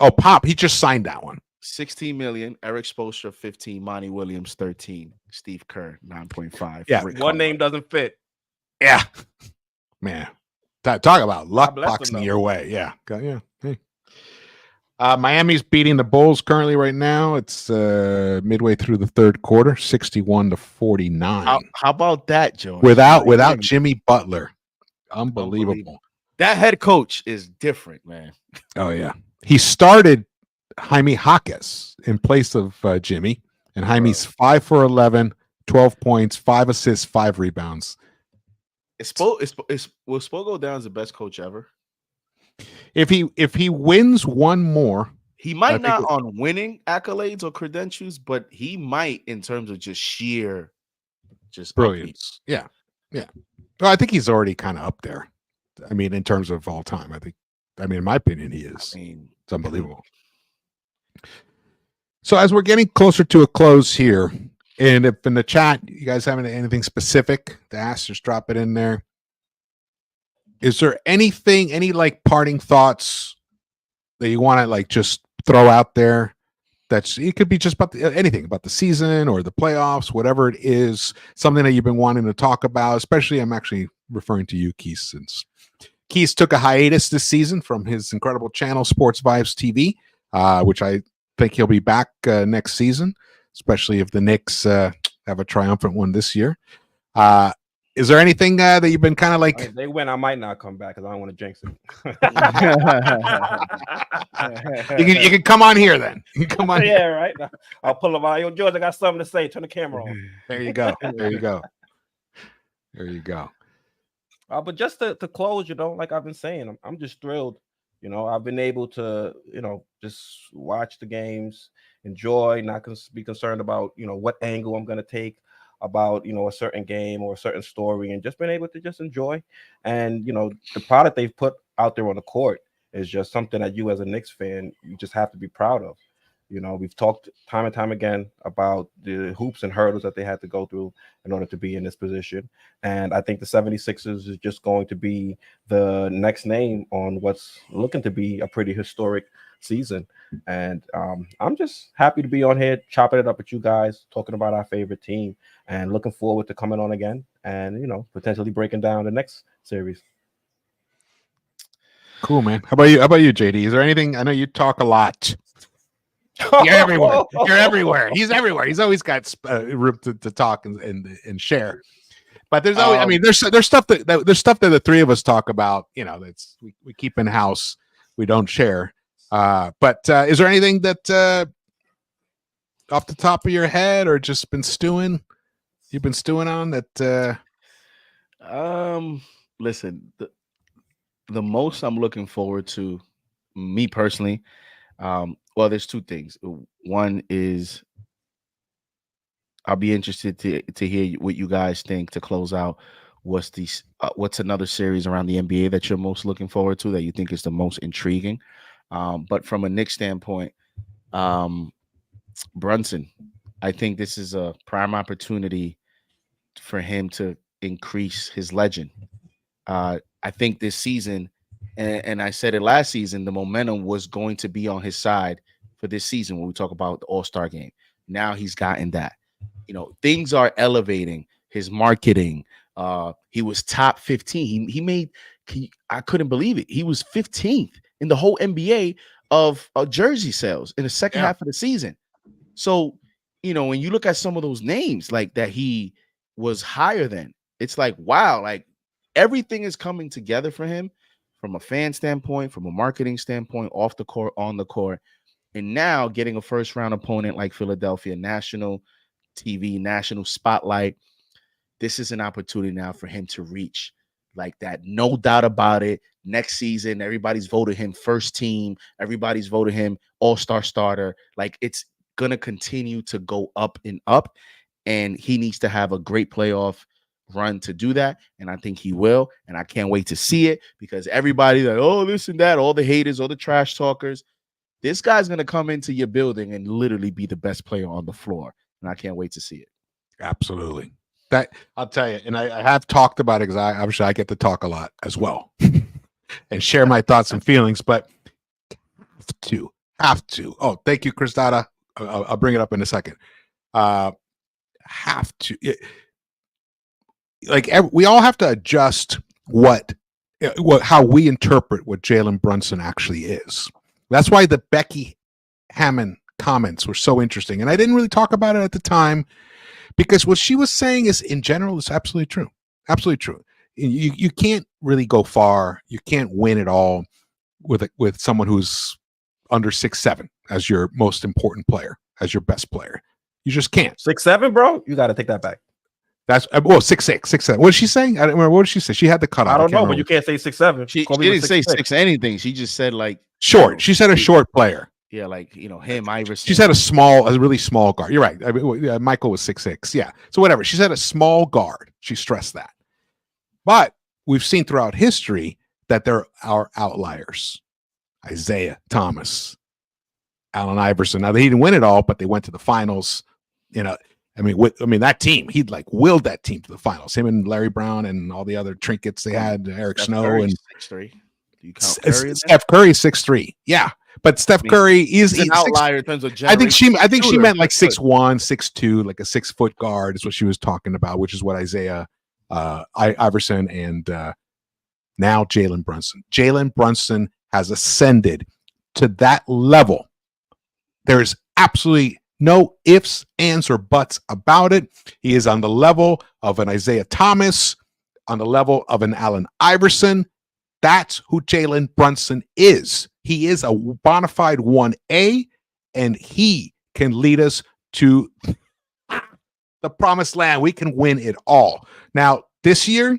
Oh, Pop, he just signed that one. 16 million, Eric Spoelstra 15, Monty Williams 13, Steve Kerr 9.5. Yeah, one name doesn't fit. Yeah, man, talk about luck boxing your way. Yeah. Hey. Miami's beating the Bulls currently right now. It's midway through the third quarter, 61-49. How about that, Joe? Without Jimmy Butler, unbelievable. That head coach is different, man. Oh yeah. he started Jaime Jaquez in place of Jimmy, and Jaime's 5 for 11, 12 points, 5 assists, 5 rebounds. Will Spo go down as the best coach ever? If he wins one more, he might not on winning accolades or credentials, but he might in terms of just sheer brilliance. Yeah. Well, I think he's already kind of up there. I mean, in terms of all time, in my opinion, he is. It's unbelievable. So as we're getting closer to a close here, and if in the chat you guys have anything specific to ask, just drop it in there. Is there anything, any like parting thoughts that you want to like just throw out there? It could be just about anything about the season or the playoffs, whatever it is, something that you've been wanting to talk about. Especially, I'm actually referring to you, Quis, since Quis took a hiatus this season from his incredible channel, Sports Vibes TV, which I think he'll be back next season, especially if the Knicks have a triumphant one this year. Is there anything that you've been kind of like? If they win, I might not come back because I don't want to jinx it. You can come on here then. You can come on. Yeah, right. I'll pull up. Yo, George, I got something to say. Turn the camera on. There you go. There you go. There you go. But just to close, like I've been saying, I'm just thrilled. I've been able to, just watch the games, enjoy, not be concerned about, what angle I'm going to take about, a certain game or a certain story, and just been able to just enjoy. And, the product they've put out there on the court is just something that you as a Knicks fan, you just have to be proud of. We've talked time and time again about the hoops and hurdles that they had to go through in order to be in this position. And I think the 76ers is just going to be the next name on what's looking to be a pretty historic season. And I'm just happy to be on here, chopping it up with you guys, talking about our favorite team, and looking forward to coming on again and, potentially breaking down the next series. Cool, man. How about you, JD? Is there anything? I know you talk a lot. You're everywhere. You're everywhere. He's everywhere. He's always got room to talk and share. But there's always, there's stuff that the three of us talk about. That's we keep in house. We don't share. But is there anything that off the top of your head or just been stewing? You've been stewing on that? Listen, the most I'm looking forward to, me personally. Well, there's two things. One is I'll be interested to hear what you guys think to close out. What's another series around the NBA that you're most looking forward to that you think is the most intriguing? But from a Knicks standpoint, Brunson, I think this is a prime opportunity for him to increase his legend. I think this season, and I said it last season, the momentum was going to be on his side for this season when we talk about the All-Star game. Now he's gotten that. Things are elevating. His marketing. He was top 15. He made. I couldn't believe it. He was 15th in the whole NBA of jersey sales in the second half of the season. So, when you look at some of those names like that, he was higher than. It's like, wow, like everything is coming together for him from a fan standpoint, from a marketing standpoint, off the court, on the court. And now getting a first round opponent like Philadelphia, national TV, national spotlight. This is an opportunity now for him to reach like that. No doubt about it. Next season, everybody's voted him first team. Everybody's voted him all-star starter. Like it's going to continue to go up and up. And he needs to have a great playoff run to do that. And I think he will. And I can't wait to see it because everybody like, oh, this and that, all the haters, all the trash talkers, this guy's going to come into your building and literally be the best player on the floor. And I can't wait to see it. Absolutely. That I'll tell you. And I have talked about it because obviously I get to talk a lot as well and share my thoughts and feelings, but have to. Oh, thank you, Chris Dada. I'll bring it up in a second. Have to. We all have to adjust how we interpret what Jalen Brunson actually is. That's why the Becky Hammond comments were so interesting. And I didn't really talk about it at the time because what she was saying is in general is absolutely true. Absolutely true. You can't really go far. You can't win it all with someone who's under 6'7" as your most important player, as your best player. You just can't. 6'7", bro. You got to take that back. That's 6'6", 6'7". What did she say? I don't remember. What did she say? She had the cutoff. I don't know, remember. but you can't say 6'7". She Kobe didn't was say 6'6". 6 anything. She just said like Short. She said a short player. Yeah, like him, Iverson. She said a really small guard. You're right. I mean, Michael was 6'6". Yeah. So whatever. She said a small guard. She stressed that. But we've seen throughout history that there are outliers. Isaiah Thomas, Allen Iverson. Now they didn't win it all, but they went to the finals. I mean that team. He'd like willed that team to the finals. Him and Larry Brown and all the other trinkets they had. Eric Snow and 6'3". Do you count Curry? Steph Curry 6'3". Yeah, but Steph Curry is an outlier in terms of I think she meant like 6'1", 6'2", like a 6 foot guard is what she was talking about, which is what Isaiah Iverson and now Jalen Brunson. Jalen Brunson has ascended to that level. There's absolutely no ifs, ands, or buts about it. He is on the level of an Isaiah Thomas, on the level of an Allen Iverson. That's who Jalen Brunson is. He is a bona fide 1A, and he can lead us to the promised land. We can win it all. Now, this year,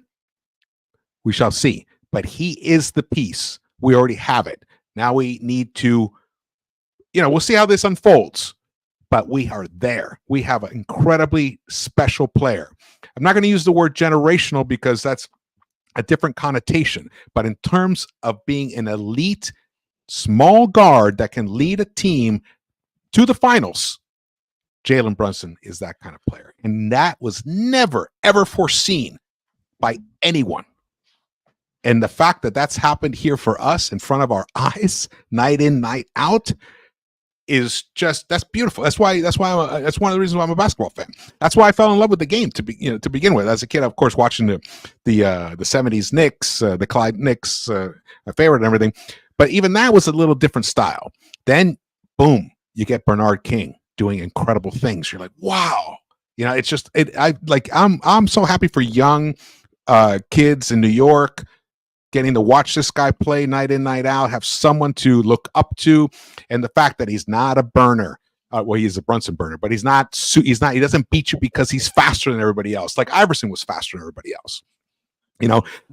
we shall see. But he is the piece. We already have it. Now we need to, we'll see how this unfolds. But we are there. We have an incredibly special player. I'm not going to use the word generational because that's a different connotation. But in terms of being an elite small guard that can lead a team to the finals, Jalen Brunson is that kind of player. And that was never, ever foreseen by anyone. And the fact that that's happened here for us in front of our eyes, night in, night out, is that's beautiful. That's one of the reasons why I'm a basketball fan. That's why I fell in love with the game to begin with. As a kid, of course, watching the 70s Knicks, the Clyde Knicks, my favorite and everything. But even that was a little different style. Then, boom, you get Bernard King doing incredible things. You're like, wow. It's just I'm so happy for young kids in New York getting to watch this guy play night in, night out, have someone to look up to, and the fact that he's not a burner. He's a Brunson burner, but he doesn't beat you because he's faster than everybody else. Like Iverson was faster than everybody else.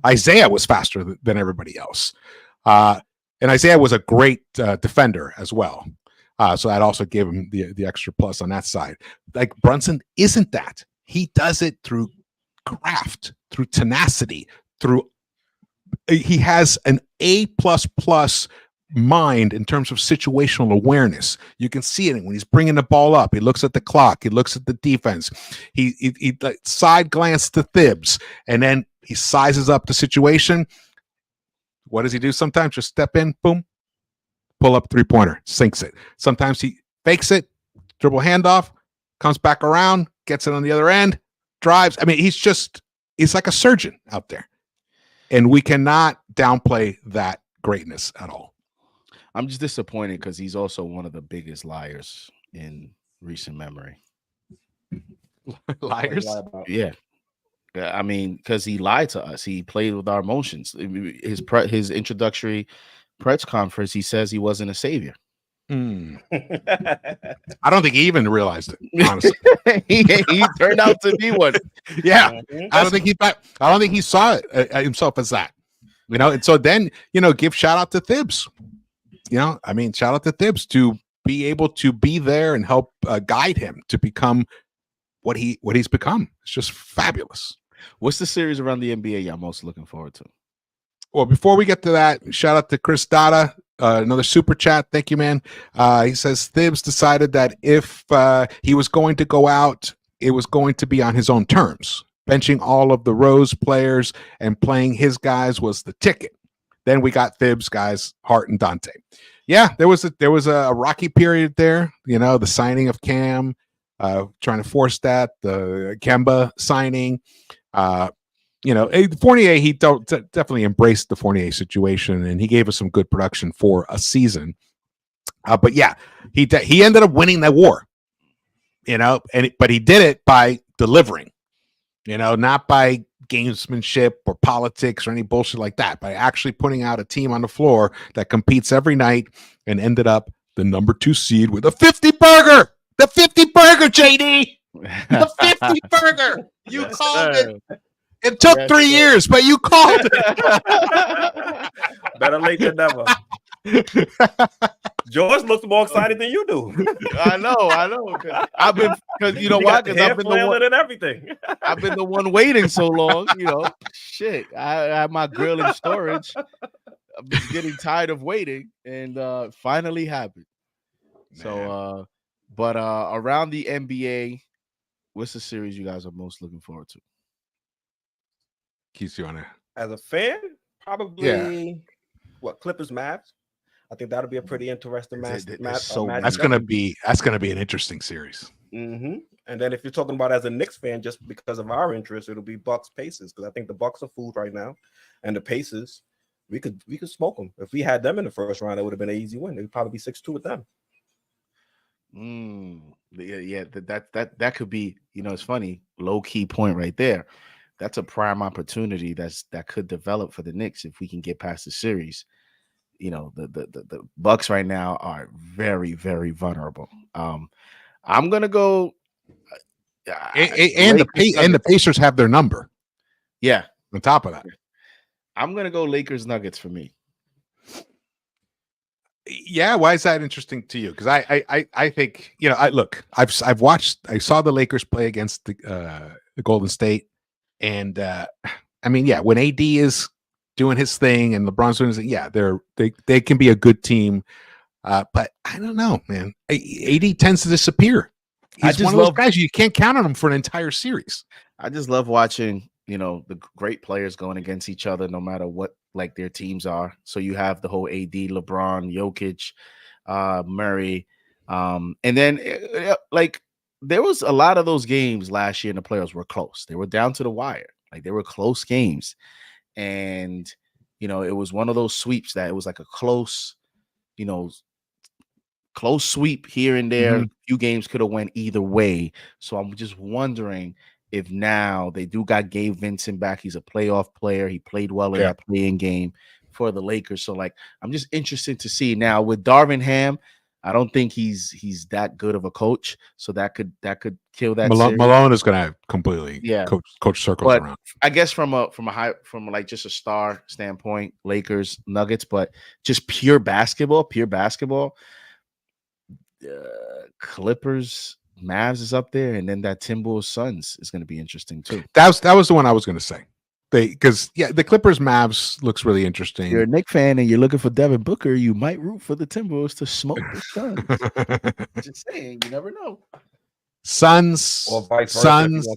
Isaiah was faster than everybody else. And Isaiah was a great defender as well. So that also gave him the extra plus on that side. Like Brunson isn't that. He does it through craft, through tenacity, he has an A++ mind in terms of situational awareness. You can see it when he's bringing the ball up. He looks at the clock. He looks at the defense. He side glance to Thibs, and then he sizes up the situation. What does he do? Sometimes just step in, boom, pull up 3-pointer, sinks it. Sometimes he fakes it, dribble handoff, comes back around, gets it on the other end, drives. I mean, he's like a surgeon out there. And we cannot downplay that greatness at all. I'm just disappointed because he's also one of the biggest liars in recent memory. Liars? Yeah. I mean, because he lied to us. He played with our emotions. His introductory press conference, he says he wasn't a savior. I don't think he even realized it, honestly. he turned out to be one. Yeah. I don't think he saw it himself as that. And so then, give shout out to Thibs. Shout out to Thibs to be able to be there and help guide him to become what he's become. It's just fabulous. What's the series around the NBA y'all most looking forward to? Well, before we get to that, shout out to Chris Dada. Another super chat. Thank you, man. He says Thibs decided that if he was going to go out, it was going to be on his own terms. Benching all of the Rose players and playing his guys was the ticket. Then we got Thibs guys, Hart and Dante. Yeah, there was a rocky period there. The signing of Cam, trying to force that, the Kemba signing. Fournier, he definitely embraced the Fournier situation, and he gave us some good production for a season. But yeah, he ended up winning that war, but he did it by delivering, not by gamesmanship or politics or any bullshit like that, by actually putting out a team on the floor that competes every night and ended up the number 2 seed with a 50 burger. The 50 burger, JD. The 50 burger. You Yes, called sir. it. It took Yes, 3 sir. years, but you called it. Better late than never. George looks more excited than you do. I know. Because you know why? Because I've been the one. And everything. I've been the one waiting so long. Shit. I have my grill in storage. I've been getting tired of waiting, and finally happened. Man. So, but around the NBA, what's the series you guys are most looking forward to? Keith, you wanna? As a fan, probably what Clippers Mavs. I think that'll be a pretty interesting match. That's gonna be an interesting series. Mm-hmm. And then if you're talking about as a Knicks fan, just because of our interest, it'll be Bucks Pacers, because I think the Bucks are food right now, and the Pacers, we could smoke them. If we had them in the first round, it would have been an easy win. It would probably be 6-2 with them. Yeah, that could be. It's funny, low key point right there. That's a prime opportunity that could develop for the Knicks if we can get past the series. The Bucks right now are very, very vulnerable. I'm gonna go, and the Pacers have their number. Yeah. On top of that, I'm gonna go Lakers Nuggets for me. Yeah, why is that interesting to you? Because I think I saw the Lakers play against the Golden State, and when AD is doing his thing and LeBron's doing his thing, they can be a good team, but I don't know, man. AD tends to disappear. He's one of those guys you can't count on him for an entire series. I just love watching the great players going against each other, no matter what their teams are. So you have the whole AD, LeBron, Jokic, Murray, and then there was a lot of those games last year in the playoffs were close. They were down to the wire. They were close games, and it was one of those sweeps that it was like a close sweep here and there. A few games could have went either way. So I'm just wondering if now they do got Gabe Vincent back. He's a playoff player. He played well in that playing game for the Lakers. So I'm just interested to see now with Darvin Ham. I don't think he's that good of a coach. So that could kill that. Malone is going to completely coach circles around. I guess from just a star standpoint, Lakers, Nuggets, but just pure basketball. Clippers, Mavs is up there, and then that Timberwolves Suns is going to be interesting too. That was the one I was going to say. The Clippers Mavs looks really interesting. You're a Knicks fan and you're looking for Devin Booker, you might root for the Timberwolves to smoke the Suns. Just saying, you never know. Suns or vice versa. Suns.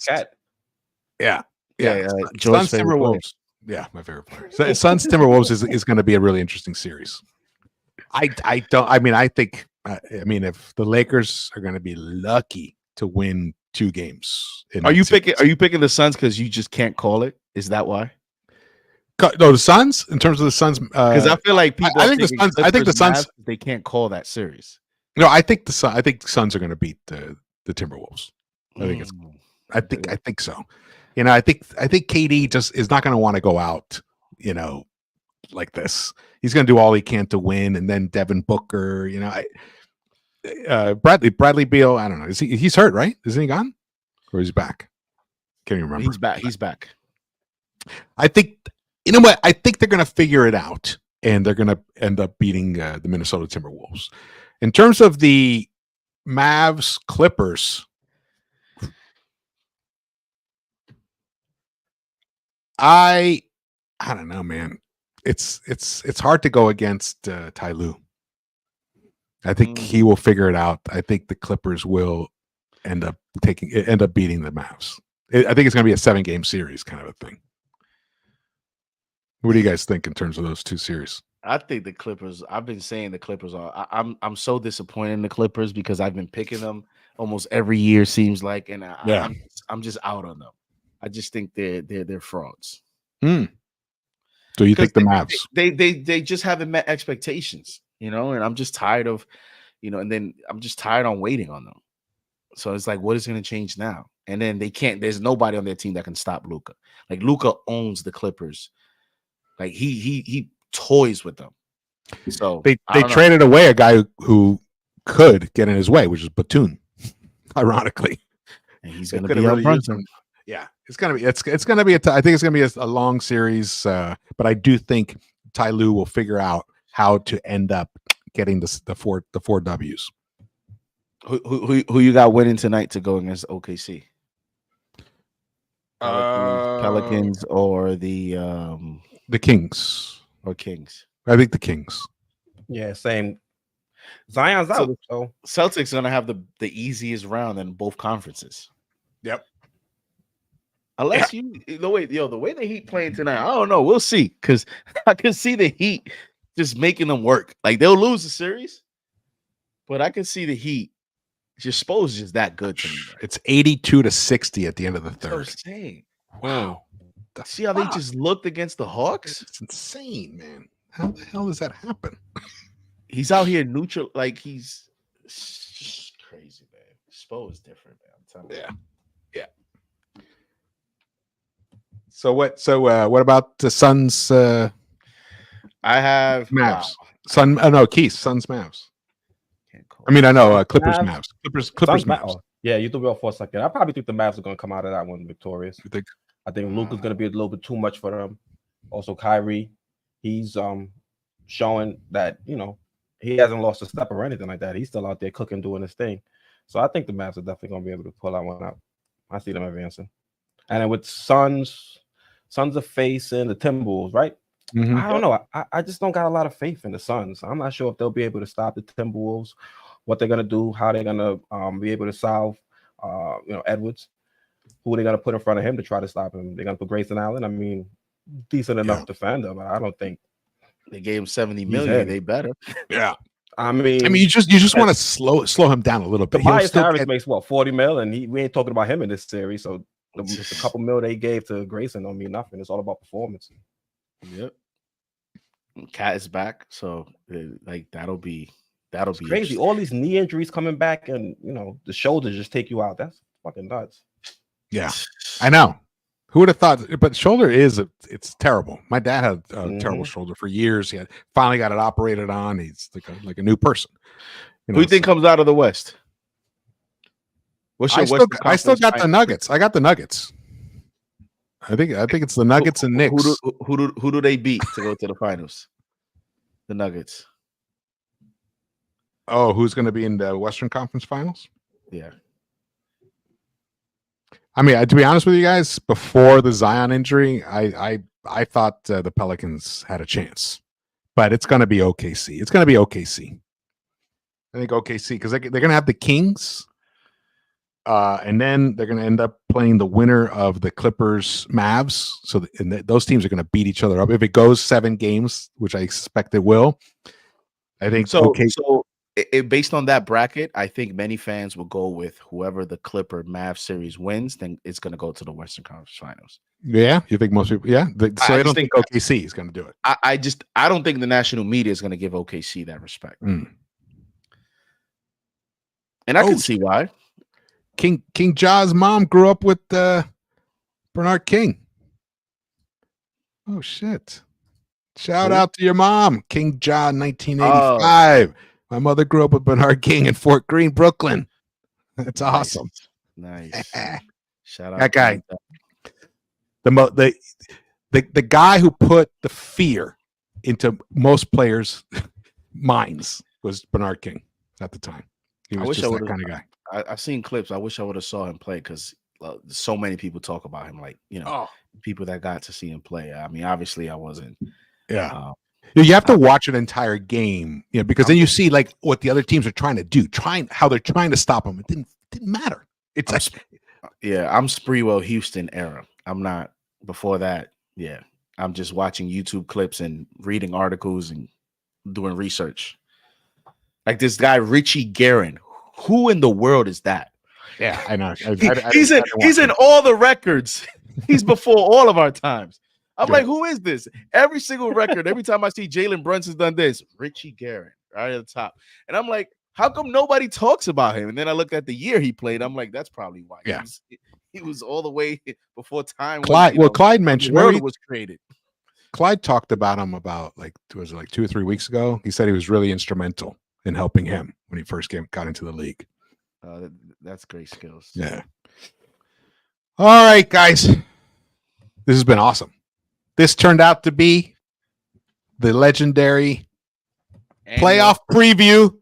Yeah. Suns Timberwolves. Yeah, my favorite player. Suns Timberwolves is going to be a really interesting series. I think if the Lakers are going to be lucky to win 2 games, are you picking the Suns because you just can't call it? Is that why? No, the Suns. In terms of the Suns, because I feel like people. I think the Suns. They can't call that series. No, I think the Suns are going to beat the Timberwolves. I think so. I think KD just is not going to want to go out. Like this. He's going to do all he can to win, and then Devin Booker. Bradley Beal. I don't know. He's hurt, right? Isn't he gone, or is he back? Can't even remember. He's back. I think. You know what? I think they're going to figure it out, and they're going to end up beating the Minnesota Timberwolves. In terms of the Mavs Clippers, I don't know, man. It's hard to go against Ty Lue. I think he will figure it out. I think the Clippers will end up beating the Mavs. I think it's going to be a 7-game series kind of a thing. What do you guys think in terms of those 2 series? I think the Clippers. I've been saying the Clippers are. I'm so disappointed in the Clippers because I've been picking them almost every year. Seems like, and I'm just out on them. I just think they're frauds. So you think the Mavs? They just haven't met expectations, and I'm just tired of, and then I'm just tired on waiting on them. So it's like, what is going to change now? And then they can't. There's nobody on their team that can stop Luka. Like Luka owns the Clippers. Like he toys with them. So they traded away a guy who could get in his way, which is Batum. Ironically, and he's going to be on Brunson. Yeah, it's gonna be. It's gonna be. I think it's gonna be a long series. But I do think Ty Lue will figure out how to end up getting the four W's. Who you got winning tonight to go against OKC? Pelicans or the Kings or Kings? I think the Kings. Yeah, same. Zion's out, so Celtics gonna have the easiest round in both conferences. Yep. Unless the way the Heat playing tonight, I don't know. We'll see, because I can see the Heat just making them work. Like they'll lose the series, but I can see the Heat. Just suppose just that good to me. It's 82-60 at the end of the third. Insane. Wow. See how they just looked against the Hawks? It's insane, man. How the hell does that happen? He's out here neutral, like he's just crazy, man. Spo is different, man. I'm telling you. Yeah. So what about the Suns? I have Mavs. Quis. Suns Mavs. I mean, I know Clippers Mavs. Clippers Mavs. Yeah, you threw me off for a second. I probably think the Mavs are going to come out of that one victorious. You think? I think Luka's going to be a little bit too much for them. Also, Kyrie, he's showing that he hasn't lost a step or anything like that. He's still out there cooking, doing his thing. So I think the Mavs are definitely going to be able to pull that one out. I see them advancing. And then with Suns are facing the Timberwolves, right? Mm-hmm. I don't know. I just don't got a lot of faith in the Suns. I'm not sure if they'll be able to stop the Timberwolves, what they're gonna do, how they're gonna be able to solve Edwards, who they're gonna put in front of him to try to stop him. They're gonna put Grayson Allen. I mean, decent enough defender, but I don't think they gave him $70 million. They better. Yeah. I mean, you just want to slow him down a little bit. Tobias Harris makes what, $40 million, and we ain't talking about him in this series. So the couple mil they gave to Grayson don't mean nothing. It's all about performance. Yep. Cat is back, so that'll be crazy. All these knee injuries coming back, and the shoulders just take you out. That's fucking nuts. Yeah, I know. Who would have thought? But shoulder it's terrible. My dad had a terrible shoulder for years. He finally got it operated on. He's like a new person. Who do you think comes out of the West? What's your I still got the Nuggets. I got the Nuggets. I think it's the Nuggets and Knicks. Who do they beat to go to the finals? The Nuggets. Oh, who's going to be in the Western Conference Finals? Yeah. I mean, to be honest with you guys, before the Zion injury, I thought the Pelicans had a chance, but it's going to be OKC. It's going to be OKC. I think OKC, because they're going to have the Kings. And then they're going to end up playing the winner of the Clippers Mavs. So those teams are going to beat each other up. If it goes 7 games, which I expect it will, I think so. So based on that bracket, I think many fans will go with whoever the Clipper Mavs series wins. Then it's going to go to the Western Conference Finals. Yeah, you think most people? Yeah, so I don't think OKC is going to do it. I don't think the national media is going to give OKC that respect. And I can see why. King Ja's mom grew up with Bernard King. Oh shit! Shout out to your mom, King Ja, 1985. My mother grew up with Bernard King in Fort Greene, Brooklyn. That's awesome. Nice. Shout out that guy. The guy who put the fear into most players' minds was Bernard King at the time. He was just that kind of guy. I've seen clips. I wish I would have saw him play, because so many people talk about him, like people that got to see him play. I mean, obviously I wasn't. Yeah, you have to watch an entire game, because then you see like what the other teams are trying to do, how they're trying to stop him. It didn't matter. I'm Sprewell Houston era. I'm not before that. Yeah, I'm just watching YouTube clips and reading articles and doing research. Like this guy Richie Guerin. Who in the world is that? Yeah, I know. He's in all the records. He's before all of our times. I'm like, who is this? Every single record, every time I see Jalen Brunson's done this, Richie Guerin right at the top. And I'm like, how come nobody talks about him? And then I looked at the year he played. I'm like, that's probably why. Yeah. He was all the way before time. Clyde, was, Clyde mentioned the world was created. Clyde talked about him about was it like 2 or 3 weeks ago? He said he was really instrumental in helping him when he first got into the league. That's great skills. Yeah. All right, guys. This has been awesome. This turned out to be the legendary playoff preview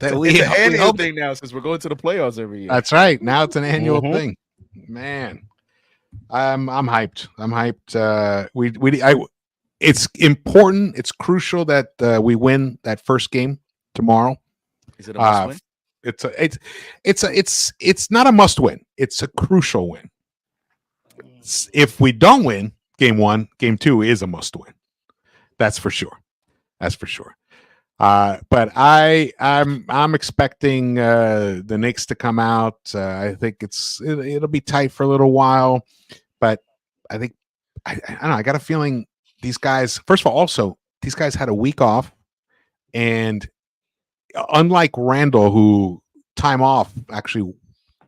that it's an annual thing now since we're going to the playoffs every year. That's right. Now it's an annual thing. Man, I'm hyped. I'm hyped. It's important. It's crucial that we win that first game tomorrow. Is it a must win? It's not a must win. It's a crucial win. If we don't win game 1, game 2 is a must win. That's for sure. That's for sure. But I'm expecting the Knicks to come out. I think it'll be tight for a little while, but I think I don't know. I got a feeling these guys. First of all, also these guys had a week off, and unlike Randall, who time off actually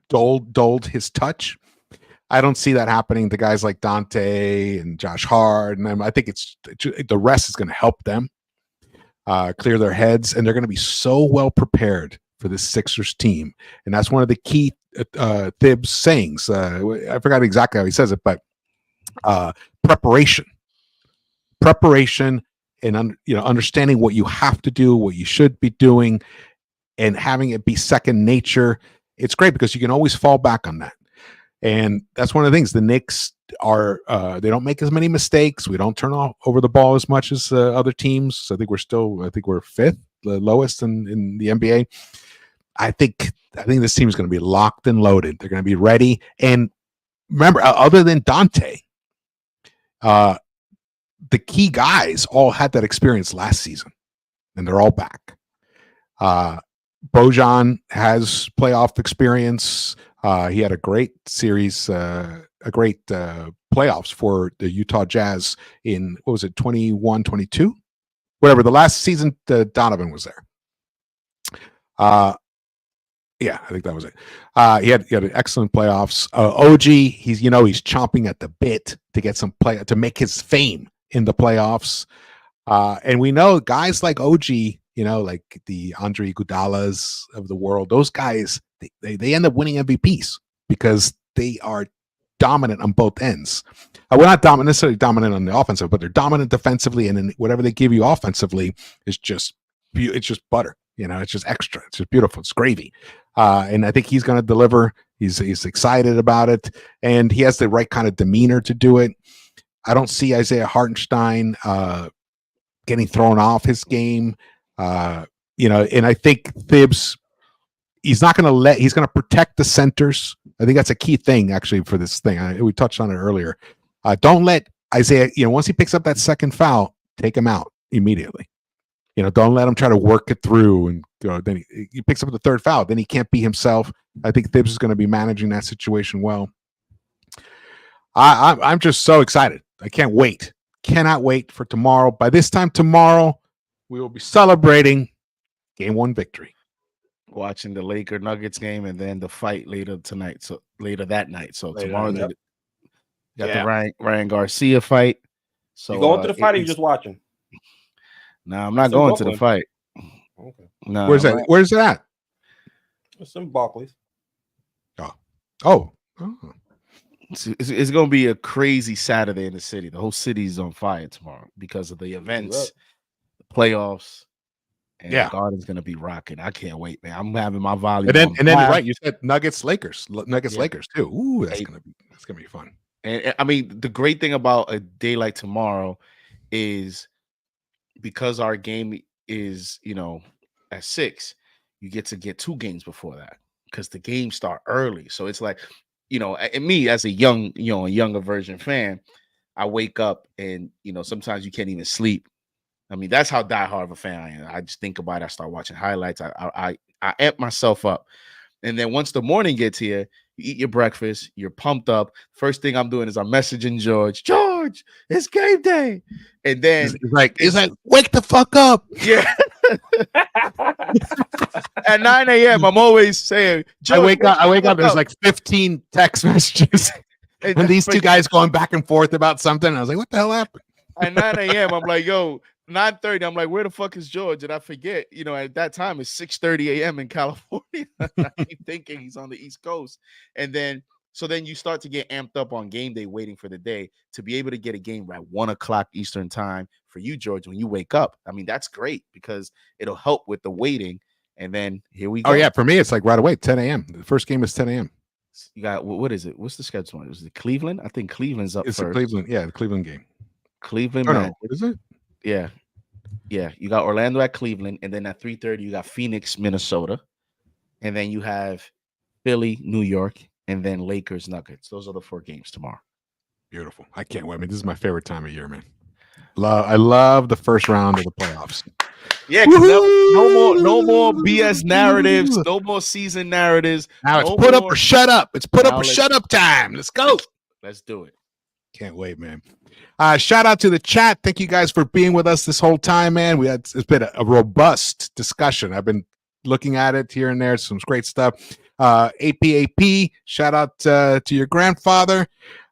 dulled his touch, I don't see that happening to guys like Dante and Josh Hart, and I think the rest is going to help them clear their heads, and they're going to be so well prepared for this Sixers team. And that's one of the key Thibs sayings. I forgot exactly how he says it, but preparation, and understanding what you have to do, what you should be doing, and having it be second nature. It's great because you can always fall back on that. And that's one of the things. The Knicks are they don't make as many mistakes. We don't turn over the ball as much as other teams. I think we're fifth, the lowest in the NBA. I think this team is going to be locked and loaded. They're going to be ready. And remember, other than Dante, the key guys all had that experience last season, and they're all back. Bojan has playoff experience. He had a great series, playoffs for the Utah Jazz in, 21, 22? Whatever, the last season Donovan was there. Yeah, I think that was it. He had an excellent playoffs. OG, he's chomping at the bit to get some play to make his fame in the playoffs. And we know guys like OG, like the Andre Iguodala's of the world, those guys, they end up winning MVPs because they are dominant on both ends. We're not necessarily dominant on the offensive, but they're dominant defensively, and then whatever they give you offensively is just butter. It's just extra. It's just beautiful. It's gravy. And I think he's going to deliver. He's excited about it, and he has the right kind of demeanor to do it. I don't see Isaiah Hartenstein getting thrown off his game. And I think Thibs, he's going to protect the centers. I think that's a key thing actually for this thing. We touched on it earlier. Don't let Isaiah, once he picks up that second foul, take him out immediately. Don't let him try to work it through and go. Then he picks up the third foul. Then he can't be himself. I think Thibs is going to be managing that situation well. I'm just so excited. I can't wait. Cannot wait for tomorrow. By this time tomorrow, we will be celebrating game 1 victory. Watching the Laker Nuggets game and then the fight later that night. So tomorrow you got the Ryan Garcia fight. So you going to the fight or you just watching? No, I'm not going to the fight. Okay. No. Where's that? Where's it at? It's in Barclays. Oh. It's going to be a crazy Saturday in the city. The whole city's on fire tomorrow because of the events, the playoffs. And the Garden's going to be rocking. I can't wait, man. I'm having my volume. And then right, you said Nuggets Lakers too. Ooh, that's gonna be fun. And I mean, the great thing about a day like tomorrow is because our game is at 6, you get 2 games before that because the games start early. So it's like, and me as a younger version fan, I wake up and sometimes you can't even sleep. I mean, that's how diehard of a fan I am. I just think about it. I start watching highlights. I amp myself up. And then once the morning gets here, you eat your breakfast, you're pumped up. First thing I'm doing is I'm messaging George, it's game day. And then he's like, wake the fuck up. Yeah. at 9 a.m. I'm always saying, I wake up. There's like 15 text messages, and these two guys going back and forth about something. I was like, "What the hell happened?" At 9 a.m., I'm like, "Yo, 9:30." I'm like, "Where the fuck is George?" And I forget. At that time it's 6:30 a.m. in California. I keep thinking he's on the East Coast, and then you start to get amped up on game day, waiting for the day to be able to get a game at 1:00 Eastern time for you, George, when you wake up. I mean, that's great because it'll help with the waiting. And then here we go. Oh yeah, for me it's like right away, 10 a.m. The first game is 10 a.m. You got what is it? What's the schedule? Is it Cleveland? I think Cleveland's up It's first. the Cleveland, the Cleveland game. Cleveland, No, what is it? Yeah. You got Orlando at Cleveland, and then at 3:30 you got Phoenix, Minnesota, and then you have Philly, New York, and then Lakers, Nuggets. Those are the 4 games tomorrow. Beautiful. I can't wait. I mean, this is my favorite time of year, man. I love the first round of the playoffs. Yeah, no more BS narratives, no more season narratives. Now it's put up or shut up. It's put up or shut up time. Let's go. Let's do it. Can't wait, man. Shout out to the chat. Thank you guys for being with us this whole time, man. It's been a robust discussion. I've been looking at it here and there. Some great stuff. APAP, shout out to your grandfather.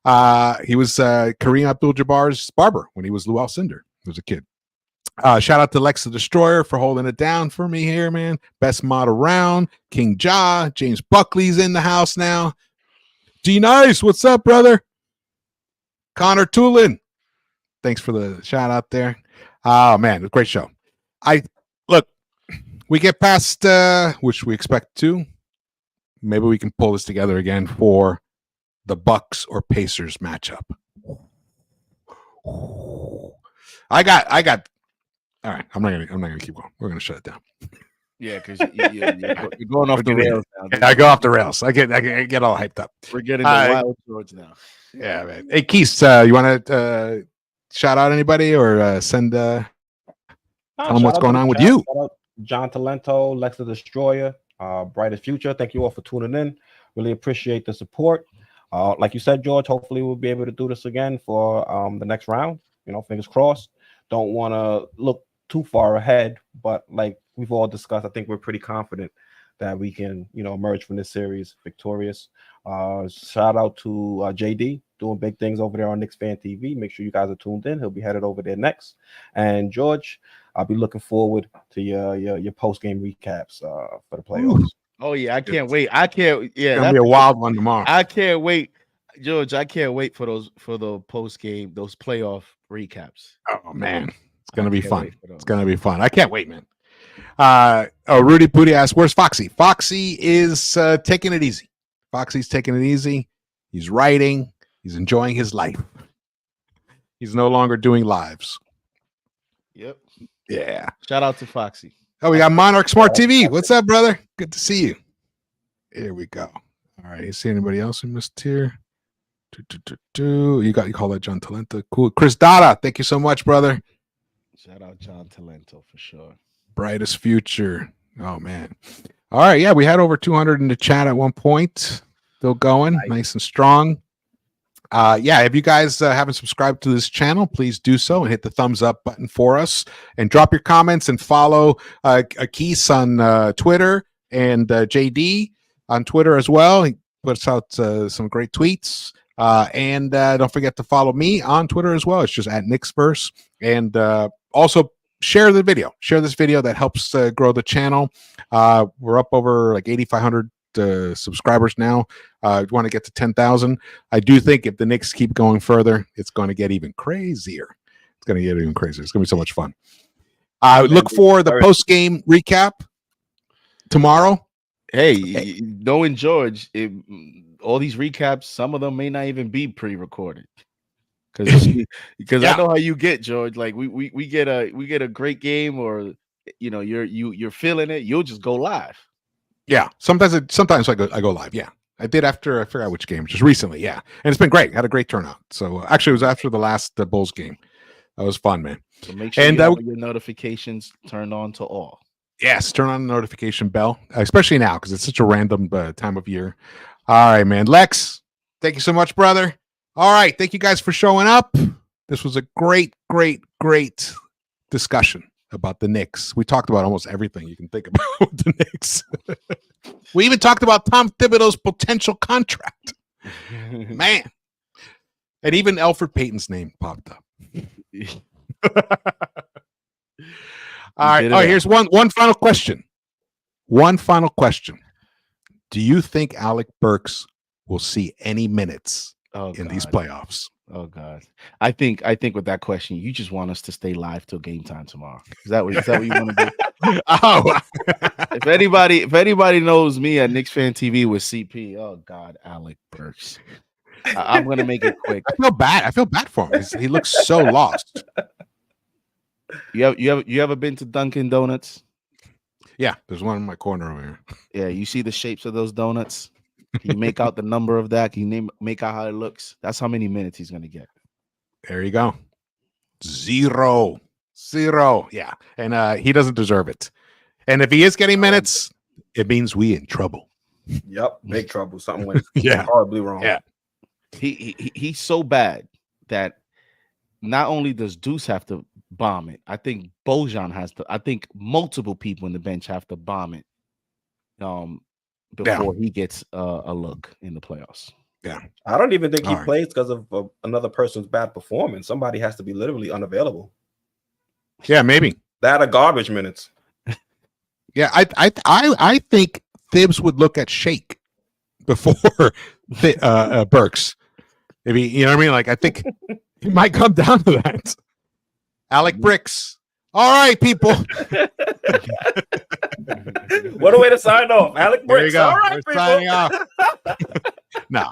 He was Kareem Abdul-Jabbar's barber when he was Lou Alcindor. He was a kid. Shout out to Lex the Destroyer for holding it down for me here, man. Best mod around. King Ja. James Buckley's in the house now. D-Nice, what's up, brother? Connor Toolin, thanks for the shout out there. Oh, man, a great show. Look, we get past, which we expect to. Maybe we can pull this together again for the Bucks or Pacers matchup. I got. All right, I'm not gonna keep going. We're gonna shut it down. Yeah, because you're going off the rails now. I go off the rails. I get all hyped up. We're getting the wild George now. Yeah, man. Hey, Quis, you want to shout out anybody or send tell them what's going on with you? Shout out John Talento, Lex the Destroyer, Brightest Future. Thank you all for tuning in. Really appreciate the support. Like you said, George, hopefully we'll be able to do this again for the next round. Fingers crossed. Don't want to look too far ahead, but like we've all discussed, I think we're pretty confident that we can, emerge from this series victorious. Shout out to JD doing big things over there on Knicks Fan TV. Make sure you guys are tuned in. He'll be headed over there next. And George, I'll be looking forward to your post game recaps for the playoffs. Oh yeah, I can't wait. Yeah, it's gonna be a wild one tomorrow. I can't wait, George. I can't wait for the post game, those playoff recaps. Oh man, it's gonna be fun. It's gonna be fun. I can't wait, man. Rudy Pooty asks, "Where's Foxy?" Foxy is taking it easy. Foxy's taking it easy. He's writing. He's enjoying his life. He's no longer doing lives. Yep. Yeah. Shout out to Foxy. Oh, we got Monarch Smart TV. What's up, brother? Good to see you. Here we go. All right. You see anybody else who missed here? You call that John Talento. Cool. Chris Dada. Thank you so much, brother. Shout out John Talento for sure. Brightest Future. Oh man. All right. Yeah, we had over 200 in the chat at one point. Still going. Nice and strong. If you guys haven't subscribed to this channel, please do so and hit the thumbs up button for us and drop your comments and follow Quis on Twitter and JD on Twitter as well. He puts out some great tweets. And don't forget to follow me on Twitter as well. It's just at Knicks-Verse. And also share the video. Share this video. That helps grow the channel. We're up over like 8,500 subscribers now. Want to get to 10,000. I do think if the Knicks keep going further, it's going to get even crazier. It's going to get even crazier. It's going to be so much fun. Look for the post-game recap tomorrow. Hey, knowing George, all these recaps, some of them may not even be pre-recorded. Because I know how you get, George. Like we get a great game, or you're feeling it, you'll just go live. Yeah, sometimes I go live. Yeah, I did after I forgot which game, just recently. Yeah, and it's been great. Had a great turnout. So actually, it was after the last Bulls game. That was fun, man. So make sure you have your notifications turned on to all. Yes, turn on the notification bell, especially now because it's such a random time of year. All right, man. Lex, thank you so much, brother. All right, thank you guys for showing up. This was a great discussion. about the Knicks. We talked about almost everything you can think about with the Knicks. We even talked about Tom Thibodeau's potential contract. Man. And even Alfred Payton's name popped up. All right. Oh, here's one final question. One final question. Do you think Alec Burks will see any minutes in these playoffs? Oh God. I think with that question, you just want us to stay live till game time tomorrow. Is that what you want to do? Oh, if anybody knows me at Knicks Fan TV with CP, oh God, Alec Burks. I'm gonna make it quick. I feel bad for him. He looks so lost. You ever been to Dunkin' Donuts? Yeah, there's one in my corner over here. Yeah, you see the shapes of those donuts? Can you make out the number of that? Can you make out how it looks? That's how many minutes he's gonna get. There you go. Zero. Yeah, and he doesn't deserve it. And if he is getting minutes, it means we in trouble. Yep, big trouble. Something went horribly wrong. Yeah, he's so bad that not only does Deuce have to bomb it, I think Bojan has to. I think multiple people in the bench have to bomb it. Before he gets a look in the playoffs. Yeah, I don't even think he plays because of another person's bad performance. Somebody has to be literally unavailable. Yeah, maybe that are garbage minutes. Yeah, I think Thibs would look at Shake before Burks. Maybe, you know what I mean? Like, I think it might come down to that. Alec Bricks. All right, people. What a way to sign off. Alec Bricks. There you go. All right, We're people. signing off.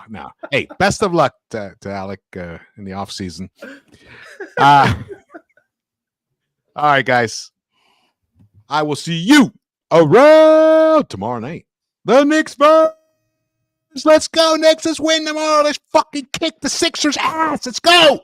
No. Hey, best of luck to Alec in the offseason. All right, guys. I will see you around tomorrow night. The Knicks-Verse. Let's go, Knicks. Let's win tomorrow. Let's fucking kick the Sixers' ass. Let's go.